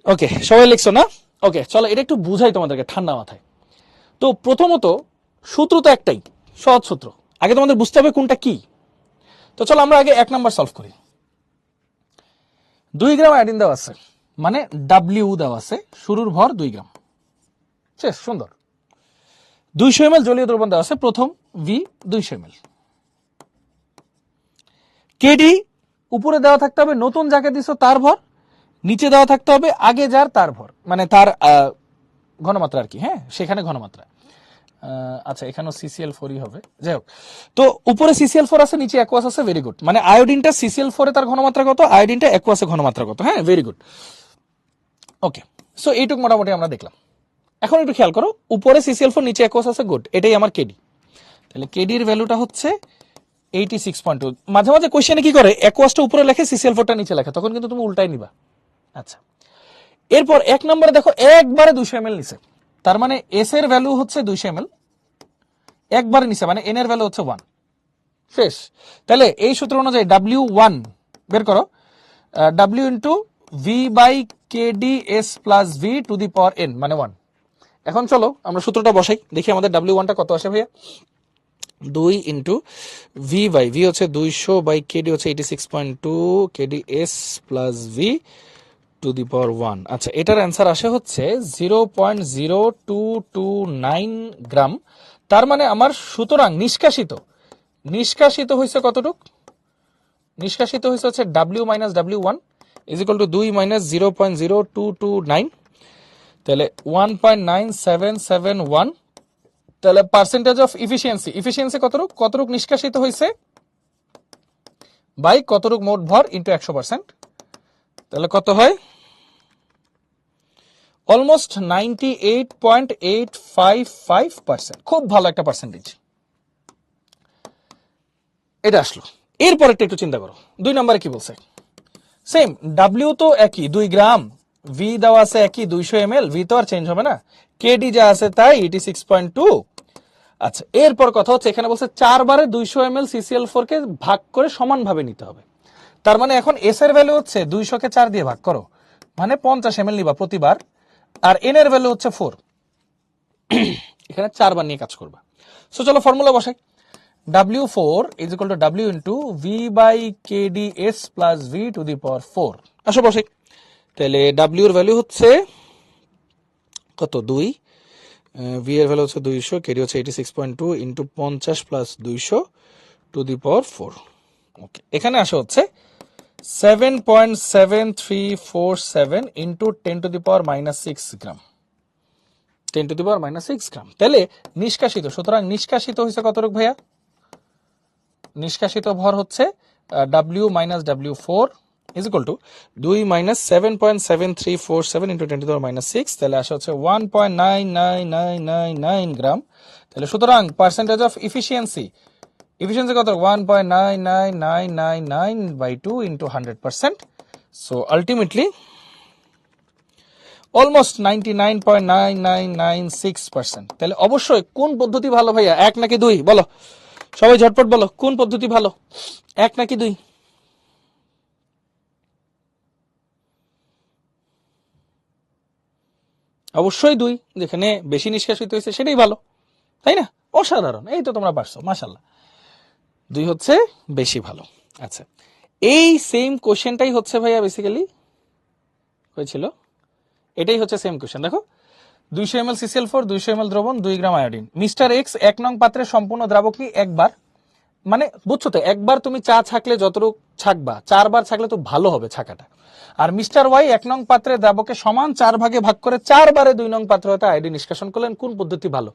ওকে, সবাই লিখছো না? ওকে, চলো এটা একটু বুঝাই তোমাদেরকে ঠান্ডা মাথায়। তো প্রথমত সূত্র তো একটাই, সহজ সূত্র। আগে তোমাদের বুঝতে হবে কোনটা কি। তো চলো আমরা আগে 1 নাম্বার সলভ করি। 2 গ্রাম আয়োডিন দেওয়া আছে, মানে ডাব্লিউ দেওয়া আছে, শুরুর ভর 2 গ্রাম। শেষ, সুন্দর। 200 ml জলীয় দ্রবণ দেওয়া আছে, প্রথম ভি 200 ml। কেডি উপরে দেওয়া থাকতে হবে নতুন যাকে দিছো তার ভর, নিচে দেওয়া থাকতে হবে আগে যার তার ভর, মানে তার ঘনমাত্রা আর কি। হ্যাঁ, সেখানে ঘনমাত্রা। আচ্ছা, এখানেও CCl4ই হবে, যাই হোক। তো উপরে CCl4 আছে, নিচে অ্যাকুয়াস আছে, ভেরি গুড। মানে আয়োডিনটা CCl4 এ তার ঘনমাত্রা কত, আয়োডিনটা অ্যাকুয়াসে ঘনমাত্রা কত। হ্যাঁ, ভেরি গুড। ওকে, সো এইটুক মোটামুটি আমরা দেখলাম। এখন একটু খেয়াল করো, উপরে CCl4 নিচে অ্যাকুয়াস আছে, গুড। এটাই আমার কেডি। তাহলে কেডির ভ্যালুটা হচ্ছে 86.2। মাঝে মাঝে কোশ্চেনে কি করে, অ্যাকুয়াসটা উপরে লেখে, CCl4টা নিচে লেখে, তখন কিন্তু তুমি উল্টাই নিবা। আচ্ছা, এরপর 1 নম্বরে দেখো একবারে 200 ml নিছে, তার মানে এস এর ভ্যালু হচ্ছে 200 ml, একবারে নিছে, মানে এন এর ভ্যালু হচ্ছে 1। শেষ। তাহলে এই সূত্র অনুযায়ী W1 বের করো, W into V by KD S plus V to the power N, মানে 1। এখন চলো আমরা সূত্রটা বসাই, দেখি আমাদের W1টা কত আসে ভাইয়া। 2 ইন্টু ভি বাই, ভি হচ্ছে 200 বাই কেডি হচ্ছে 86.2, KD S plus V to the power 1। আচ্ছা, এটার অ্যান্সার আসে হচ্ছে 0.0229 গ্রাম। তার মানে আমার সুতরাং নিষ্কাশিত হয়েছে কতটুক, নিষ্কাশিত হয়েছে হচ্ছে W minus W1 is equal two 2 minus 0.0229, তাহলে 1.9771। তাহলে পার্সেন্টেজ অফ ইফিসিয়েন্সি কতটুক নিষ্কাশিত হয়েছে বাই কতটুক মোট ভর ইন্টু 100%। তাহলে কত হয়, অলমোস্ট 98.855%। খুব ভালো একটা পার্সেন্টেজ এটা আসলো। এরপর একটু চিন্তা করো, 2 নম্বরে কি বলছে, সেম ডাব্লিউ তো একই 2 গ্রাম, ভি দেওয়া আছে একই 200 ml, ভি তো আর চেঞ্জ হবে না, কেডি যা আছে তাই 86.2। আচ্ছা, এরপর কথা হচ্ছে এখানে বলছে 4 বারে 200 ml CCl4 কে ভাগ করে সমানভাবে নিতে হবে। তার মানে এখন এস এর ভ্যালু হচ্ছে 200 কে 4 দিয়ে ভাগ করো, মানে 50 ml নিবা প্রতিবার, আর এন এর ভ্যালু হচ্ছে 4, এখানে 4 বার নিয়ে কাজ করবা। সো চলো ফর্মুলা বসাই, W4 is equal to W into V by KDS plus V to the power 4। আসো বসাই, তাহলে W এর ভ্যালু হচ্ছে কত, 2, V এর ভ্যালু হচ্ছে 200, KD হচ্ছে 86.2 ইন্টু 50 প্লাস 200 টু দি পাওয়ার 4। ওকে, এখানে আসা হচ্ছে 7.7347 into 10 two the power minus 6 gram, 10 two the power minus 6 গ্রাম। তাহলে নিষ্কাশিত, সুতরাং নিষ্কাশিত হয়েছে কতটুক ভাইয়া, নিষ্কাশিত ভর হচ্ছে W minus W4 is equal two 2 minus 7.7347 into 10 two the power minus 6, তাহলে আসা হচ্ছে 1.99999 গ্রাম। তাহলে সুতরাং পার্সেন্টেজ অফ ইফিসিয়েন্সি কত, 1.99999 by 2 into 100%। So ultimately almost 99.9996%। তাহলে অবশ্যই কোন পদ্ধতি ভালো ভাইয়া, 1 নাকি 2 বলো, সবাই ঝটপট বলো, কোন পদ্ধতি ভালো, 1 নাকি 2? অবশ্যই 2, যেখানে বেশি নিষ্কাশিত হয়েছে সেটাই ভালো, তাই না? অসাধারণ, এই তো তোমরা পারছো, মাশাআল্লাহ। 2 হচ্ছে বেশি ভালো। আচ্ছা, এই সেম কোশ্চেনটাই হচ্ছে ভাইয়া বেসিক্যালি হয়েছিল, এটাই হচ্ছে সেম কোশ্চেন। দেখো 200 ml CCl4, 200 ml দ্রবণ, 2 গ্রাম আয়োডিন। মিস্টার এক্স 1 নং পাত্রে সম্পূর্ণ দ্রাবক নিয়ে একবার, মানে বুঝছো তো, একবার তুমি চা ছাকলে যতটুক ছাকবা, 4 বার ছাকলে তো ভালো হবে ছাকাটা। আর মিস্টার ওয়াই 1 নং পাত্রে দ্রাবকে সমান 4 ভাগে ভাগ করে 4 বারে 2 নং পাত্র হতে আয়োডিন নিষ্কাশন করলেন, কোন পদ্ধতি ভালো?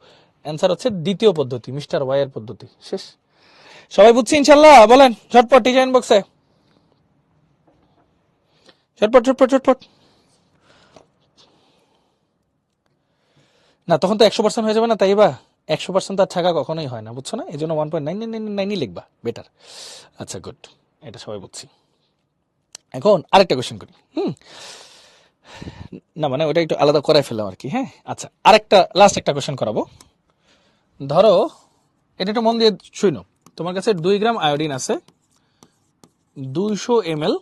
অ্যান্সার হচ্ছে দ্বিতীয় পদ্ধতি, মিস্টার ওয়াই এর পদ্ধতি। শেষ, সবাই বুঝছি ইনশাল্লাহ? বলেন ঝটপট ডিজাইন বক্সে, ঝটপট ঝটপট ঝটপট। না, তখন তো 100% হয়ে যাবে না, তাই বা 100% তার ছাকা কখনোই হয় না, বুঝছো না? এই জন্য 1.9999 লিখবা, বেটার। আচ্ছা, গুড, এটা সবাই বুঝছি। এখন আরেকটা কোশ্চেন করি। না মানে ওটা একটু আলাদা করাই ফেললাম আর কি। হ্যাঁ, আচ্ছা, আরেকটা লাস্ট একটা কোশ্চেন করাবো। ধরো এটা একটু মন দিয়ে শুনো, তোমার কাছে 2 গ্রাম আয়োডিন আছে, 200 ml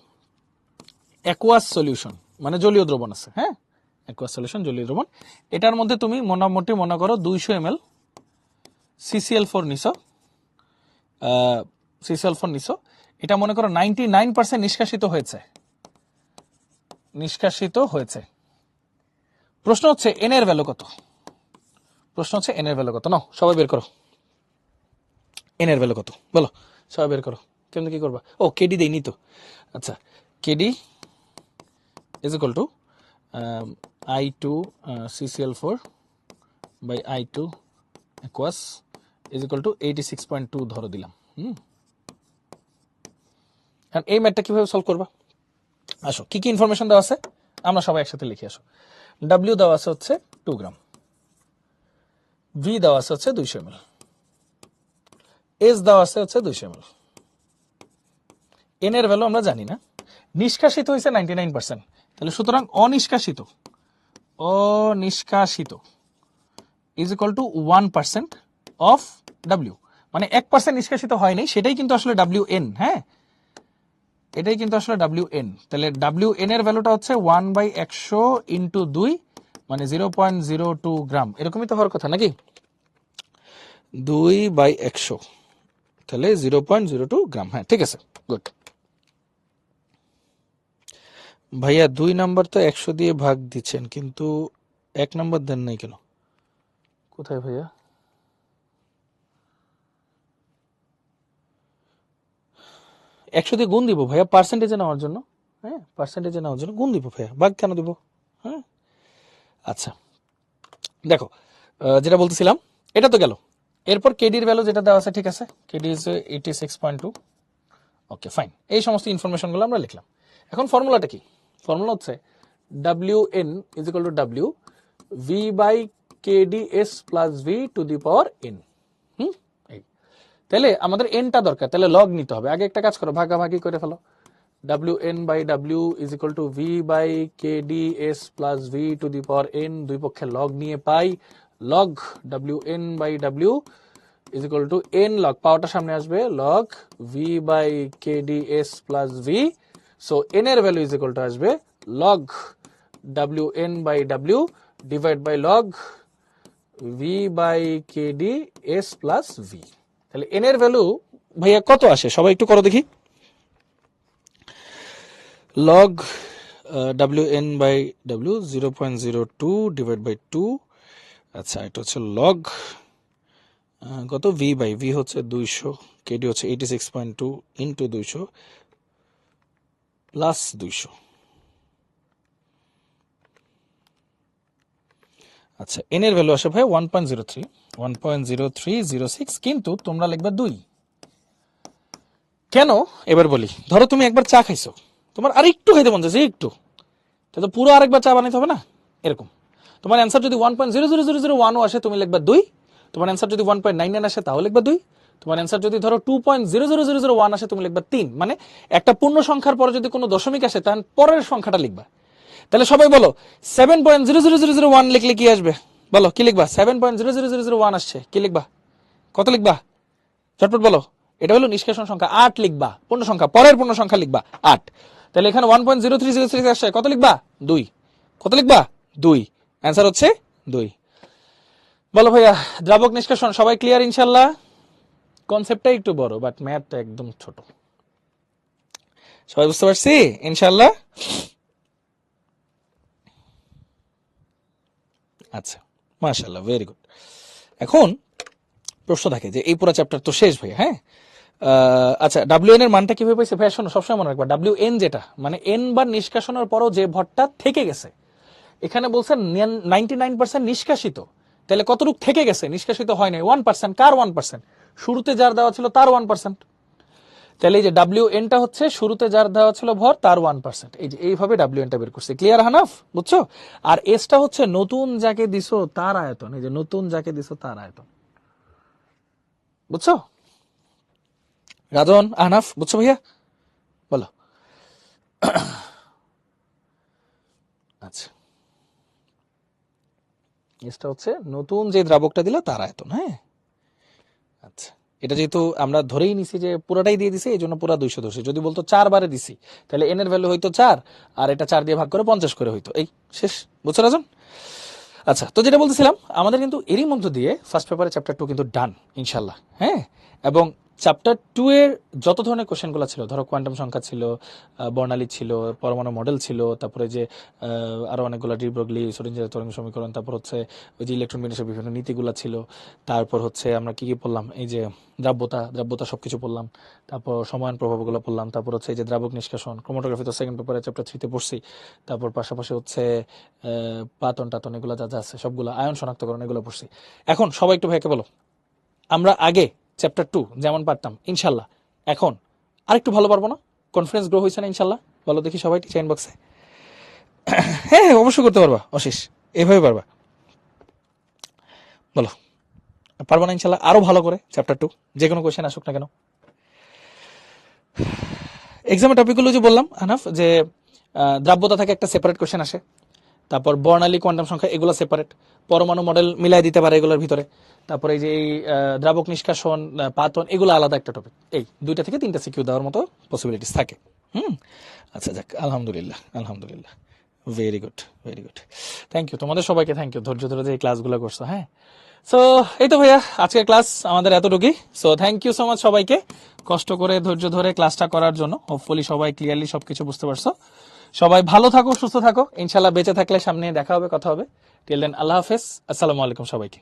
অ্যাকুয়াস সলিউশন, মানে জলীয় দ্রবণ আছে, হ্যাঁ, অ্যাকুয়াস সলিউশন জলীয় দ্রবণ। এটার মধ্যে তুমি মোটামুটি মনে করো 200 ml CCl4 নিছো, CCl4 নিছো, এটা মনে করো 99% নিষ্কাশিত হয়েছে, নিষ্কাশিত হয়েছে। প্রশ্ন হচ্ছে এন এর ভ্যালু কত, প্রশ্ন হচ্ছে এন এর ভ্যালু কত, নাও সবাই বের করো এন এর ভ্যালু কত, বলো সবাই বের করো। কেমন কি করবা, ও কেডি দেইনি তো, আচ্ছা KD is equal to I2 CCl4 by I2 aqueous is equal to 86.2 ধরো দিলাম। এখন এই ম্যাথটা কিভাবে সলভ করবা, আসো কি কি ইনফরমেশন দেওয়া আছে আমরা সবাই একসাথে লিখে আসো। ডাব্লিউ দেওয়া আছে হচ্ছে 2 গ্রাম, ভি দেওয়া আছে হচ্ছে 200 ml, এস দেওয়া আছে হচ্ছে 200 ml, এন এর ভ্যালু আমরা জানি না, নিষ্কাশিত হয়েছে 99%, তাহলে সুতরাং অনিষ্কাশিত, অনিষ্কাশিত is equal to 1% of W, মানে 1% নিষ্কাশিত হয়নি, সেটাই কিন্তু আসলে ডাব্লিউ এন, হ্যাঁ এটাই কিন্তু আসলে ডাব্লিউ এন। তাহলে ডাব্লিউ এন এর ভ্যালুটা হচ্ছে 1/100 ইন্টু 2 মানে 0.02 গ্রাম, এরকমই তো হওয়ার কথা নাকি, 2/100 তাহলে 0.02 গ্রাম, হ্যাঁ ঠিক আছে গুড। ভাইয়া 2 নাম্বার তো 100 দিয়ে ভাগ দিচ্ছেন কিন্তু 1 নাম্বার দেন নাই কেন, কোথায় ভাইয়া, একশো দিয়ে গুণ দিব ভাইয়া পার্সেন্টেজে নেওয়ার জন্য, হ্যাঁ পার্সেন্টেজে নেওয়ার জন্য গুণ দিব ভাইয়া, ভাগ কেন দিব, হ্যাঁ আচ্ছা দেখো যেটা বলতেছিলাম এটা তো গেল, এরপর কেডির ভ্যালু যেটা দেওয়া আছে ঠিক আছে, কেডি ইজ 86.2, ওকে ফাইন, এই সমস্ত ইনফরমেশনগুলো আমরা লিখলাম। এখন ফর্মুলাটা কি, ফর্মুলা হচ্ছে W N is equal to W V by KD S plus V to the power N. এই তাহলে আমাদের এনটা দরকার, তাহলে লগ নিতে হবে, আগে একটা কাজ করো ভাগাভাগি করে ফেলো, W N by W is equal to V by KD S plus V to the power N, দুই পক্ষে লগ নিয়ে পাই log W N by W is equal to N log, পাওয়ারটা সামনে আসবে log V by KD S plus V, so N এর ভ্যালু ইজ ইকুয়াল টু আসবে log W N by W divide by log V by KD S plus V. তাহলে এন এর ভ্যালু ভাইয়া কত আসে সবাই একটু করো দেখি, log W N by W 0.02 divide by 2, আচ্ছা এটা হচ্ছে লগ কত ভি বাই ভি হচ্ছে 200, কেডি হচ্ছে 86.2 ইন্টু 200 প্লাস 200, আচ্ছা এন এর ভ্যালু আসে ভাই 1.03, 1.0306, কিন্তু তোমরা লিখবা 2 কেন এবার বলি, ধরো তুমি একবার চা খাইছো, তোমার আর একটু খাইতে মন চাইছে একটু, তাহলে তো পুরো আরেকবার চা বানাইতে হবে না, এরকম তোমার অ্যান্সার যদি 1.00001 আসে তুমি লিখবা 2, তোমার অ্যান্সার যদি 1.99 আসে তাহলে লিখবা 2, তোমার অ্যান্সার যদি ধরো 2.00001 আসে তুমি লিখবা 3, মানে একটা পূর্ণ সংখ্যার পরে যদি কোনো দশমিক আসে তাহলে পরের সংখ্যাটা লিখবা। তাহলে সবাই বলো 7.00001 লিখলে কি আসবে, বলো কি লিখবা, 7.00001 আসছে কি লিখবা, কত লিখবা ঝটপট বলো, এটা হলো নিষ্কাশন সংখ্যা 8 লিখবা, পূর্ণ সংখ্যা পরের পূর্ণ সংখ্যা লিখবা 8, তাহলে এখানে 1.0306 আসছে কত লিখবা 2, কত লিখবা 2, অ্যান্সার হচ্ছে 2। বলো ভাইয়া দ্রাবক নিষ্কাশন সবাই ক্লিয়ার ইনশাল্লাহ, কনসেপ্টটা একটু বড় বাট ম্যাথটা একদম ছোট, সবাই বুঝতে পারছি ইনশাল্লাহ, আচ্ছা মাশাআল্লাহ ভেরি গুড। এখন প্রশ্ন থাকে যে এই পুরো চ্যাপ্টার তো শেষ ভাইয়া, হ্যাঁ আচ্ছা ডাব্লিউ এন এর মানটা কিভাবে পাইছে ভাইয়া, শোনো সবসময় মনে রাখবা ডাব্লিউ এন যেটা মানে এন বার নিষ্কাশনের পরও যে ভরটা থেকে গেছে, এখানে বলছে 99% নিষ্কাশিত, তাহলে কতটুক থেকে গেছে, নিষ্কাশিত হয় নাই 1%, কার 1%, শুরুতে যার দেওয়া ছিল তার 1%, তাহলে এই যে ডাব্লিউ এনটা হচ্ছে শুরুতে যার দেওয়া ছিল ভর তার 1%, এই যে এইভাবে ডাব্লিউ এনটা বের করছে, ক্লিয়ার হানাফ বুঝছো, আর এসটা হচ্ছে নতুন যাকে দিছো তার আয়তন, এই যে নতুন যাকে দিছো তার আয়তন, বুঝছো রাজন আহনাফ বুঝছো ভাইয়া বলো, আচ্ছা এসটা হচ্ছে নতুন যে দ্রাবকটা দিল তার আয়তন, হ্যাঁ আচ্ছা এটা যেহেতু আমরা ধরেই নিছি যে পুরোটাই দিয়ে দিছি, এই জন্য পুরো 200 ধরছি। যদি বলতো 4 বারে দিছি, তাহলে এন এর ভ্যালু হইতো 4, আর এটা 4 দিয়ে ভাগ করে 50 করে হইতো। এই শেষ, বুঝছো রাজন? আচ্ছা, তো যেটা বলতেছিলাম, আমাদের কিন্তু এরই মধ্য দিয়ে ফার্স্ট পেপারে চ্যাপ্টার 2 কিন্তু ডান ইনশাল্লাহ। হ্যাঁ, এবং চ্যাপ্টার 2 এর যত ধরনের কোশ্চেনগুলো ছিল, ধরো কোয়ান্টাম সংখ্যা ছিল, বর্ণালী ছিল, পরমাণু মডেল ছিল, তারপরে যে আরো অনেকগুলো ডি ব্রগলি শ্রোডিঞ্জারের তরঙ্গ সমীকরণ, তারপর হচ্ছে ওই যে ইলেকট্রন বিন্যাসের বিভিন্ন নীতিগুলো ছিল, তারপর হচ্ছে আমরা কি কি পড়লাম, এই যে দ্রাব্যতা সবকিছু পড়লাম, তারপর সমায়ন প্রভাবগুলো পড়লাম, তারপর হচ্ছে এই যে দ্রাবক নিষ্কাশন, ক্রোমাটোগ্রাফি তো সেকেন্ড পেপারে চ্যাপ্টার 3 তে পড়ছি, তারপর পাশাপাশি হচ্ছে পাতন টাতন এগুলো যা যা আছে সবগুলো, আয়ন শনাক্তকরণ এগুলো পড়ছি। এখন সবাই একটু ভাইকে বলো, আমরা আগে চ্যাপ্টার 2 যেমন পারতাম ইনশাল্লাহ এখন আরেকটু ভালো পারবো না? কনফিডেন্স গ্রো হয়েছে না ইনশাল্লাহ? বলো দেখি সবাই টিচার ইনবক্সে। হ্যাঁ হ্যাঁ, অবশ্যই করতে পারবা অশিস, এভাবে পারবা। বলো পারবো না ইনশাল্লাহ আরো ভালো করে চ্যাপ্টার 2, যে কোনো কোয়েশ্চেন আসুক না কেন। এক্সামের টপিকগুলো যে বললাম আনাফ, যে দ্রাব্যতা থেকে একটা সেপারেট কোয়েশ্চেন আসে, তারপর বর্ণালী কোয়ান্টাম সংখ্যা এগুলো সেপারেট, পরমাণু মডেল মিলাই দিতে পারে এগুলোর ভিতরে, তারপরে এই যে এই দ্রাবক নিষ্কাশন, পাতন এগুলো আলাদা একটা টপিক। এই 2টা থেকে 3টা সিকিউ দেওয়ার মতো পসিবিলিটিস থাকে। হুম, আচ্ছা যাক, আলহামদুলিল্লাহ আলহামদুলিল্লাহ, very good very good, thank you তোমাদের সবাইকে, থ্যাংক ইউ ধৈর্য ধরে যে এই ক্লাসগুলো করছো। হ্যাঁ, সো এই তো ভাইয়া আজকের ক্লাস আমাদের এতটুকুই। So thank you so much সবাইকে কষ্ট করে ধৈর্য ধরে ক্লাসটা করার জন্য। হোপফুলি সবাই ক্লিয়ারলি সবকিছু বুঝতে পারছো। সবাই ভালো থাকো, সুস্থ থাকো, ইনশাল্লাহ বেঁচে থাকলে সামনে দেখা হবে, কথা হবে। টিল দেন আল্লাহ হাফেজ, আসসালামু আলাইকুম সবাইকে।